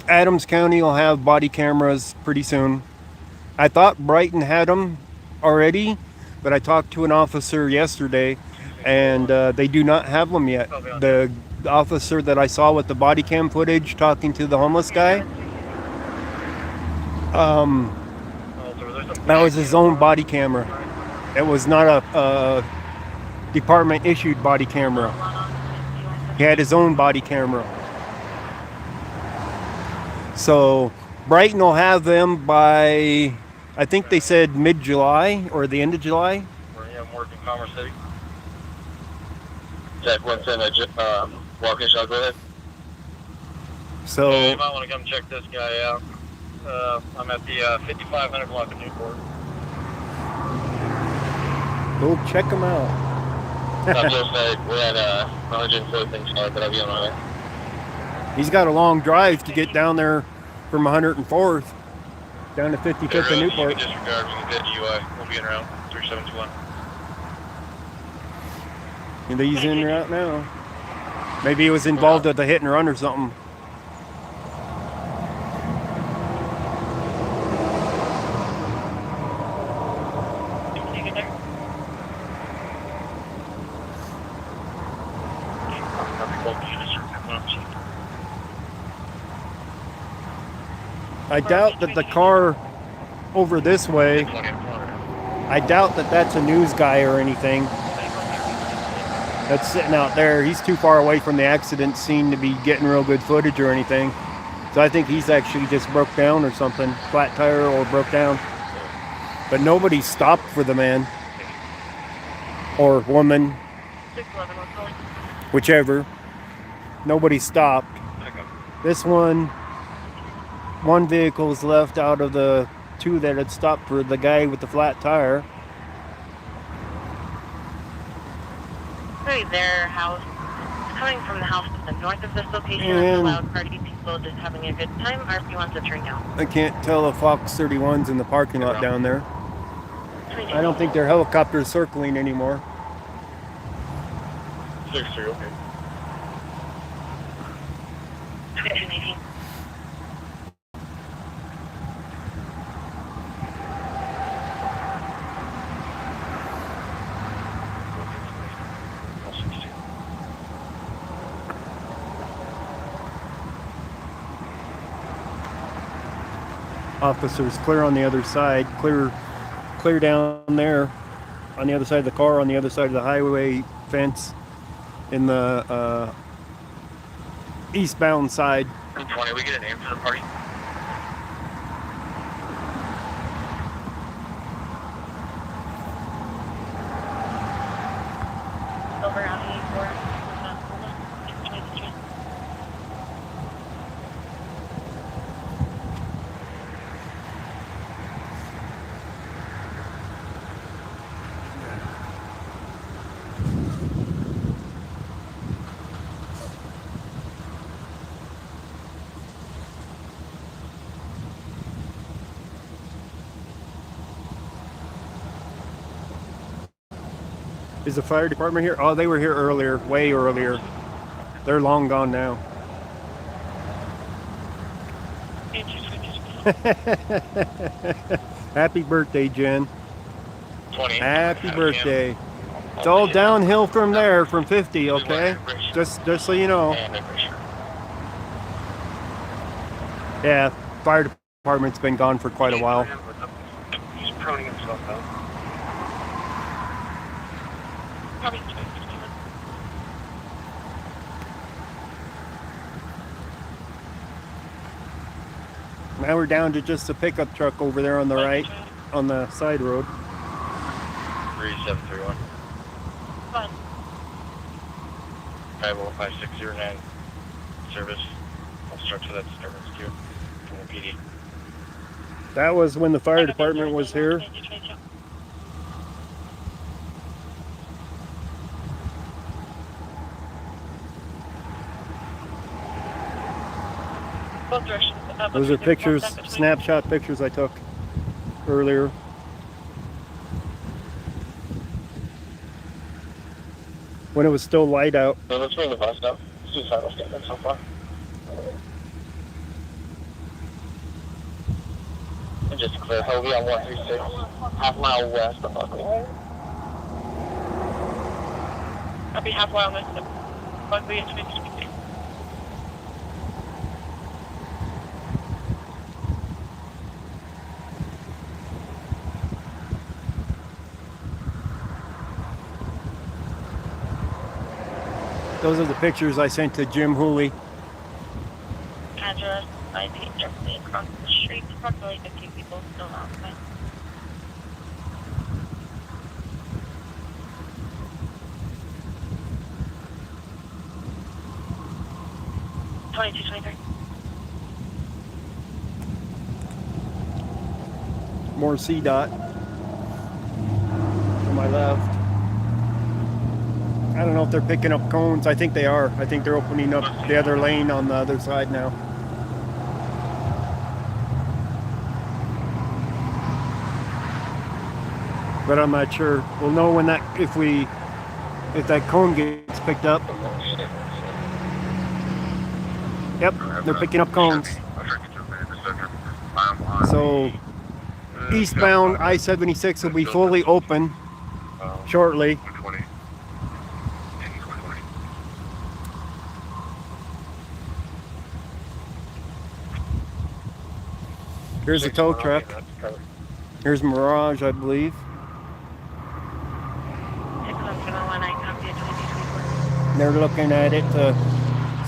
Adams County will have body cameras pretty soon. I thought Brighton had them already, but I talked to an officer yesterday and they do not have them yet. The officer that I saw with the body cam footage talking to the homeless guy, that was his own body camera. It was not a department issued body camera. He had his own body camera. So Brighton will have them by, I think they said mid-July or the end of July. I'm working Commerce City. Jack went in a walk-in shot, go ahead. So You might want to come check this guy out. I'm at the 5500 block of Newport. go check them out. I'm just we're at 114th Street, but I'll be on my way. He's got a long drive to get down there from 104th down to 55th and Newport. You can disregard, we can get UI. We'll be in route 3721. And he's in right now. Maybe he was involved with a hit and run or something. I doubt that the car over this way, I doubt that that's a news guy or anything. that's sitting out there. He's too far away from the accident scene to be getting real good footage or anything. So I think he's actually just broke down or something, flat tire or broke down. But nobody stopped for the man or woman, 611, what's calling? whichever. Nobody stopped. This one vehicle's left out of the two that had stopped for the guy with the flat tire. Maybe their house. It's coming from the house to the north of this location. It's a And- loud party, people just having a good time, or if you want to turn down. I can't tell if Fox 31's in the parking lot down there. I don't think they're helicopters circling anymore. 6-3, okay. 2218. Officers clear on the other side, clear down there on the other side of the car, on the other side of the highway fence in the eastbound side. 20, we get a name for the party? Over on E4. Is the fire department here? Oh, they were here earlier, way earlier. They're long gone now. Happy birthday, Jen. 20. Happy birthday. It's all downhill from there, from 50, okay? Just so you know. Yeah, fire department's been gone for quite a while. He's proning himself out. Now we're down to just a pickup truck over there on the right, on the side road. 3731. Fun. 505609. Service. Obstruction of that disturbance queue from the PD. That was when the fire department was here. Both directions. Those are pictures, snapshot pictures I took earlier. When it was still light out. So let's bring the bus up. Suicidal statement so far. And just clear Hovey on 136, half mile west of Buckley. I'll be half mile west of Buckley and 23. Those are the pictures I sent to Jim Hooley. Address, IP directly across the street. Approximately 15 people still outside. Twenty-two, 23. More CDOT to my left. I don't know if they're picking up cones. I think they are. I think they're opening up the other lane on the other side now. But I'm not sure. We'll know when that if that cone gets picked up. Yep, they're picking up cones. So eastbound I76 will be fully open shortly. Here's a tow truck. Here's Mirage, I believe. 6101, I copy a 2224. They're looking at it to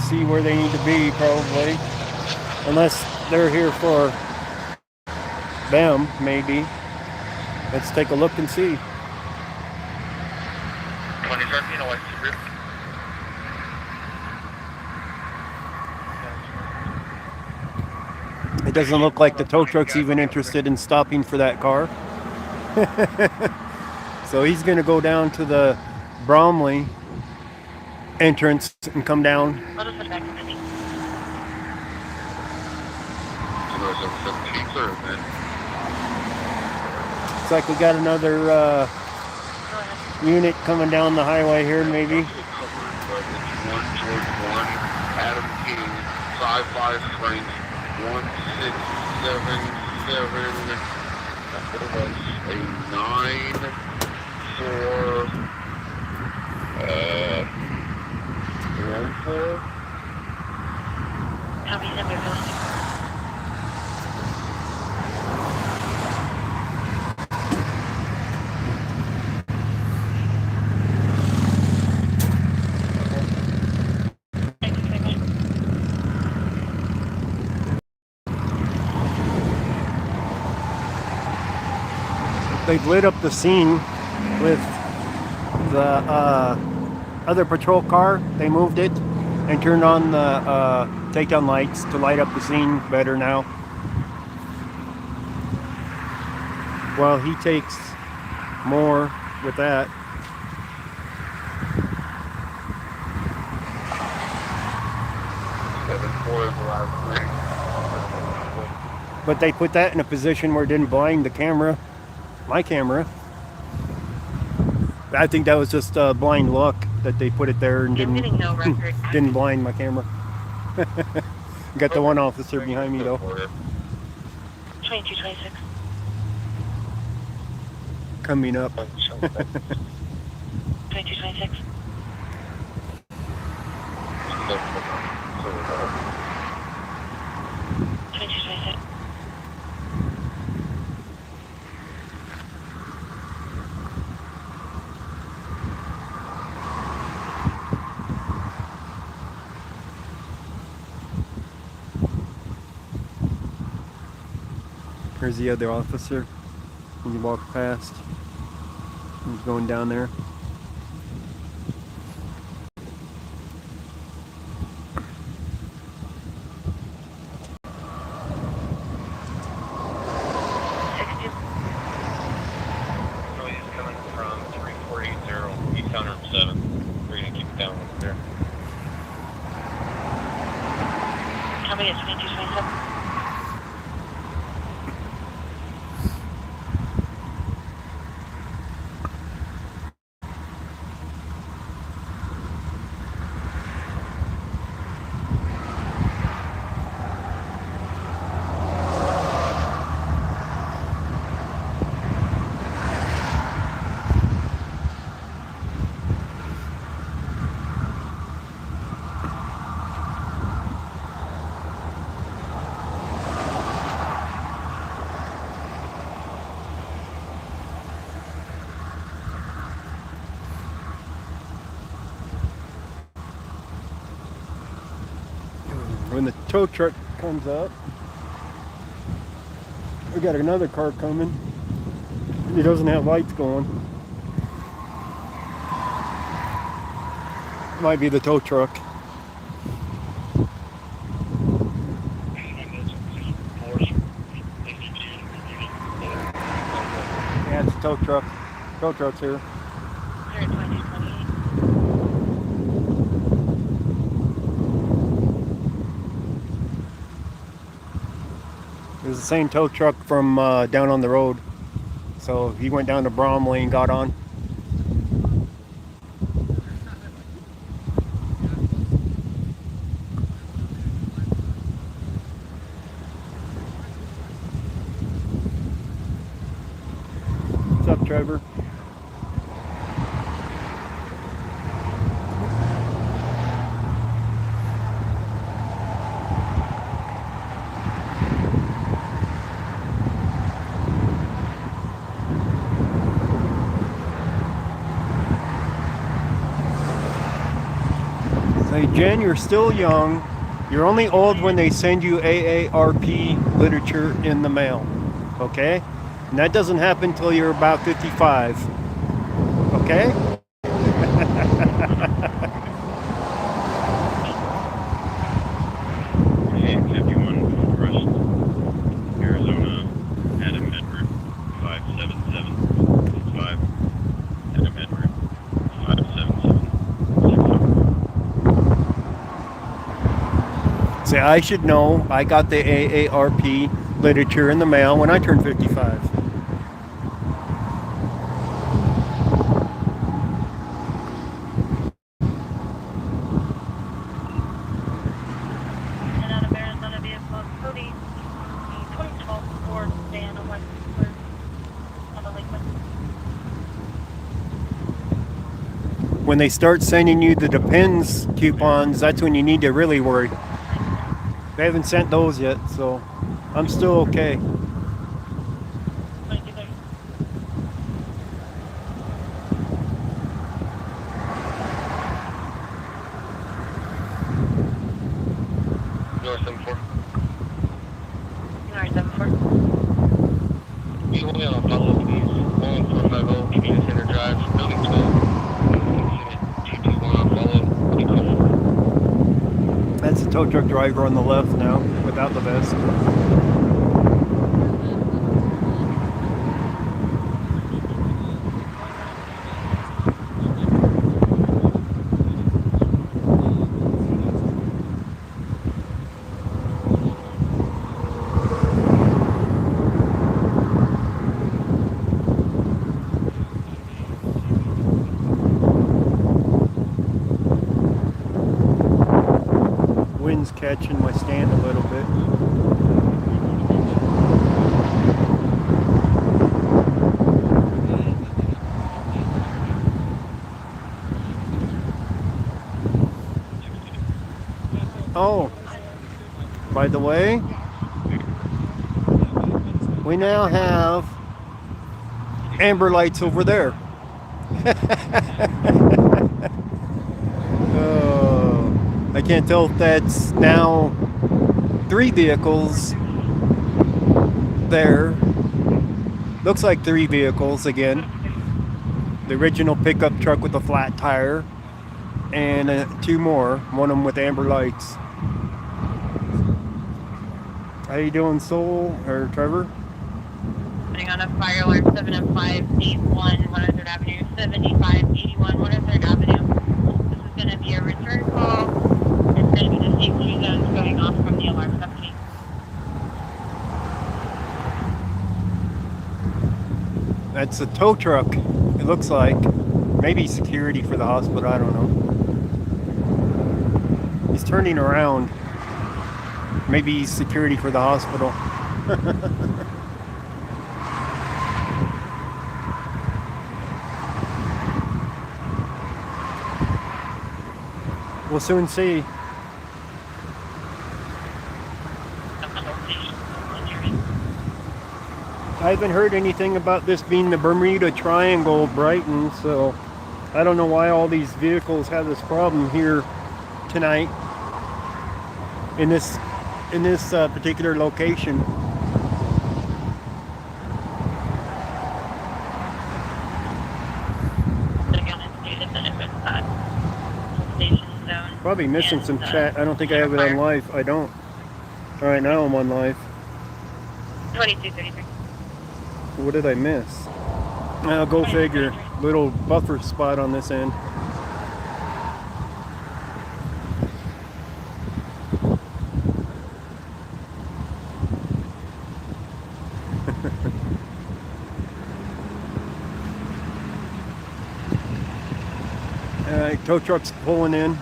see where they need to be, probably. Unless they're here for them, maybe. Let's take a look and see. 2013 West Group. It doesn't look like the tow truck's even interested in stopping for that car. So he's going to go down to the Bromley entrance and come down. Let us put back in the meeting. Looks like we got another Go ahead. unit coming down the highway here, maybe. 1 George 1, Adam King, 5-5 Frank, 1677. That was a 9-4, 1-4. Copy, send me your They've lit up the scene with the other patrol car. They moved it and turned on the takedown lights to light up the scene better now. Well, he takes more with that. But they put that in a position where it didn't blind the camera, my camera. I think that was just blind luck that they put it there and I'm getting no record. didn't blind my camera. Got the one officer behind me though. 2226. Coming up. 2226. Here's the other officer. When you walk past, he's going down there. So he's coming from 3480 East 107. We're going to keep it down over there. Coming at 2227. When the tow truck comes up, we got another car coming. He doesn't have lights going. Might be the tow truck. Yeah, it's a tow truck. Tow truck's here. They're at 2228. It was the same tow truck from down on the road. So he went down to Bromley and got on. What's up, Trevor? Hey, Jen, you're still young. You're only old when they send you AARP literature in the mail. Okay? And that doesn't happen until you're about 55. Okay? Hey, 51 Forest, Arizona, Adam Edward, 57765. Adam Edward, 57765. Say, I should know. I got the AARP literature in the mail when I turned 55. And out of Arizona vehicle, Cody, the 2012 Ford van on West on the Lakewood. When they start sending you the Depends coupons, that's when you need to really worry. They haven't sent those yet, so I'm still okay. 2230. North 74. North 74. Be only on follow, please. 11450, Convenience Center Drive, Building 12. Unit 221 on follow. That's the tow truck driver on the left now, without the vest. Wind's catching my stand a little bit. Oh, by the way, we now have amber lights over there. Oh, I can't tell if that's now 3 vehicles there. Looks like 3 vehicles again. The original pickup truck with a flat tire, and 2 more, one of them with amber lights. How you doing, Soul or Trevor? Putting on a fire alarm 70581 103rd Avenue, 7581 103rd Avenue. This is going to be a return call. It's going to be the safety zones going off from the alarm company. That's a tow truck, it looks like. Maybe security for the hospital, I don't know. He's turning around. Maybe he's security for the hospital. We'll soon see. I haven't heard anything about this being the Bermuda Triangle, Brighton, so I don't know why all these vehicles have this problem here tonight in this particular location. Probably missing some chat. I don't think I have it on live. I don't. All right, now I'm on live. 2233. What did I miss? Go figure. Little buffer spot on this end. Alright, tow truck's pulling in.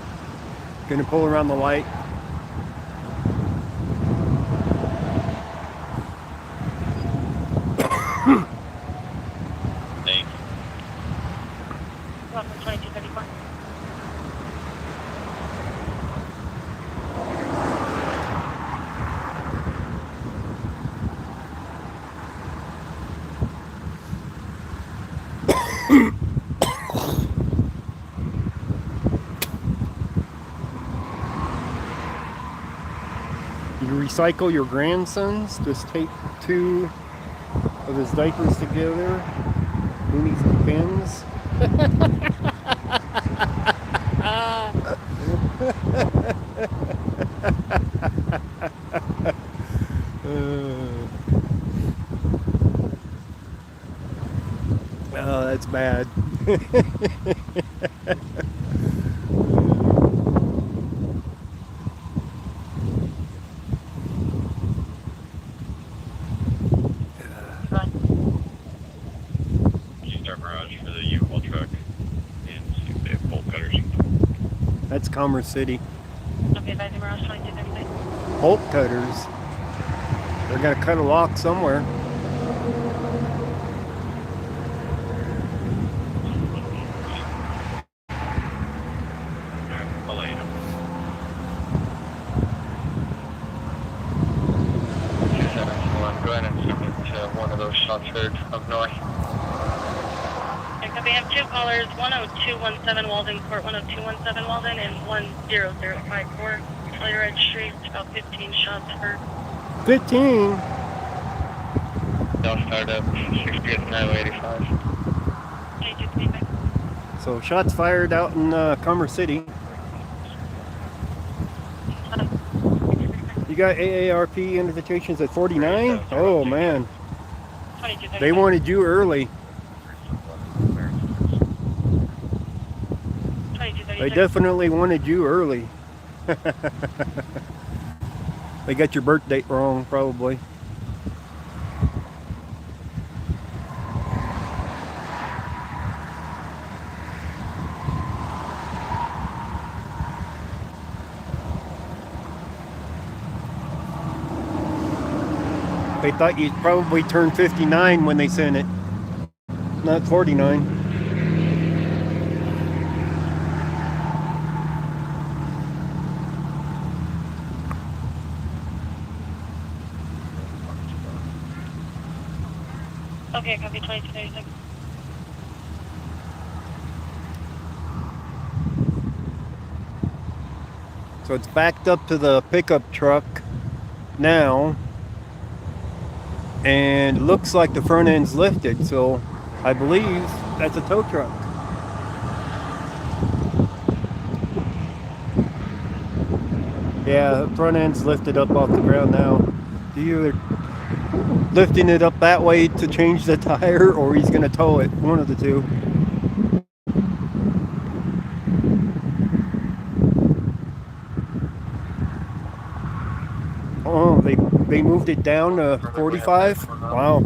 Gonna pull around the light. Thanks. Welcome 2234. recycle your grandsons? Just take 2 of his diapers together. Who needs the pins? Oh, that's bad. Use our garage for the U-Haul truck and see if they have bolt cutters. That's Commerce City. Okay, advising Mirage 2236. Bolt cutters. They're gonna cut a lock somewhere. I'll let you know. 271, go ahead and submit one of those shots heard up north. We have 2 callers, 10217 Walden Court, 10217 Walden, and 10054 Red Street. About 15 shots heard. 15. They'll start up 60th and Highway 85. Okay, 235. So shots fired out in Commerce City. You got AARP invitations at 49? Oh man, 2235. they wanted you early. They 2236. definitely wanted you early. They got your birth date wrong, probably. They thought you'd probably turn 59 when they sent it, not 49. Okay, copy 2236. So it's backed up to the pickup truck now, and looks like the front end's lifted, so I believe that's a tow truck. Yeah, the front end's lifted up off the ground now. Either lifting it up that way to change the tire, or he's gonna tow it, one of the two. Oh, they moved it down to 45? Wow.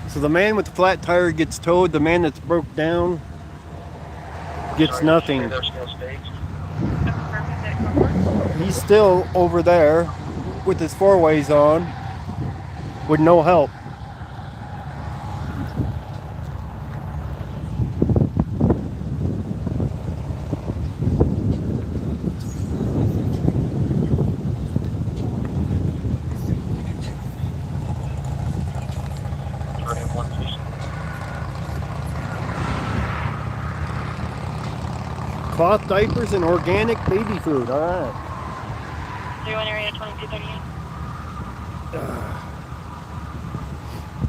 So the man with the flat tire gets towed, the man that's broke down gets nothing. They're still staged. He's still over there with his 4-ways on with no help. Cloth diapers and organic baby food. All right. 01 area 2238.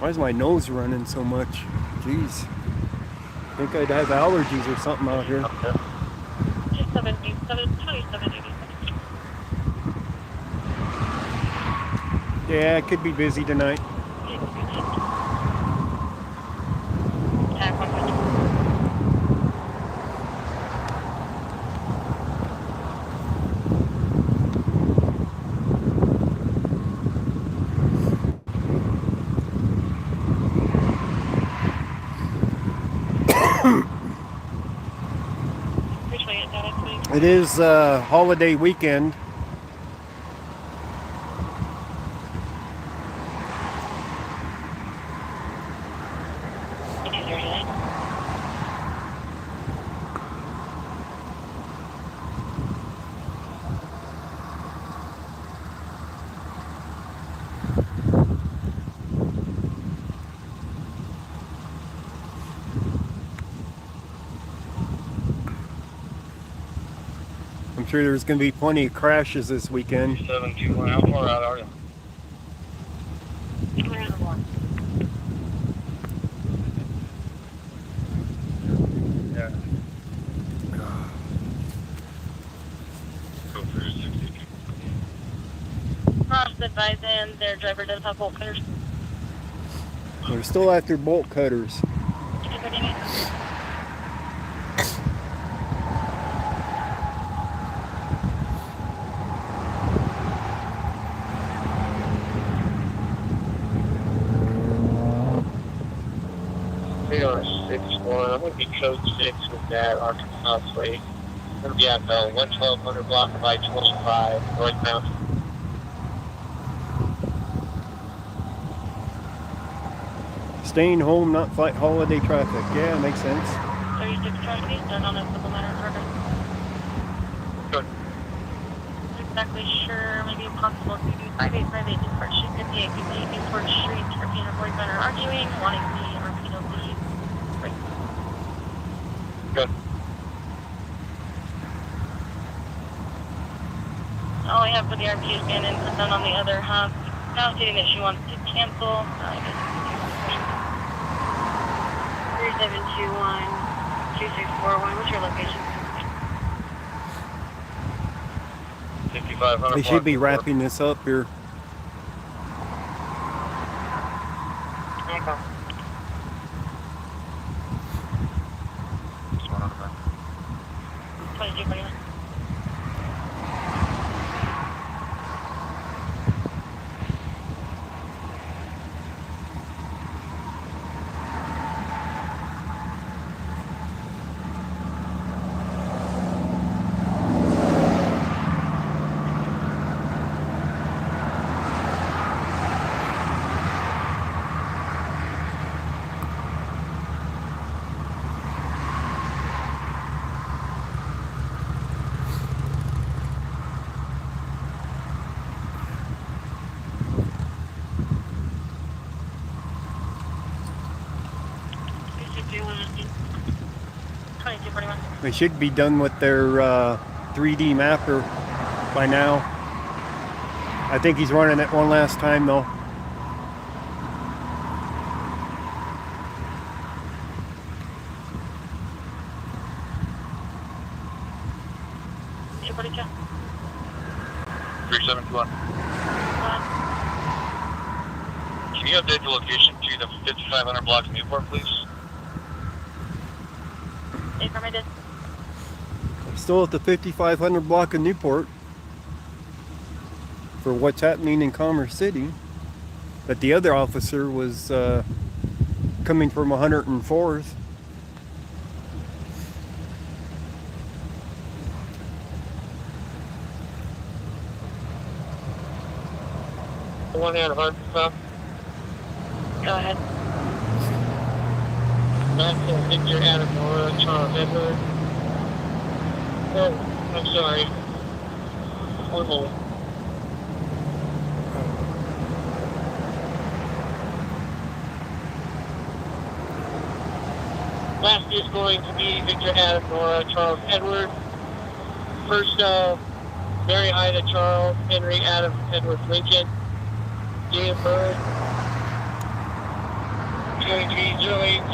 Why is my nose running so much? Jeez. I think I'd have allergies or something out here. 2787. Yeah, it could be busy tonight. It is holiday weekend. sure there's going to be plenty of crashes this weekend. 721, how far out are you? Yeah. Go for 62. Cross advise and their driver does have bolt cutters. They're still after bolt cutters. We are 6-1. I'm going to be code 6 with that Arkansas plate. I'm going to be at the 1200 block of I-25 northbound. Staying home, not fight holiday traffic. Yeah, makes sense. 36 trying to be done on a supplementary program. Good. Not exactly sure, maybe possible to do 5858 Newport Street, 5858 Newport Street, European boyfriend are arguing, wanting the European lead. Right. Good. All I have for the RP is Bannon, and then on the other half, now stating that she wants to cancel. 3721-2641, what's your location? 5500 They should be wrapping this up here. Echo. What's going on, man? 2221. They should be done with their 3D mapper by now. I think he's running it one last time though. Everybody check. 3721. Can you update the location to the 5500 block of Newport, please? Affirmative. Still at the 5500 block of Newport for what's happening in Commerce City. But the other officer was coming from 104th. The one out of Arkansas. Go ahead. Maxwell Victor Adam Nora Charles Edward. Oh, I'm sorry. One moment. Last is going to be Victor Adam Nora Charles Edward. First, Mary Ida Charles Henry Adam Edward Lincoln. Date of birth.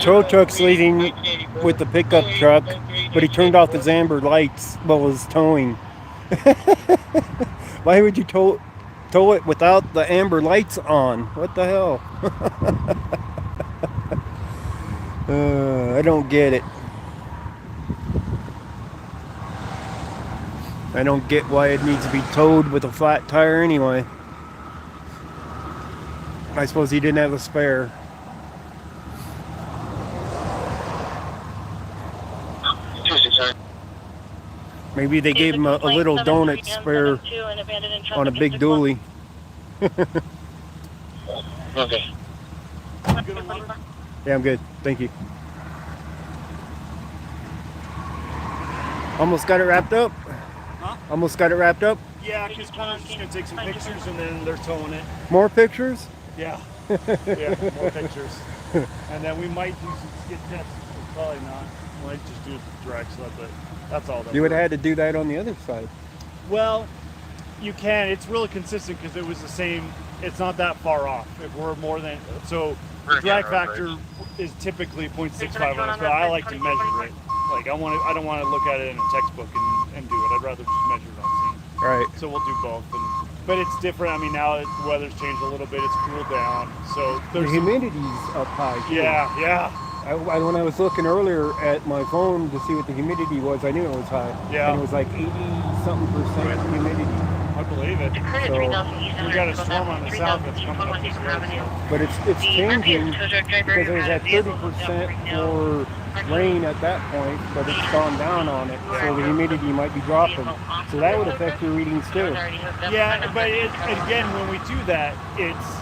Tow truck's leaving with the pickup truck, but he turned off his amber lights while he was towing. Why would you tow it without the amber lights on? What the hell? I don't get it. I don't get why it needs to be towed with a flat tire anyway. I suppose he didn't have a spare. Maybe they gave him a little donut spare on a big dually. Okay. Yeah, I'm good. Thank you. Almost got it wrapped up? Huh? Almost got it wrapped up? Yeah, because Connor's just going to take some pictures and then they're towing it. More pictures? Yeah. Yeah, more pictures. And then we might do some skid tests. Probably not. We might just do a drag sled, but that's all. You would have had to do that on the other side. Well, you can. It's really consistent because it was the same. It's not that far off. If we're more than so, the drag factor is typically 0.65 on us, but I like to measure it. Like I don't want to look at it in a textbook and do it. I'd rather just measure it on scene. Right. So we'll do both. But it's different. I mean, now the weather's changed a little bit. It's cooled down. So The there's humidity's up high. Too. yeah. When I was looking earlier at my phone to see what the humidity was, I knew it was high. Yeah. And it was like 80-something% humidity. I believe it. So, we got a storm on the south that's coming up this way. but it's changing because it was at 30% for rain at that point, but it's gone down on it, so the humidity might be dropping. So that would affect your readings too. Yeah, but again, when we do that, it's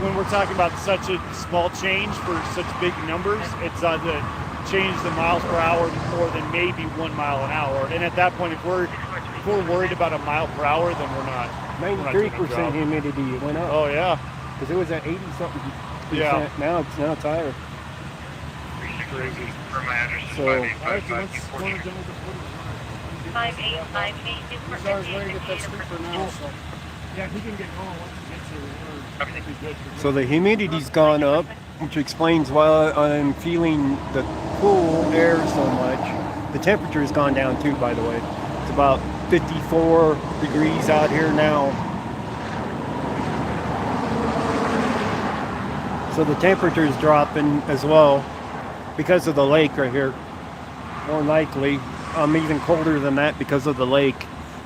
when we're talking about such a small change for such big numbers, it's to change the miles per hour more than maybe 1 mile an hour. And at that point, if we're worried about a mile per hour, then we're not. 93% humidity it went up. Oh yeah, Because it was at 80-something percent. Yeah. Now it's higher. crazy. So, All right, so let's go to the 5858 He's always ready to get that sleeper now, so. Yeah, he can get going once he gets here. Everything will be good. so the humidity's gone up, which explains why I'm feeling the cool air so much. The temperature's gone down too, by the way. It's about 54 degrees out here now. So the temperature's dropping as well because of the lake right here. More likely. I'm even colder than that because of the lake.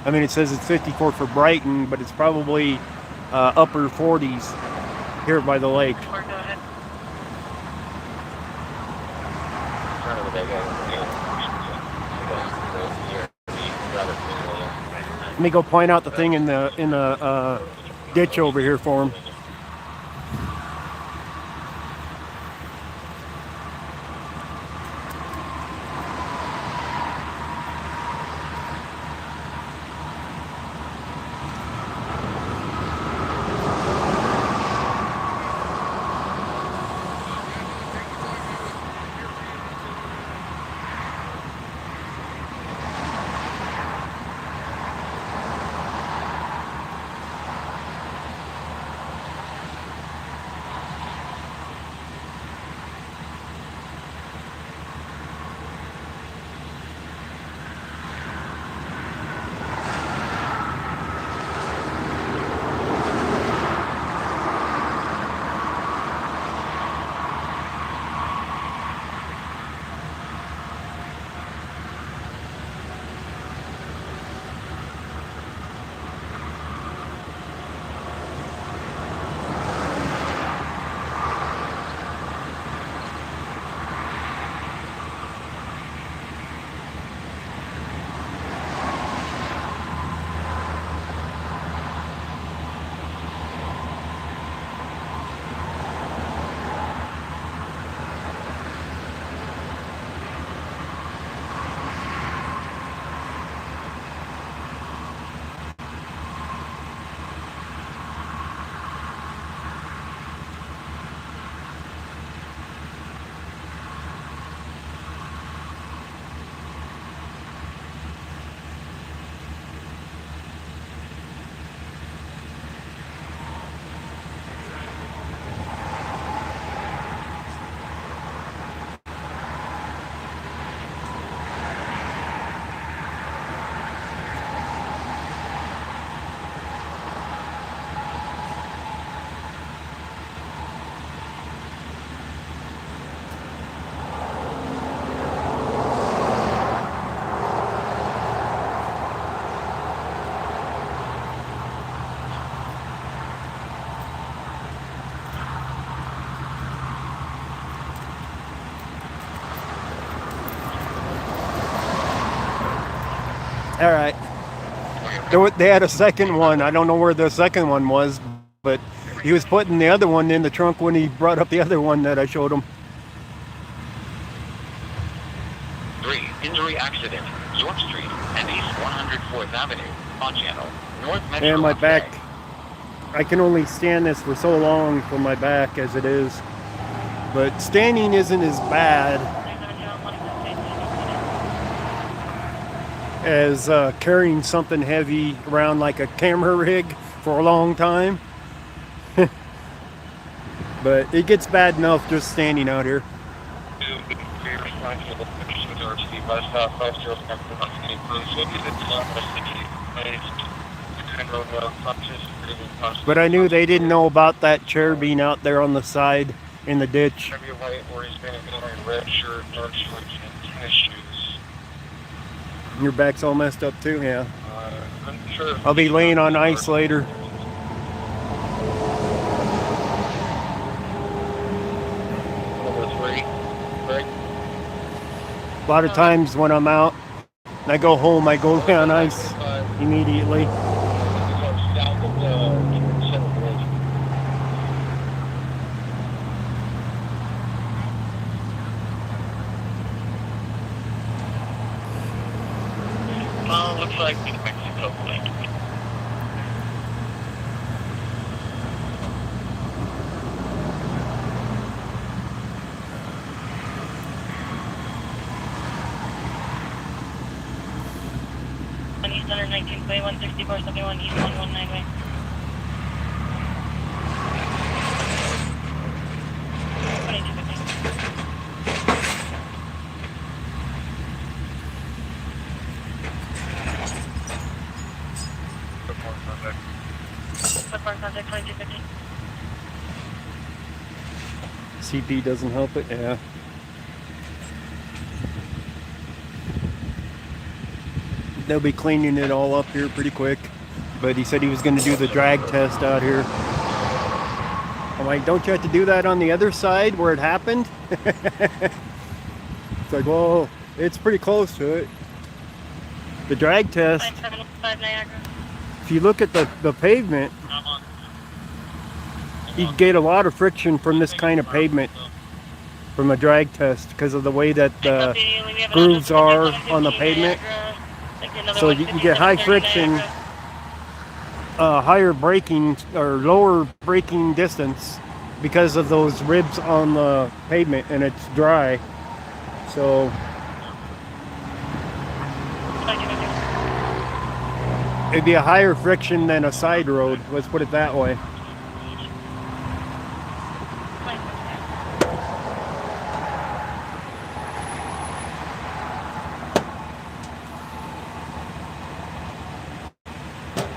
I mean, it says it's 54 for Brighton, but it's probably upper 40s here by the lake. Or go ahead. Let me go point out the thing in the ditch over here for him. All right. They had a second one. I don't know where the second one was, but he was putting the other one in the trunk when he brought up the other one that I showed him. 3. Injury accident. York Street and East 104th Avenue. On channel. North Metro. And my Express. back, I can only stand this for so long for my back as it is. But standing isn't as bad. as carrying something heavy around like a camera rig for a long time. But it gets bad enough just standing out here. But I knew they didn't know about that chair being out there on the side in the ditch. Your back's all messed up too, yeah. I'll be laying on ice later. A lot of times when I'm out and I go home, I go lay on ice immediately. Looks like New Mexico. On East 119, play 16471, East 119 way. Contact 2250. CP doesn't help it, yeah. They'll be cleaning it all up here pretty quick. But he said he was going to do the drag test out here. I'm like, don't you have to do that on the other side where it happened? It's like, well, it's pretty close to it. The drag test, 575 Niagara. if you look at the pavement, you get a lot of friction from this kind of pavement from a drag test because of the way that the grooves are on the pavement. So you can get high friction, higher braking or lower braking distance because of those ribs on the pavement, and it's dry. So it'd be a higher friction than a side road, let's put it that way.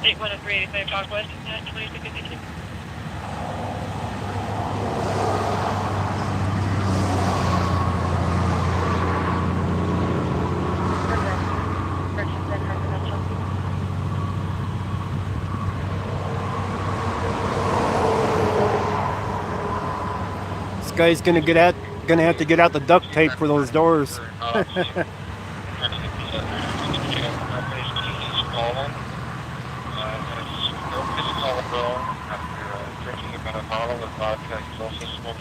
State 10385 Southwest, 2252. This guy's gonna have to get out the duct tape for those doors.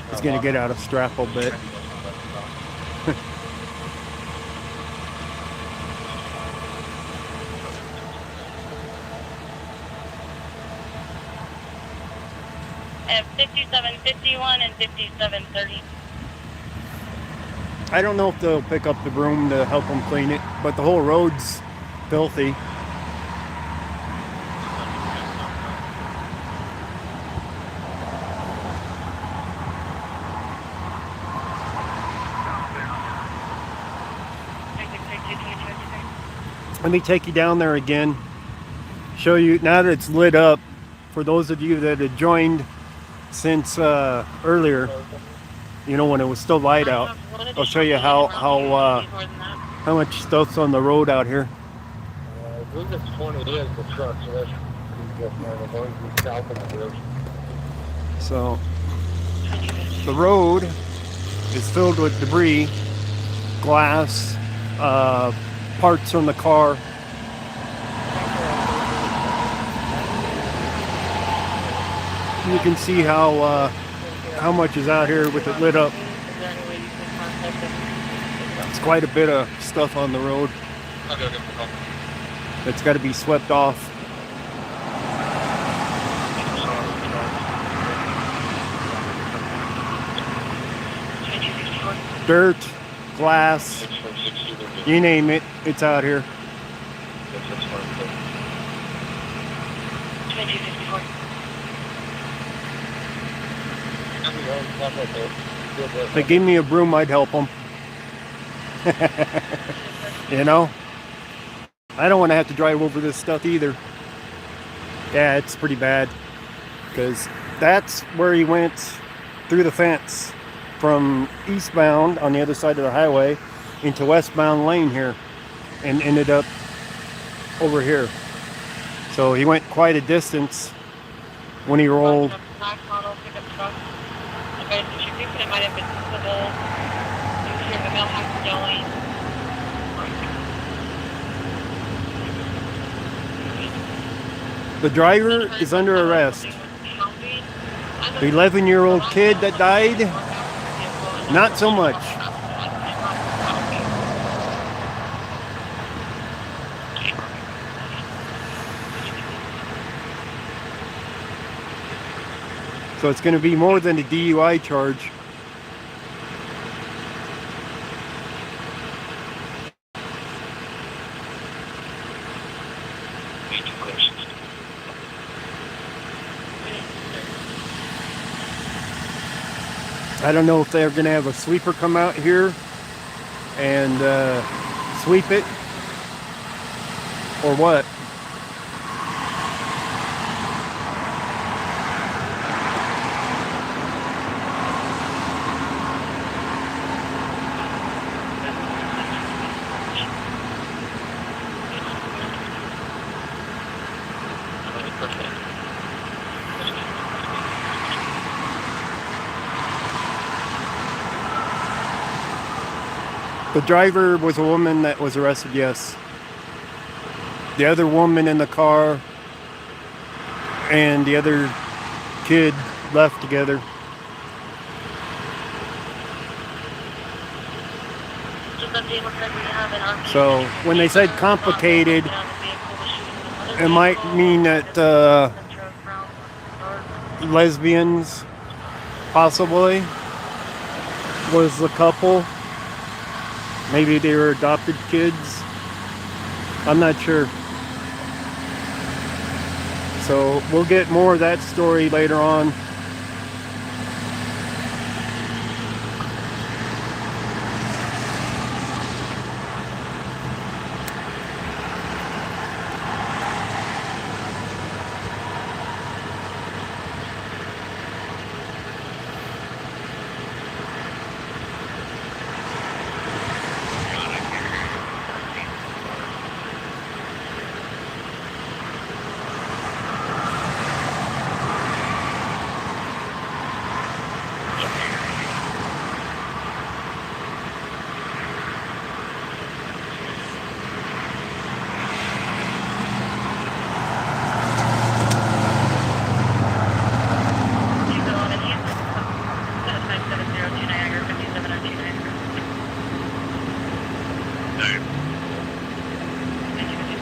He's gonna get out a strap a bit. At 5751 and 5730. I don't know if they'll pick up the broom to help them clean it, but the whole road's filthy. Let me take you down there again, show you now that it's lit up. For those of you that had joined since earlier, you know, when it was still light out, I'll show you how much stuff's on the road out here. I believe it's 20 is the truck, so that's pretty good. South of the bridge. So the road is filled with debris, glass, parts from the car. You can see how much is out here with it lit up. It's quite a bit of stuff on the road that's got to be swept off. Dirt, glass, you name it, it's out here. If they gave me a broom, I'd help them. You know? I don't want to have to drive over this stuff either. Yeah, it's pretty bad. Because that's where he went through the fence from eastbound on the other side of the highway into westbound lane here and ended up over here. So he went quite a distance when he rolled. Black model pickup truck. Okay, so you think it might have been civil. You hear the mailbox yelling. The driver is under arrest. The 11-year-old kid that died, not so much. So it's going to be more than a DUI charge. I don't know if they're going to have a sweeper come out here and sweep it or what. The driver was a woman that was arrested, yes. The other woman in the car and the other kid left together. So when they said complicated, it might mean that lesbians possibly was the couple. Maybe they were adopted kids. I'm not sure. So we'll get more of that story later on.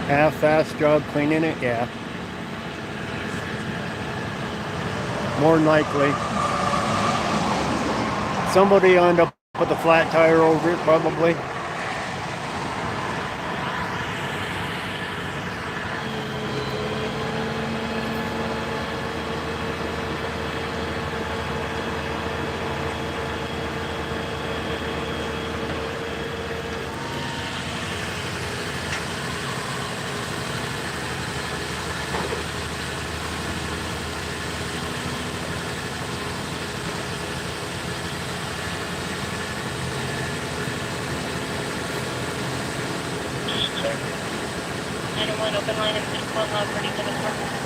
Half-fast job cleaning it, yeah. More than likely. Somebody ended up with a flat tire over it, probably. Open line of 6-1 log 37 4.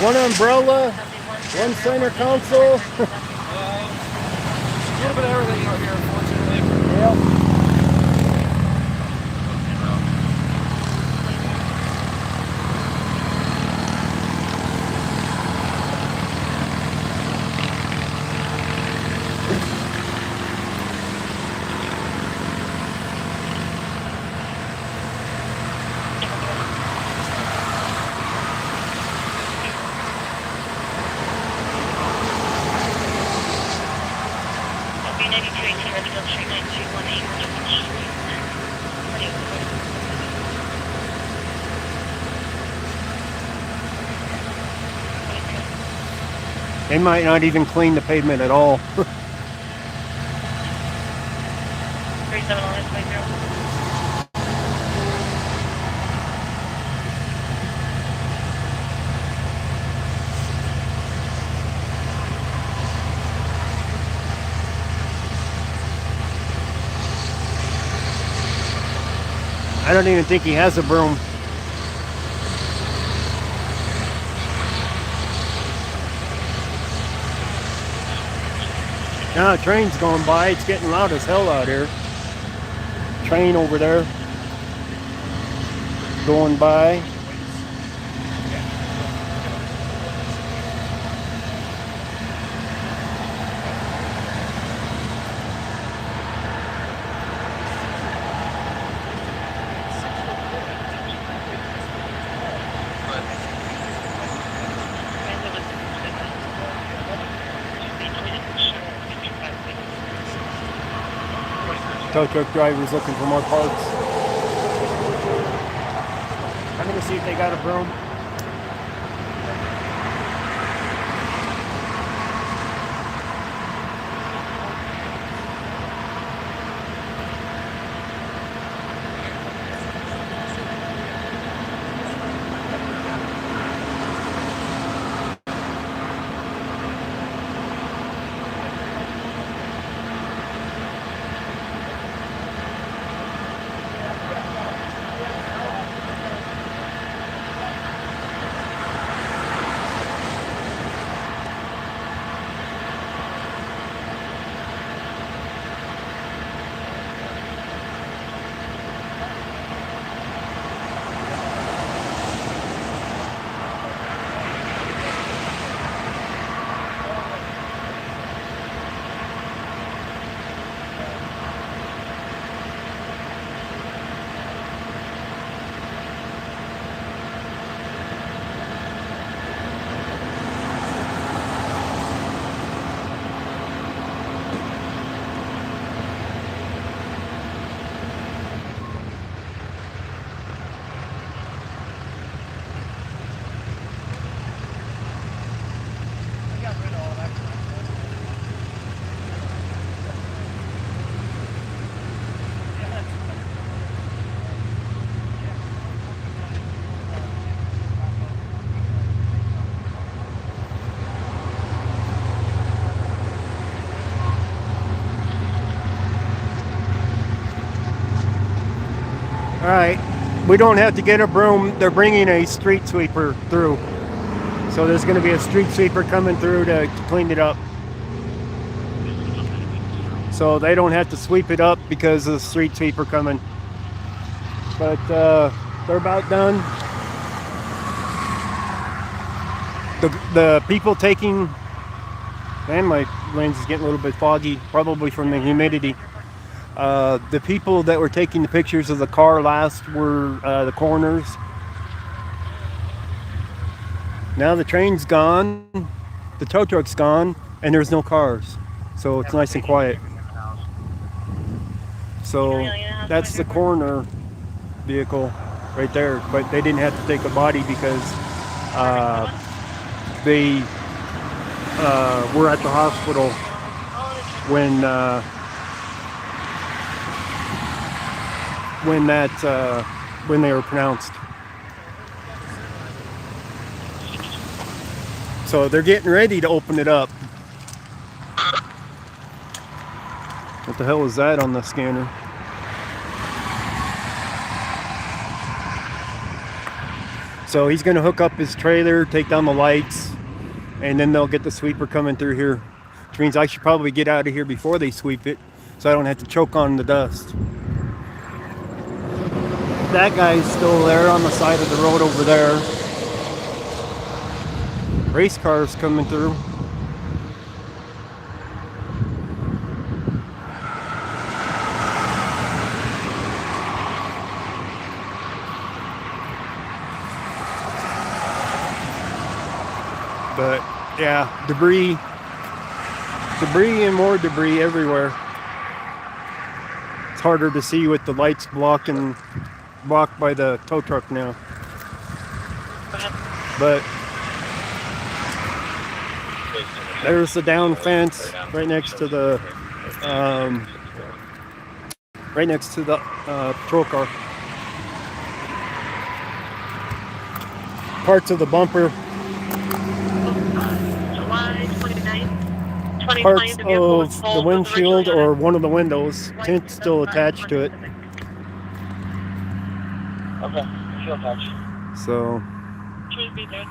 One umbrella, one center console. A little bit of everything out here, unfortunately. Yep. They might not even clean the pavement at all. 371. I don't even think he has a broom. Now a train's going by. It's getting loud as hell out here. Train over there going by. Tow truck drivers looking for more parts. I'm gonna see if they got a broom. All right, we don't have to get a broom. They're bringing a street sweeper through. So there's going to be a street sweeper coming through to clean it up. So they don't have to sweep it up because of the street sweeper coming. But they're about done. The people taking, man, my lens is getting a little bit foggy, probably from the humidity. The people that were taking the pictures of the car last were the coroners. Now the train's gone, the tow truck's gone, and there's no cars. So it's nice and quiet. So that's the coroner vehicle right there. But they didn't have to take a body because they were at the hospital when they were pronounced. So they're getting ready to open it up. What the hell is that on the scanner? So he's going to hook up his trailer, take down the lights, and then they'll get the sweeper coming through here. Which means I should probably get out of here before they sweep it, so I don't have to choke on the dust. That guy's still there on the side of the road over there. Race cars coming through. But yeah, debris and more debris everywhere. It's harder to see with the lights blocked by the tow truck now. But there's the down fence right next to the patrol car. Parts of the bumper. July 29th. Parts of the windshield or one of the windows, tint still attached to it. Okay, field touch. So Should be there.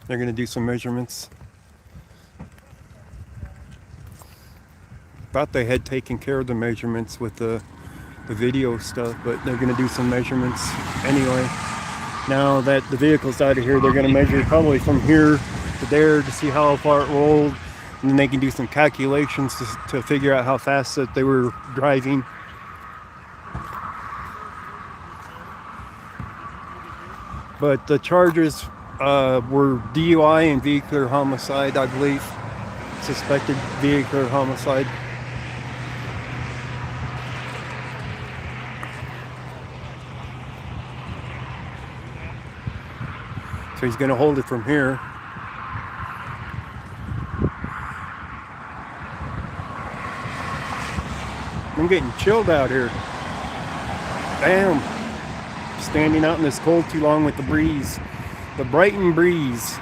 they're going to do some measurements. Thought they had taken care of the measurements with the video stuff, but they're going to do some measurements anyway. Now that the vehicle's out of here, they're going to measure probably from here to there to see how far it rolled, and then they can do some calculations to figure out how fast that they were driving. But the charges were DUI and vehicular homicide, I believe. Suspected vehicular homicide. So he's going to hold it from here. I'm getting chilled out here. Damn. Standing out in this cold too long with the breeze. The Brighton breeze.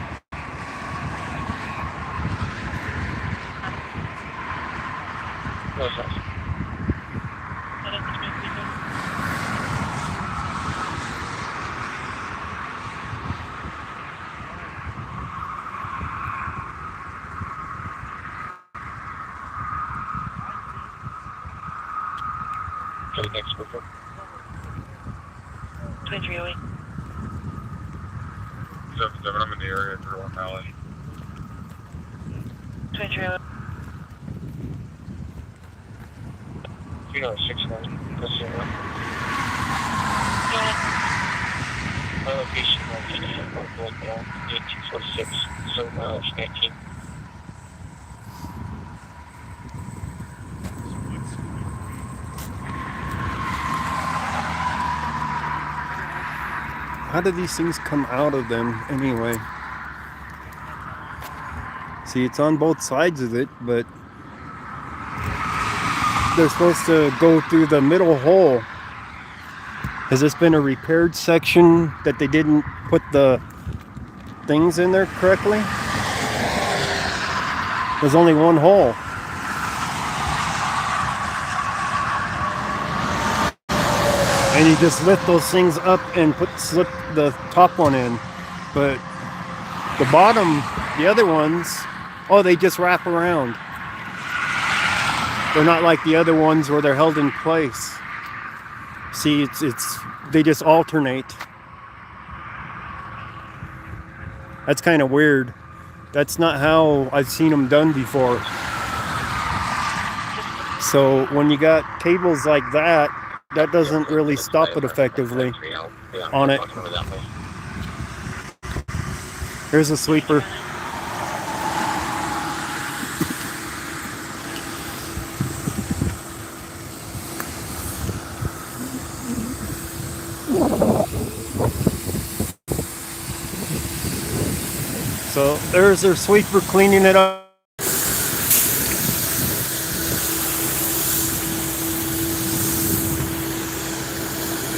Okay, next quicker. 2308. 77, I'm in the area for 1 Valley. 2308. 369, that's the one. Go ahead. My location is 1846, so mileage 19. How do these things come out of them anyway? See, it's on both sides of it, but they're supposed to go through the middle hole. Has this been a repaired section that they didn't put the things in there correctly? There's only one hole. And you just lift those things up and slip the top one in. But the bottom, the other ones, oh, they just wrap around. They're not like the other ones where they're held in place. See, they just alternate. That's kind of weird. That's not how I've seen them done before. So when you got cables like that, that doesn't really stop it effectively on it. Here's a sweeper. So there's their sweeper cleaning it up.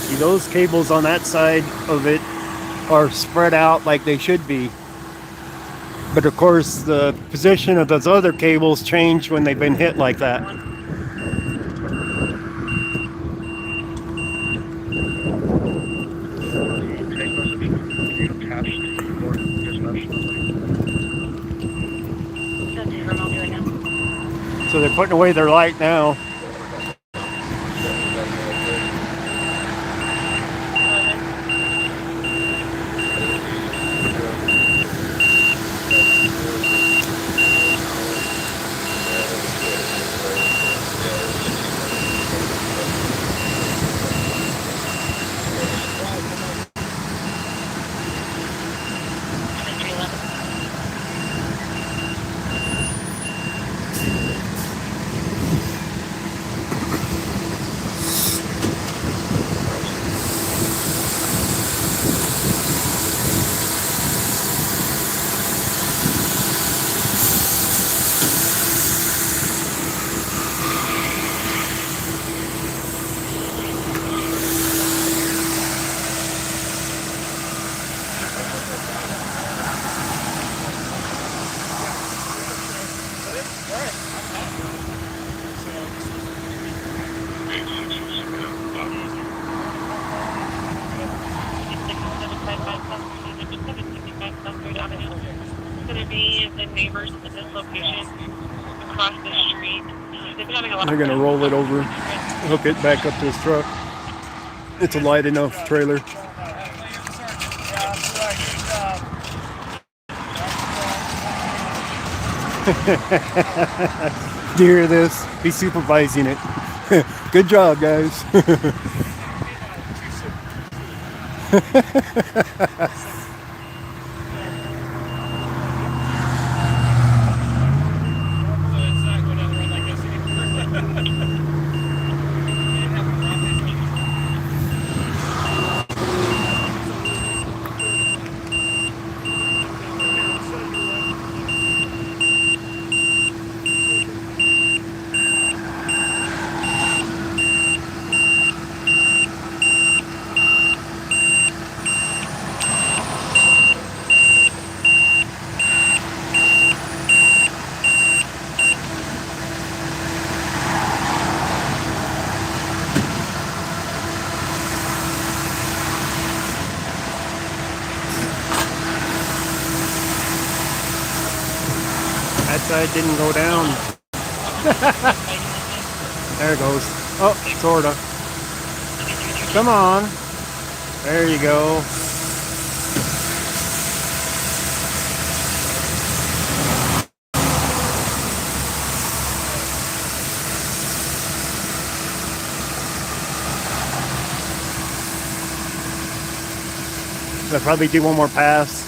See, those cables on that side of it are spread out like they should be. But of course, the position of those other cables change when they've been hit like that. So they're putting away their light now. They're gonna roll it over, hook it back up to his truck. It's a light enough trailer. Do you hear this? He's supervising it. Good job, guys. That side didn't go down. There it goes. Oh, sorta. Come on. There you go. I'll probably do one more pass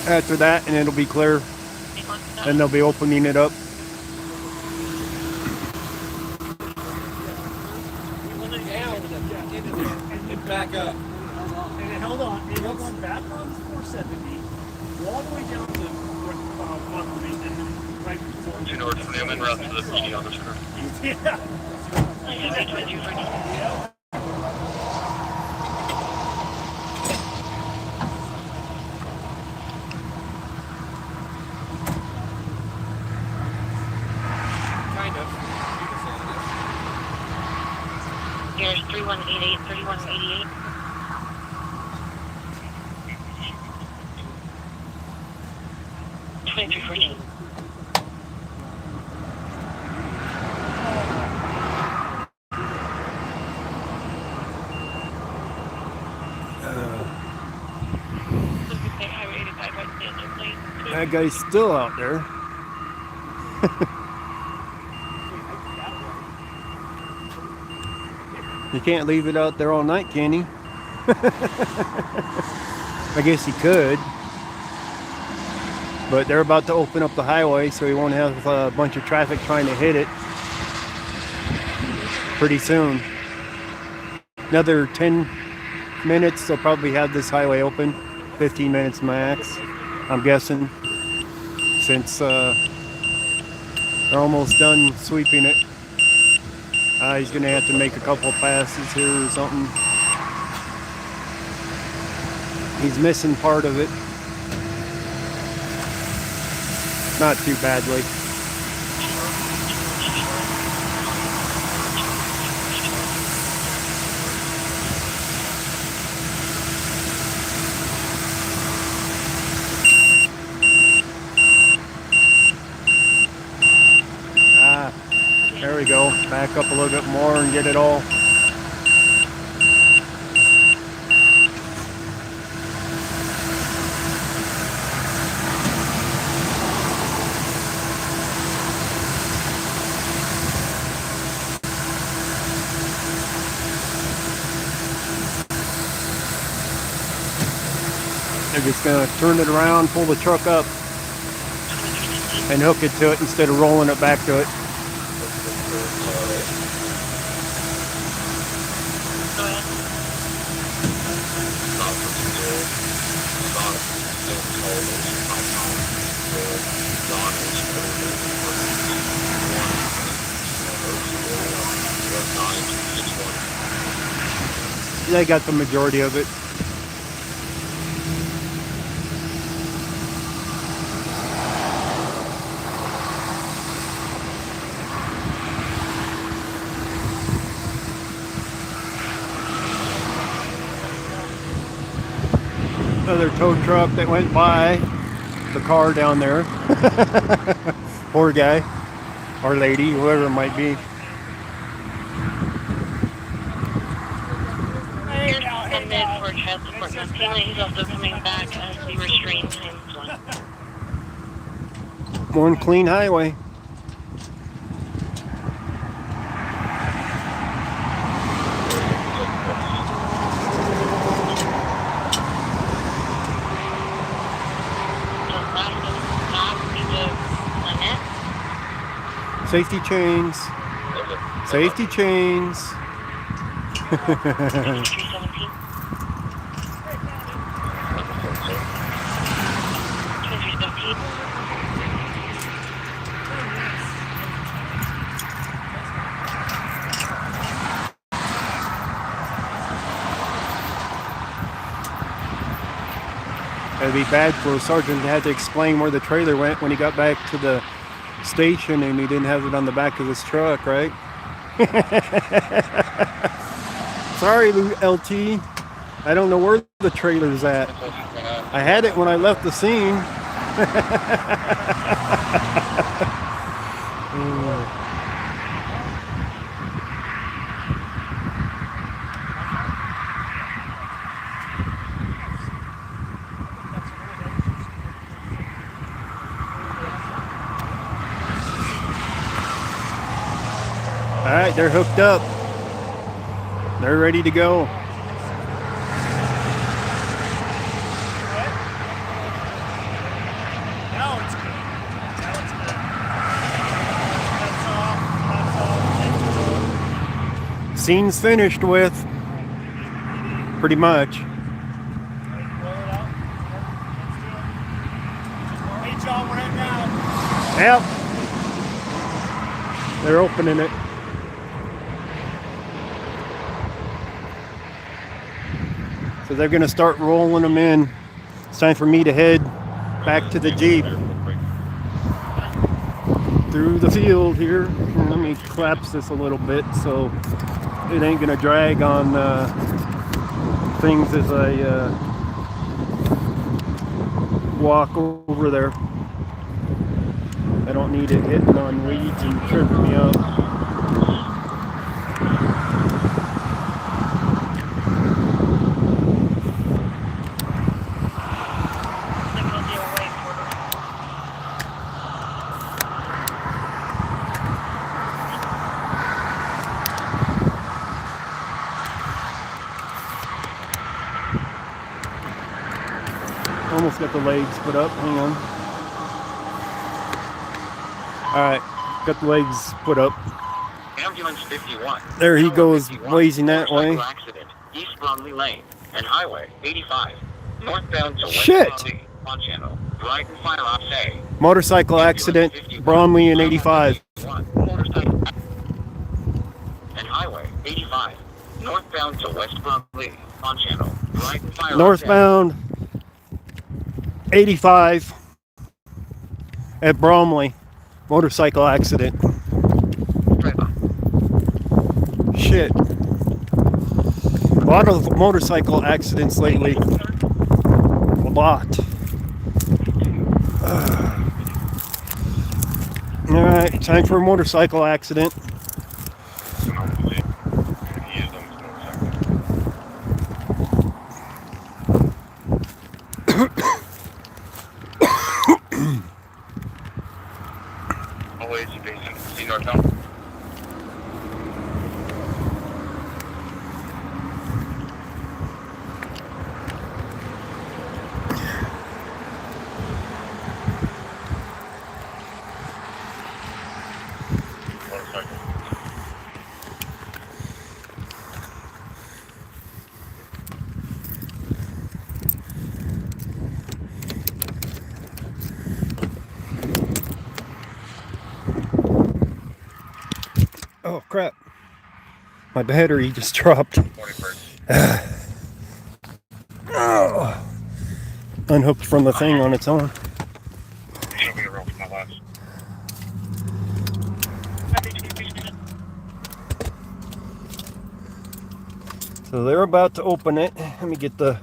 after that and it'll be clear. And they'll be opening it up. Back up. And it held on. It held on back on 470, all the way down to Buckley, and then right before. To North from Newman, route to the PD on the square. Yeah. Kind of. Here's 3188, 3188. That guy's still out there. You can't leave it out there all night, can he? I guess he could. But they're about to open up the highway, so he won't have a bunch of traffic trying to hit it pretty soon. Another 10 minutes, they'll probably have this highway open. 15 minutes max, I'm guessing, since they're almost done sweeping it. He's gonna have to make a couple passes here or something. He's missing part of it. Not too badly. There we go. Back up a little bit more and get it all. They're just going to turn it around, pull the truck up, and hook it to it instead of rolling it back to it. They got the majority of it. Another tow truck that went by the car down there. Poor guy or lady, whoever it might be. For child support and family, he's also coming back as the restrained times one. One clean highway. Safety chains. Safety chains. 2317. 2317. It'd be bad for a sergeant to have to explain where the trailer went when he got back to the station and he didn't have it on the back of his truck, right? Sorry, LT. I don't know where the trailer's at. I had it when I left the scene. All right, they're hooked up. They're ready to go. Now it's good. Now it's good. That's off. Scene's finished with. Pretty much. Roll it out. Hey, John, we're heading out. Yep. They're opening it. So they're going to start rolling them in. It's time for me to head back to the Jeep. Through the field here. Let me collapse this a little bit so it ain't going to drag on things as I walk over there. I don't need it hitting on weeds and tripping me up. Almost got the legs put up. Hang on. Alright, got the legs put up. Ambulance 51. There he goes, 51, blazing that way. motorcycle accident, East Bromley Lane and Highway 85. Northbound to West Shit! Bromley on channel. Brighton Fire Ops A. Motorcycle accident, Bromley in 85. Motorcycle. Northbound to West Bromley on channel. Right and fire. Northbound 85 at Bromley. Motorcycle accident. Drive on. Shit. A lot of motorcycle accidents lately. A lot. Alright, time for a motorcycle accident. Always facing C northbound. Motorcycle. Oh crap. My battery just dropped. Morning bird. Oh. Unhooked from the thing on its own. Show me the rope from my last. So they're about to open it. Let me get the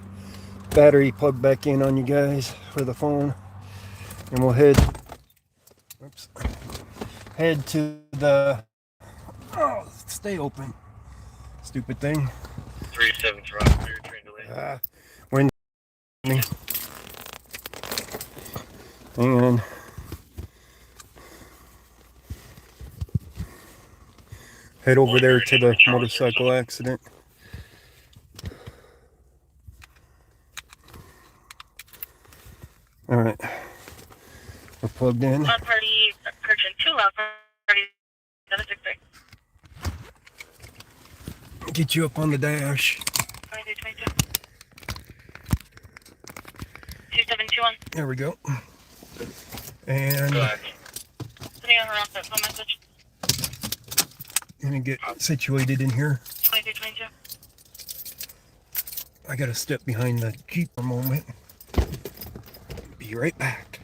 battery plugged back in on you guys for the phone. And we'll head to the, oh, stay open. Stupid thing. 37 for us. Your train delay. We're in the, hang on. Head over there to the motorcycle accident. All right, we're plugged in. Loud party, purchase 2 loud party, 763. Get you up on the dash. 2222. 2721. There we go. And Go ahead. Putting on her off that phone message. gonna get situated in here. 2222. I gotta step behind the Jeep for a moment. Be right back.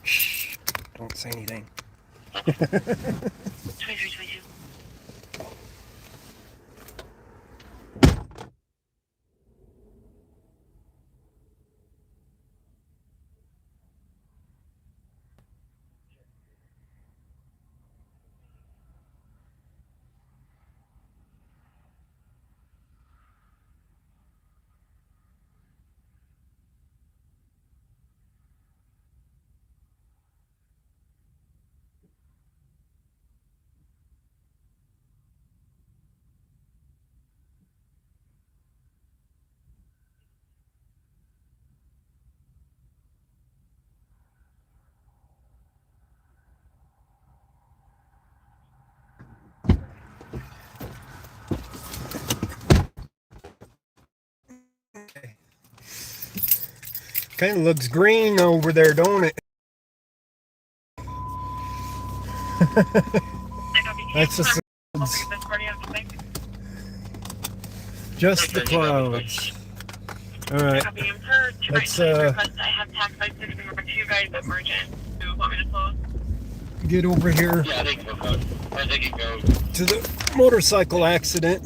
Shh, don't say anything. 2322. Kind of looks green over there, don't it? That's the clouds. Just the clouds. All right. Let's I have tax light 6 number 2 guys at Merchant who want me to close. get over here Yeah, they can go close. Or they can go. to the motorcycle accident.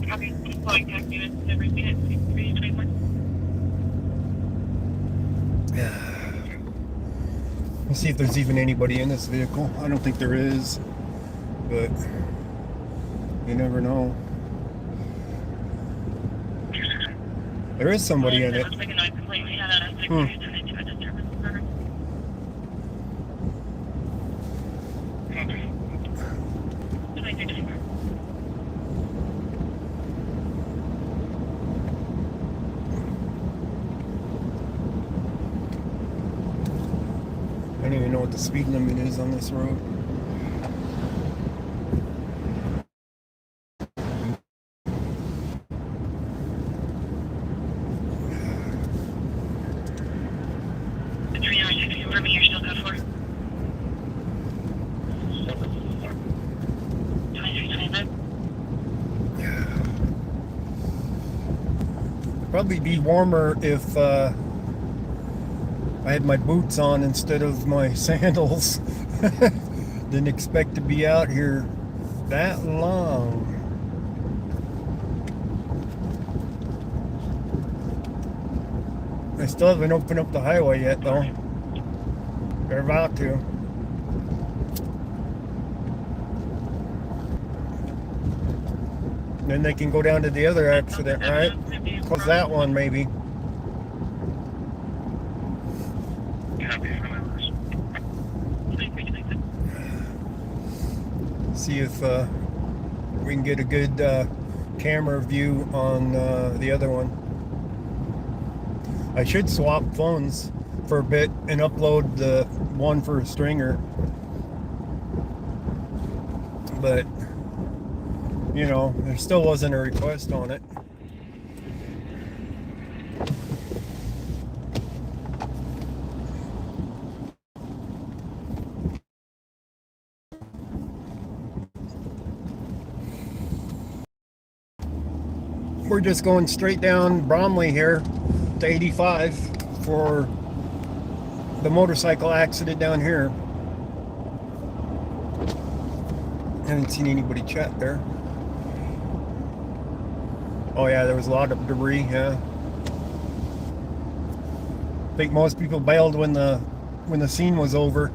Copy. Flowing tax units every minute. 321. Let's see if there's even anybody in this vehicle. I don't think there is, but you never know. There is somebody in it. Let's make a noise complaint. We had a 622 a disturbance order. Okay. 2224. I don't even know what the speed limit is on this road. Between hours 6 confirming you're still good for 2325. Probably be warmer if I had my boots on instead of my sandals. Didn't expect to be out here that long. I still haven't opened up the highway yet though. They're about to. Then they can go down to the other accident, right? Close that one maybe. See if we can get a good camera view on the other one. I should swap phones for a bit and upload the one for a stringer. But, you know, there still wasn't a request on it. We're just going straight down Bromley here to 85 for the motorcycle accident down here. Haven't seen anybody chat there. Oh yeah, there was a lot of debris, yeah. I think most people bailed when the scene was over.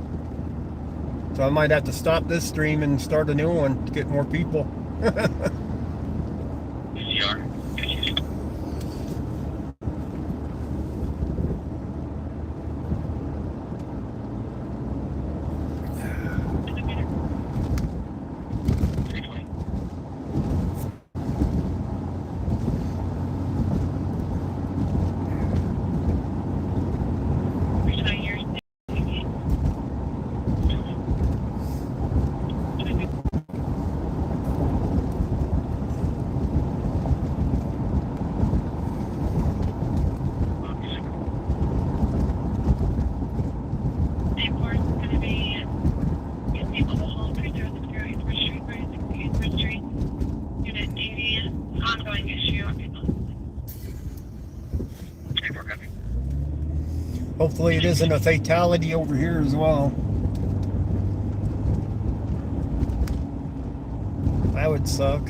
So I might have to stop this stream and start a new one to get more people. Hopefully it isn't a fatality over here as well. That would suck.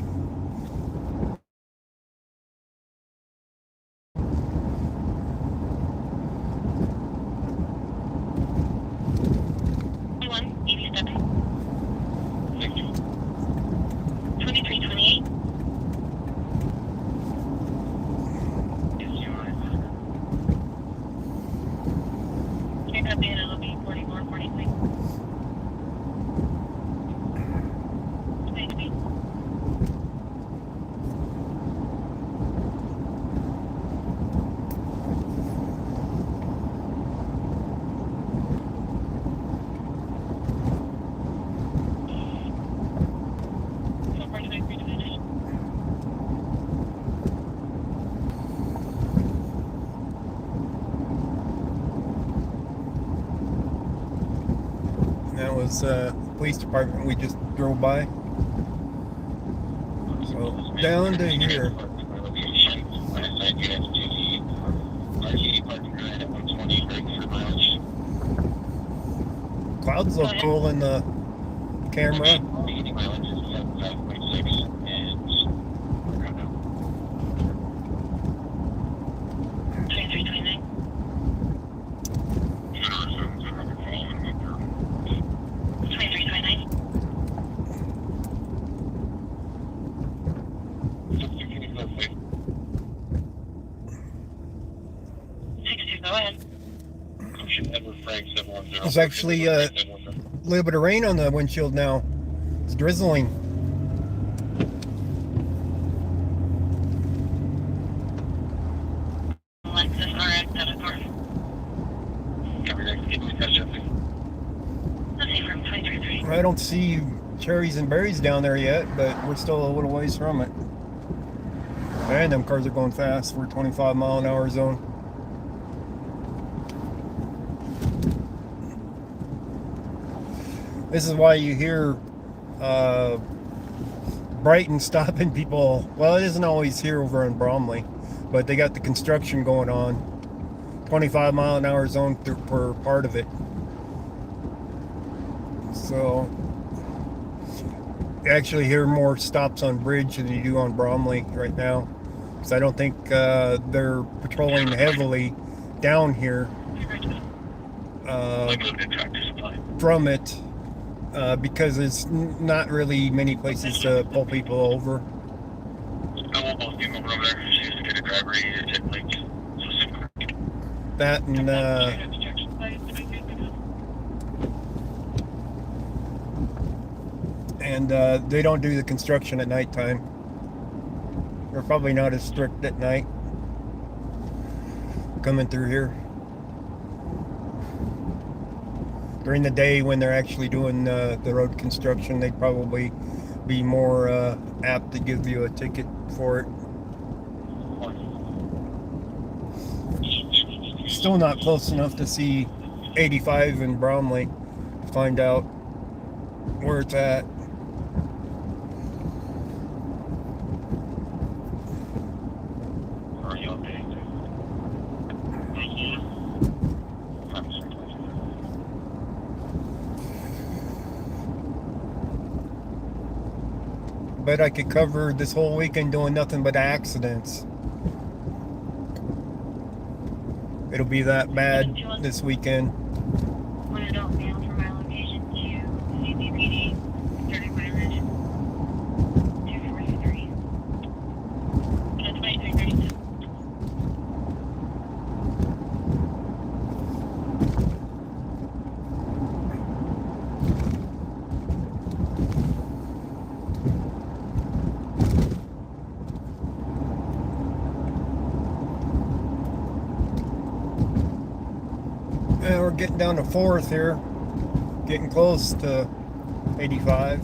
That was police department we just drove by. So down to here. Clouds look cool in the camera. There's actually a little bit of rain on the windshield now. It's drizzling. I don't see cherries and berries down there yet, but we're still a little ways from it. And them cars are going fast. We're 25-mile-an-hour zone. This is why you hear Brighton stopping people. Well, it isn't always here over in Bromley, but they got the construction going on. 25-mile-an-hour zone per part of it. So you actually hear more stops on bridge than you do on Bromley right now, because I don't think they're patrolling heavily down here from it, because there's not really many places to pull people over. I will both team over there. She's a good driver. He's a tip link. That and they don't do the construction at nighttime. They're probably not as strict at night coming through here. During the day when they're actually doing the road construction, they'd probably be more apt to give you a ticket for it. Still not close enough to see 85 in Bromley to find out where it's at. Are you okay? Thank you. Bet I could cover this whole weekend doing nothing but accidents. It'll be that bad this weekend. One adult male from my location to CBPD, 35 Ridge, 243. 2337. Yeah, we're getting down to 4th here. Getting close to 85.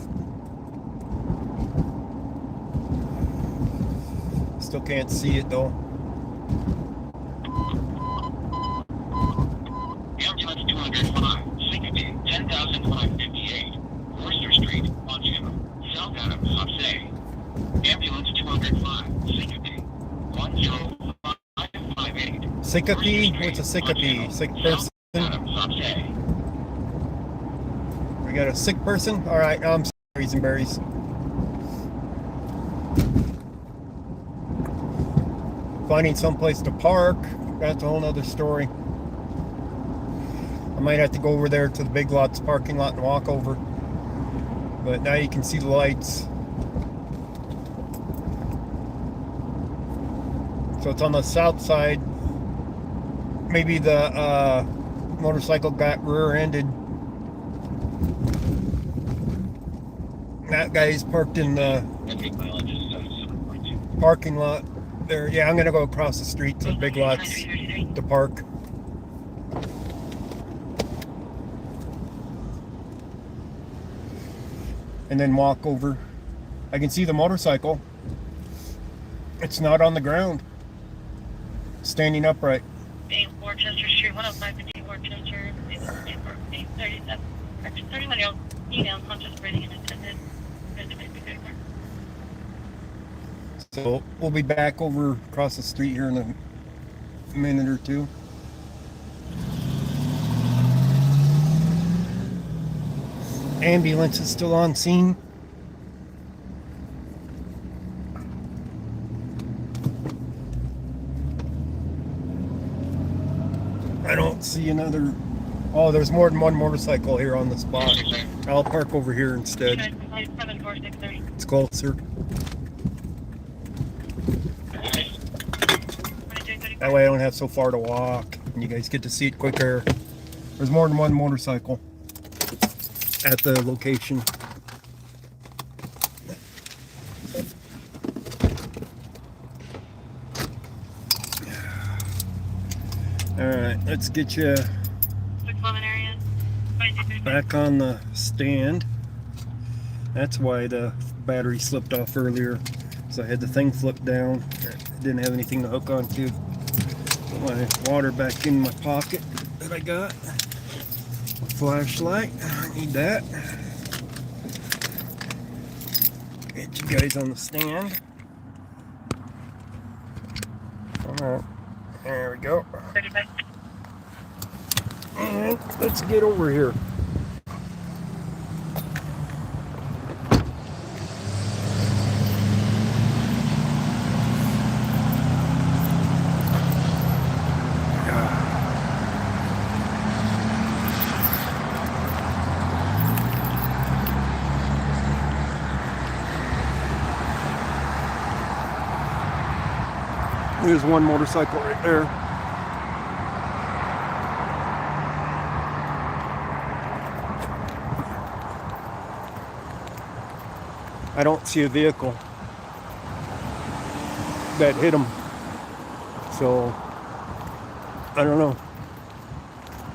Still can't see it though. Ambulance 205, Syncopy, 10,558, Worcester Street, Montana, South Adams, Hopsay. Ambulance 205, Syncopy, 10558. Syncope? What's a syncope? Sick person? Adams, Hopsay. We got a sick person? Alright, I'm sorry, and berries. Finding someplace to park, that's a whole nother story. I might have to go over there to the Big Lots parking lot and walk over. But now you can see the lights. So it's on the south side. Maybe the motorcycle got rear-ended. That guy's parked in the parking lot there. Yeah, I'm gonna go across the street to the Big Lots to park. And then walk over. I can see the motorcycle. It's not on the ground. Standing upright. 8 Worcester Street, 10550 Worcester, 37. 31-year-old female, conscious breathing and attended. So we'll be back over across the street here in a minute or two. Ambulance is still on scene. I don't see another. Oh, there's more than one motorcycle here on the spot. I'll park over here instead. 74630. It's closer. That way I don't have so far to walk and you guys get to see it quicker. There's more than one motorcycle at the location. Alright, let's get you back on the stand. That's why the battery slipped off earlier. So I had the thing flipped down. Didn't have anything to hook onto. Put my water back in my pocket that I got. Flashlight, I need that. Get you guys on the stand. Alright, there we go. 35. And let's get over here. There's one motorcycle right there. I don't see a vehicle that hit him. So, I don't know.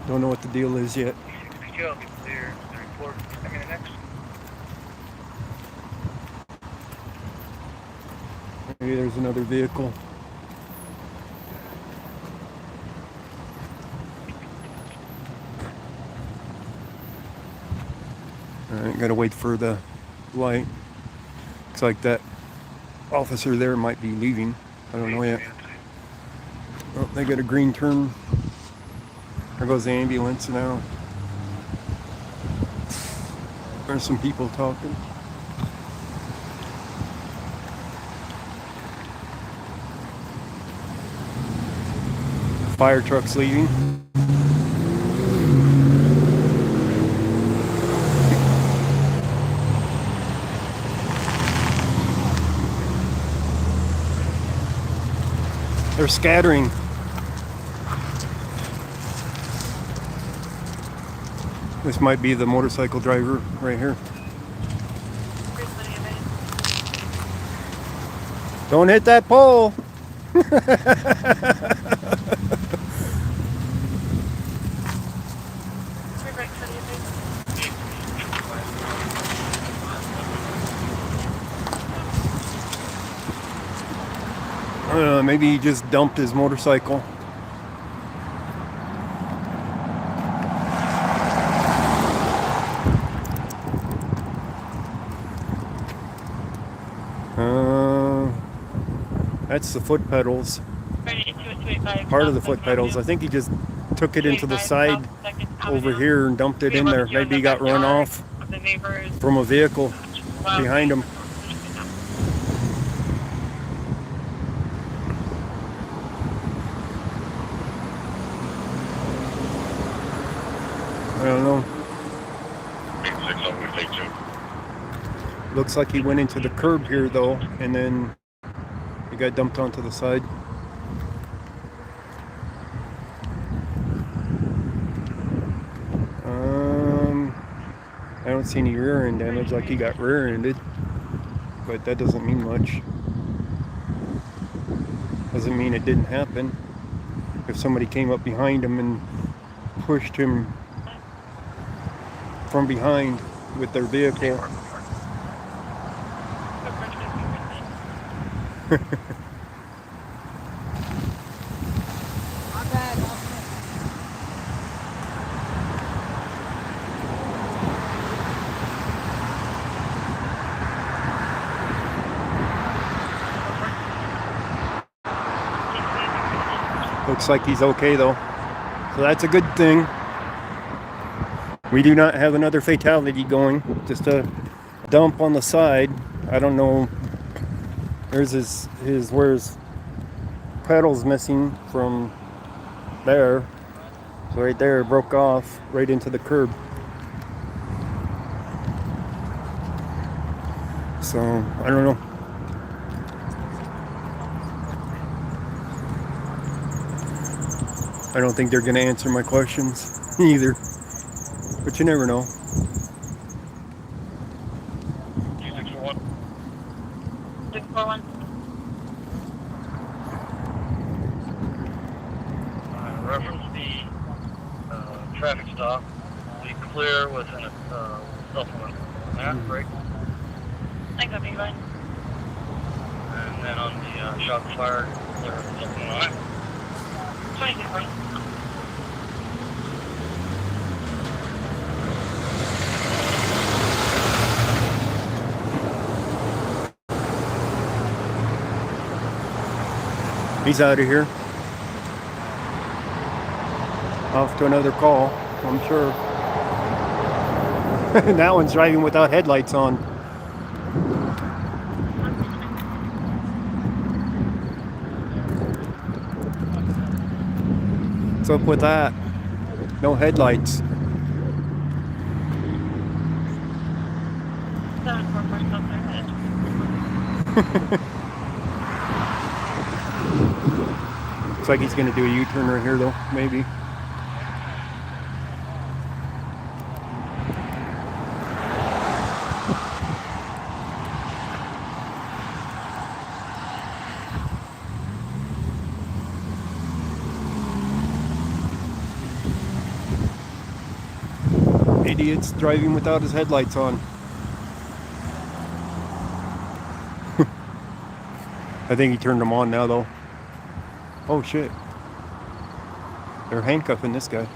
Don't know what the deal is yet. I'll be clear to report. I mean, the next. Maybe there's another vehicle. Alright, gotta wait for the light. Looks like that officer there might be leaving. I don't know yet. Oh, they got a green turn. There goes the ambulance now. There's some people talking. Fire truck's leaving. They're scattering. This might be the motorcycle driver right here. Don't hit that pole. Maybe he just dumped his motorcycle. That's the foot pedals. Part of the foot pedals. I think he just took it into the side over here and dumped it in there. Maybe he got run off from a vehicle behind him. I don't know. 86 on we take 2. Looks like he went into the curb here though, and then he got dumped onto the side. I don't see any rear end damage, like he got rear ended, but that doesn't mean much. Doesn't mean it didn't happen. If somebody came up behind him and pushed him from behind with their vehicle. Looks like he's okay though, so that's a good thing. We do not have another fatality going, just a dump on the side. I don't know, there's his where his pedal's missing from there. So right there, it broke off right into the curb. So, I don't know. I don't think they're going to answer my questions either. But you never know. 641. 641. Reference the traffic stop. Be clear within a supplement. That break. I got me fine. And then on the shot fired, clear with supplement on it. 22 fine. He's out of here. Off to another call, I'm sure. That one's driving without headlights on. What's up with that? No headlights. 744 still clear headed. Looks like he's gonna do a U-turn right here though, maybe. Idiot's driving without his headlights on. I think he turned them on now though. Oh shit. They're handcuffing this guy.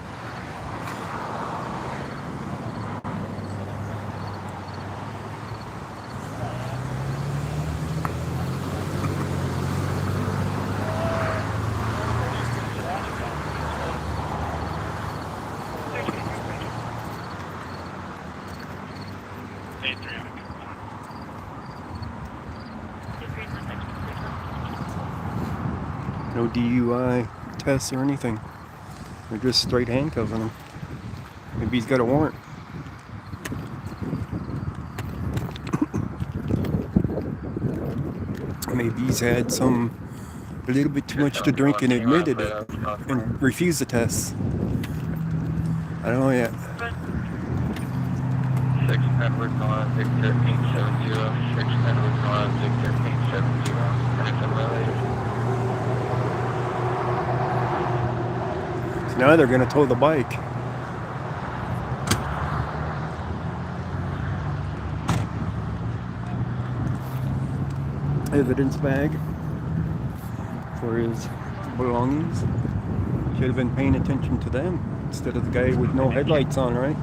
No DUI tests or anything. They're just straight handcuffing him. Maybe he's got a warrant. Maybe he's had a little bit too much to drink and admitted it and refused the test. I don't know yet. 6 Edward on Victor 870. 6 Edward on Victor 870. So now they're gonna tow the bike. Evidence bag for his belongings. Should have been paying attention to them instead of the guy with no headlights on, right?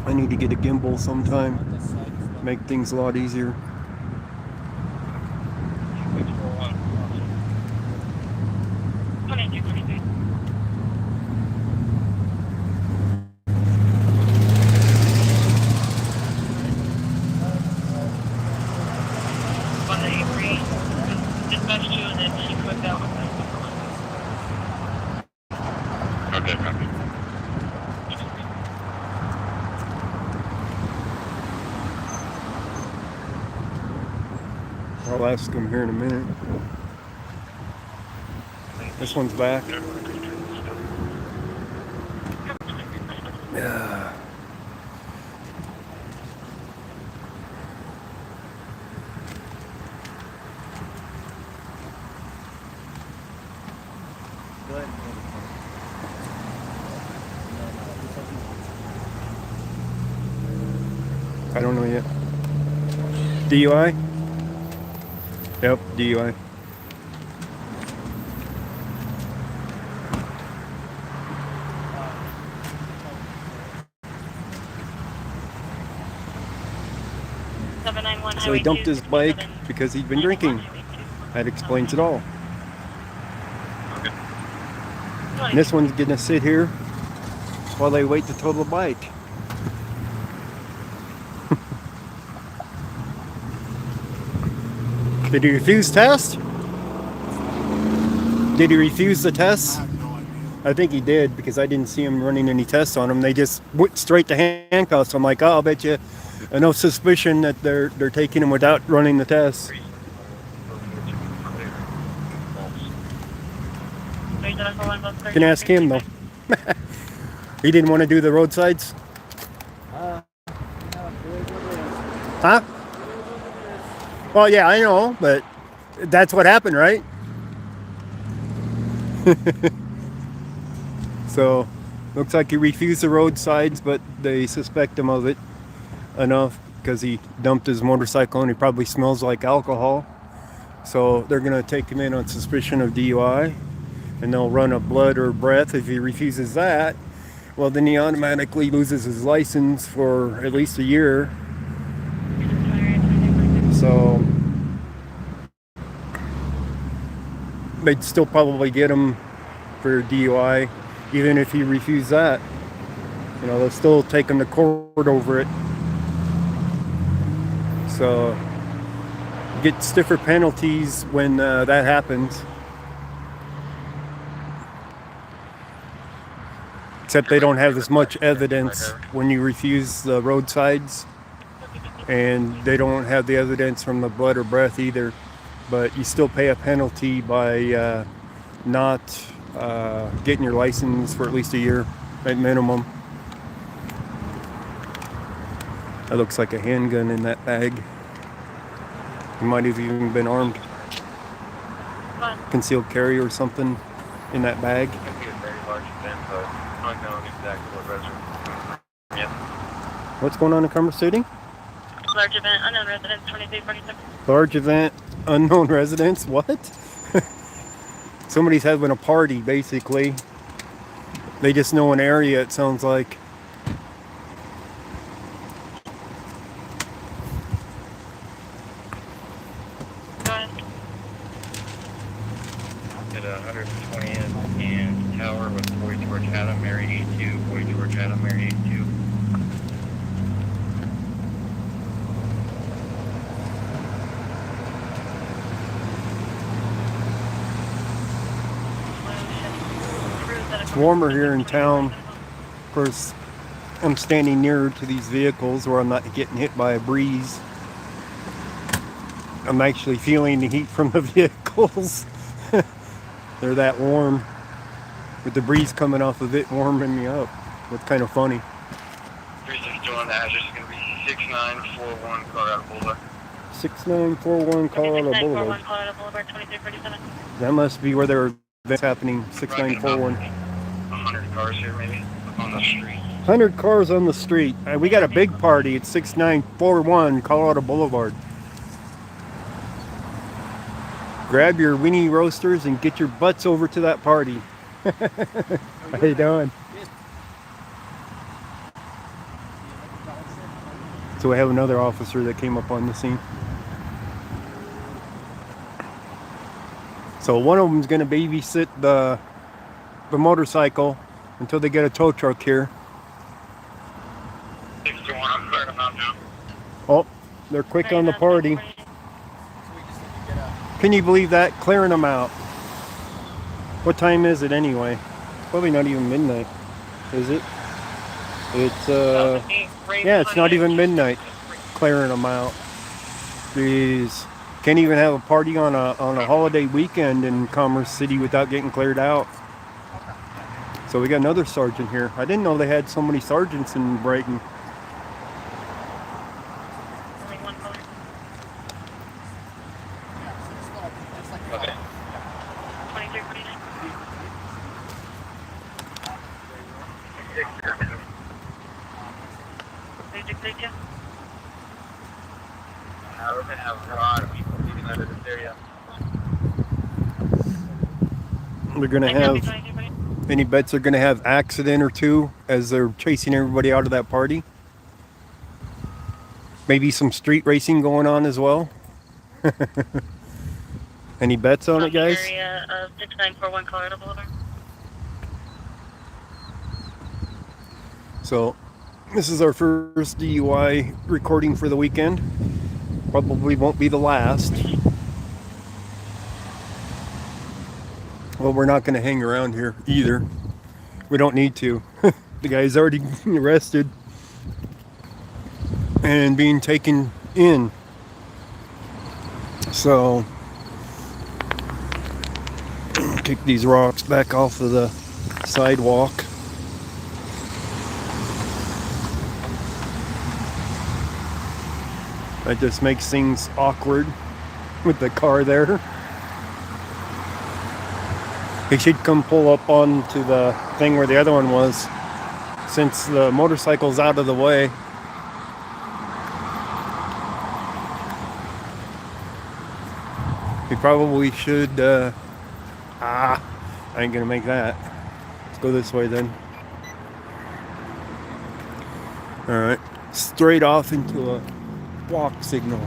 I need to get a gimbal sometime. Make things a lot easier. Okay, copy. I'll ask him here in a minute. This one's back. Yeah. I don't know yet. DUI? Yep, DUI. So he dumped his bike because he'd been drinking. That explains it all. And this one's gonna sit here while they wait to tow the bike. Did he refuse test? Did he refuse the test? I think he did because I didn't see him running any tests on him. They just went straight to handcuffs. I'm like, oh, I'll bet you no suspicion that they're taking him without running the test. You can ask him though. He didn't want to do the roadsides? Huh? Well, yeah, I know, but that's what happened, right? So, Looks like he refused the roadsides, but they suspect him of it enough because he dumped his motorcycle and he probably smells like alcohol. So they're going to take him in on suspicion of DUI, and they'll run a blood or breath. If he refuses that, well, then he automatically loses his license for at least a year. So they'd still probably get him for DUI, even if he refused that. You know, they'll still take him to court over it. So you get stiffer penalties when that happens. Except they don't have as much evidence when you refuse the roadsides, and they don't have the evidence from the blood or breath either. But you still pay a penalty by not getting your license for at least a year at minimum. That looks like a handgun in that bag. He might have even been armed. Concealed carry or something in that bag. It could be a very large event, but unknown exactly what resident. Yeah. What's going on in Commerce City? Large event, unknown residents, 2347. Large event, unknown residents. What? Somebody's having a party, basically. They just know an area, it sounds like. Go ahead. At 120th and Tower with Boy George Adam, Mary 82, Boy George Adam, Mary 82. It's warmer here in town. Of course, I'm standing nearer to these vehicles where I'm not getting hit by a breeze. I'm actually feeling the heat from the vehicles. They're that warm. With the breeze coming off of it warming me up. It's kind of funny. 361, the address is going to be 6941 Colorado Boulevard. 6941 Colorado 6941 Boulevard. Colorado Boulevard, 2347. That must be where there are events happening. 6941. 100 cars here maybe on the street. 100 cars on the street. We got a big party at 6941 Colorado Boulevard. Grab your weenie roasters and get your butts over to that party. How you doing? So we have another officer that came up on the scene. So one of them's going to babysit the motorcycle until they get a tow truck here. 61, I'm clearing them out now. Oh, they're quick on the party. Can you believe that? Clearing them out. What time is it anyway? Probably not even midnight, is it? It's yeah, it's not even midnight. Clearing them out. Jeez, can't even have a party on a holiday weekend in Commerce City without getting cleared out. So we got another sergeant here. I didn't know they had so many sergeants in Brighton. Only one color. Okay. 2347. They dictate you? We're going to have a lot of people leaving out of this area. They're gonna have any bets they're gonna have accident or two as they're chasing everybody out of that party. Maybe some street racing going on as well. Any bets on it, guys? Area of 6941 Colorado Boulevard. So this is our first DUI recording for the weekend. Probably won't be the last. Well, we're not going to hang around here either. We don't need to. The guy's already arrested and being taken in. So, kick these rocks back off of the sidewalk. That just makes things awkward with the car there. He should come pull up onto the thing where the other one was. since the motorcycle's out of the way. We probably should, I ain't gonna make that. Let's go this way then. Alright, straight off into a walk signal.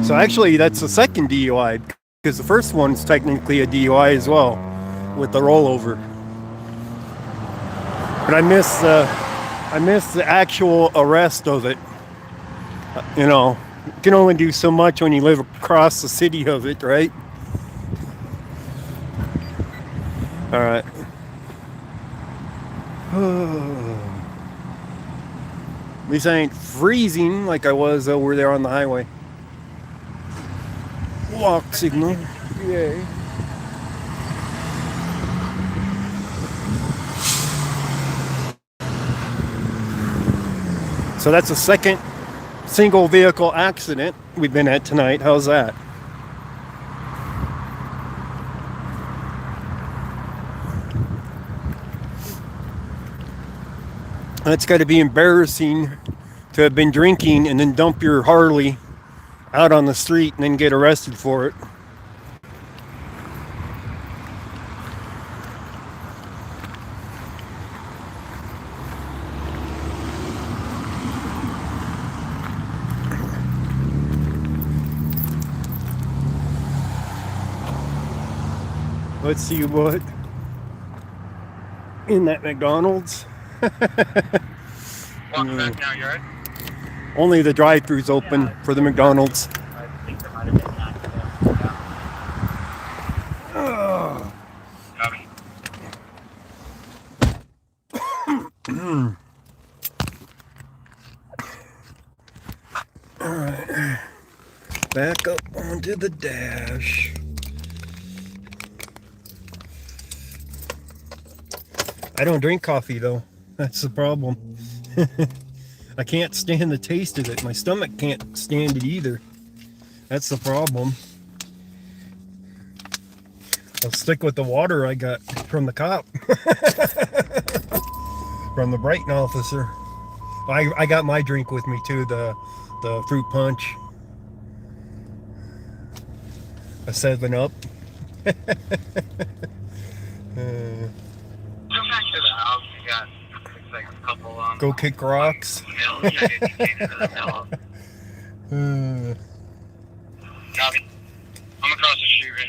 So actually that's the second DUI, because the first one's technically a DUI as well, with the rollover. But I missed the actual arrest of it. You know, you can only do so much when you live across the city of it, right? Alright. At least I ain't freezing like I was over there on the highway. Walk signal. Yay. So that's the second single vehicle accident we've been at tonight. How's that? That's got to be embarrassing to have been drinking and then dump your Harley out on the street and then get arrested for it. Let's see what in that McDonald's. Walk back now, you alright? Only the drive-thru's open for the McDonald's. I think there might have been an accident. Copy. Alright. Back up onto the dash. I don't drink coffee though. That's the problem. I can't stand the taste of it. My stomach can't stand it either. That's the problem. I'll stick with the water I got from the cop. From the Brighton officer. I got my drink with me too, the fruit punch. A 7-Up. Go kick rocks. Copy. I'm across the street right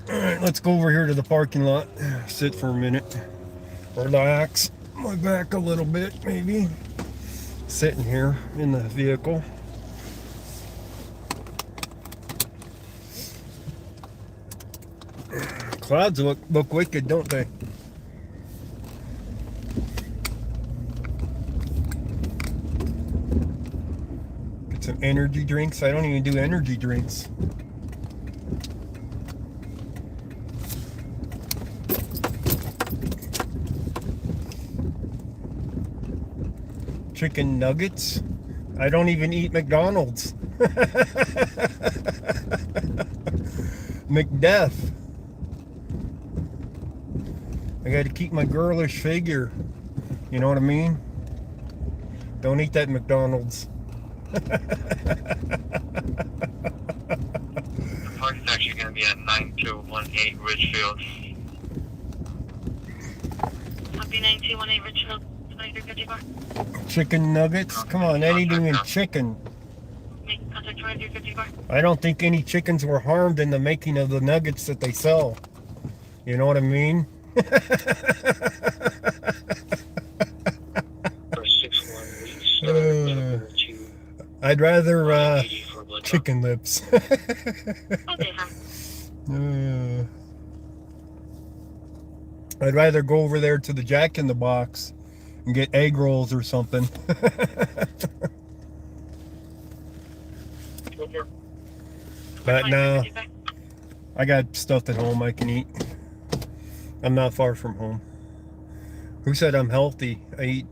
now. Alright, let's go over here to the parking lot. Sit for a minute. Relax my back a little bit, maybe. Sitting here in the vehicle. Clouds look wicked, don't they? Get some energy drinks. I don't even do energy drinks. Chicken nuggets. I don't even eat McDonald's. McDeath. I got to keep my girlish figure. You know what I mean? Don't eat that McDonald's. The park is actually going to be at 9218 Ridgefield. Copy 9218 Richfield. Chicken nuggets? Come on, that ain't even chicken. Make contact 2354. I don't think any chickens were harmed in the making of the nuggets that they sell. You know what I mean? For 6-1 weeks, number 2. I'd rather chicken lips. Okay, huh? I'd rather go over there to the Jack in the Box and get egg rolls or something. But no, I got stuff at home I can eat. I'm not far from home. Who said I'm healthy? I eat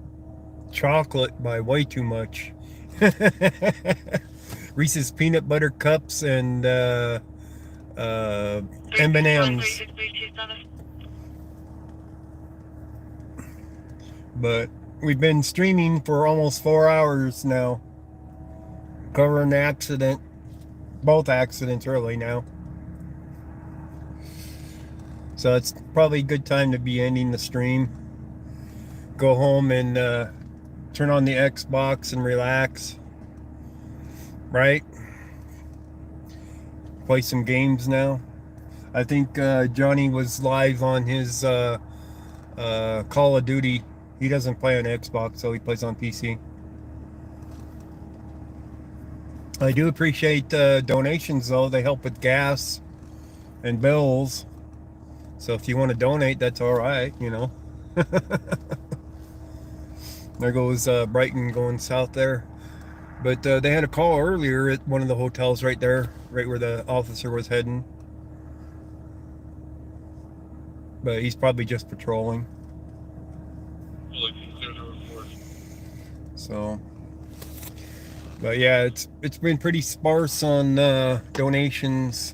chocolate by way too much. Reese's peanut butter cups and M&Ms. 37. But we've been streaming for almost 4 hours now, covering the accident, both accidents really now. So it's probably a good time to be ending the stream. Go home and turn on the Xbox and relax, right? Play some games now. I think Johnny was live on his Call of Duty. He doesn't play on Xbox, so he plays on PC. I do appreciate donations, though. They help with gas and bills. So if you want to donate, that's all right, you know. There goes Brighton going south there. But they had a call earlier at one of the hotels right there, right where the officer was heading. But he's probably just patrolling. So, but yeah, it's been pretty sparse on donations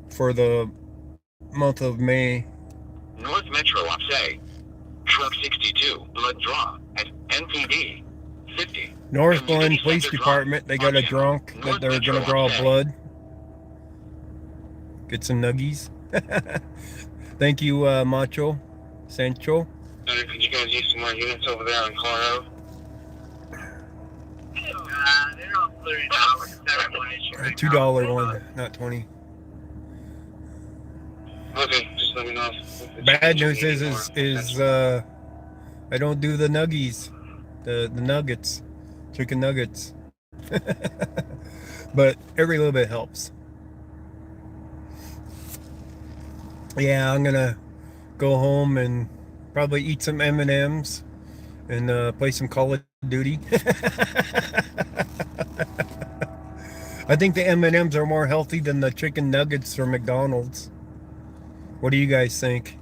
for the month of May. North Metro Opse. Truck 62, blood draw at NPD 50. North Glen Police Department, they got a drunk that they're gonna draw blood. Get some nuggies. Thank you, Macho Sancho. Could you guys use some more units over there in Colorado? They're all $30. $2 one, not 20. Okay, just let me know. Bad news is I don't do the nuggies, the nuggets, chicken nuggets. But every little bit helps. Yeah, I'm gonna go home and probably eat some M&Ms and play some Call of Duty. I think the M&Ms are more healthy than the chicken nuggets from McDonald's. What do you guys think?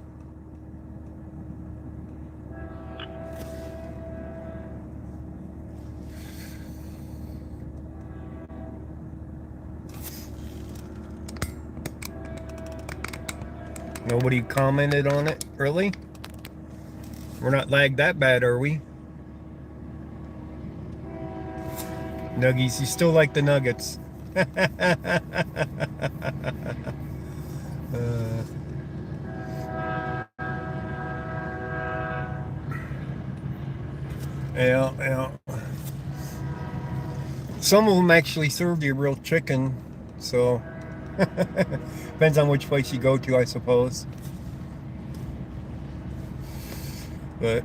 Nobody commented on it, really? We're not lagged that bad, are we? Nuggies, you still like the nuggets. Yeah. Some of them actually serve you real chicken, so depends on which place you go to, I suppose. But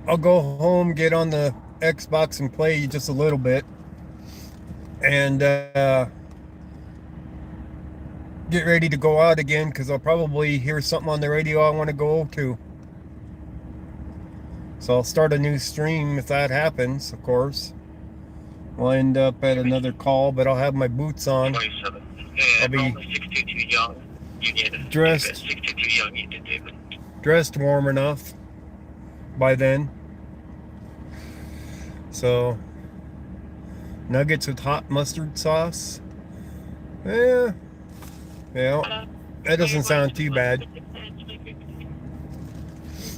I'll go home, get on the Xbox and play just a little bit, and get ready to go out again, because I'll probably hear something on the radio I want to go to. So I'll start a new stream if that happens, of course. We'll end up at another call, but I'll have my boots on. 27. I'll be 62 young. You need dressed 62 young. You did, David. dressed warm enough by then. So nuggets with hot mustard sauce. Yeah, that doesn't sound too bad.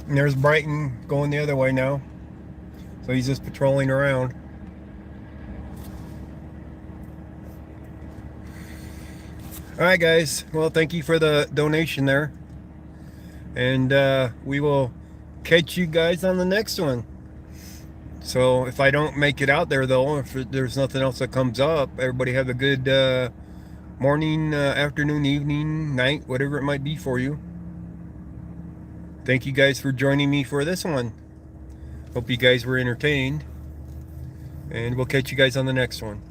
And there's Brighton going the other way now, so he's just patrolling around. Alright guys, well, thank you for the donation there, and we will catch you guys on the next one. So if I don't make it out there though, if there's nothing else that comes up, everybody have a good morning, afternoon, evening, night, whatever it might be for you. Thank you guys for joining me for this one. Hope you guys were entertained, and we'll catch you guys on the next one.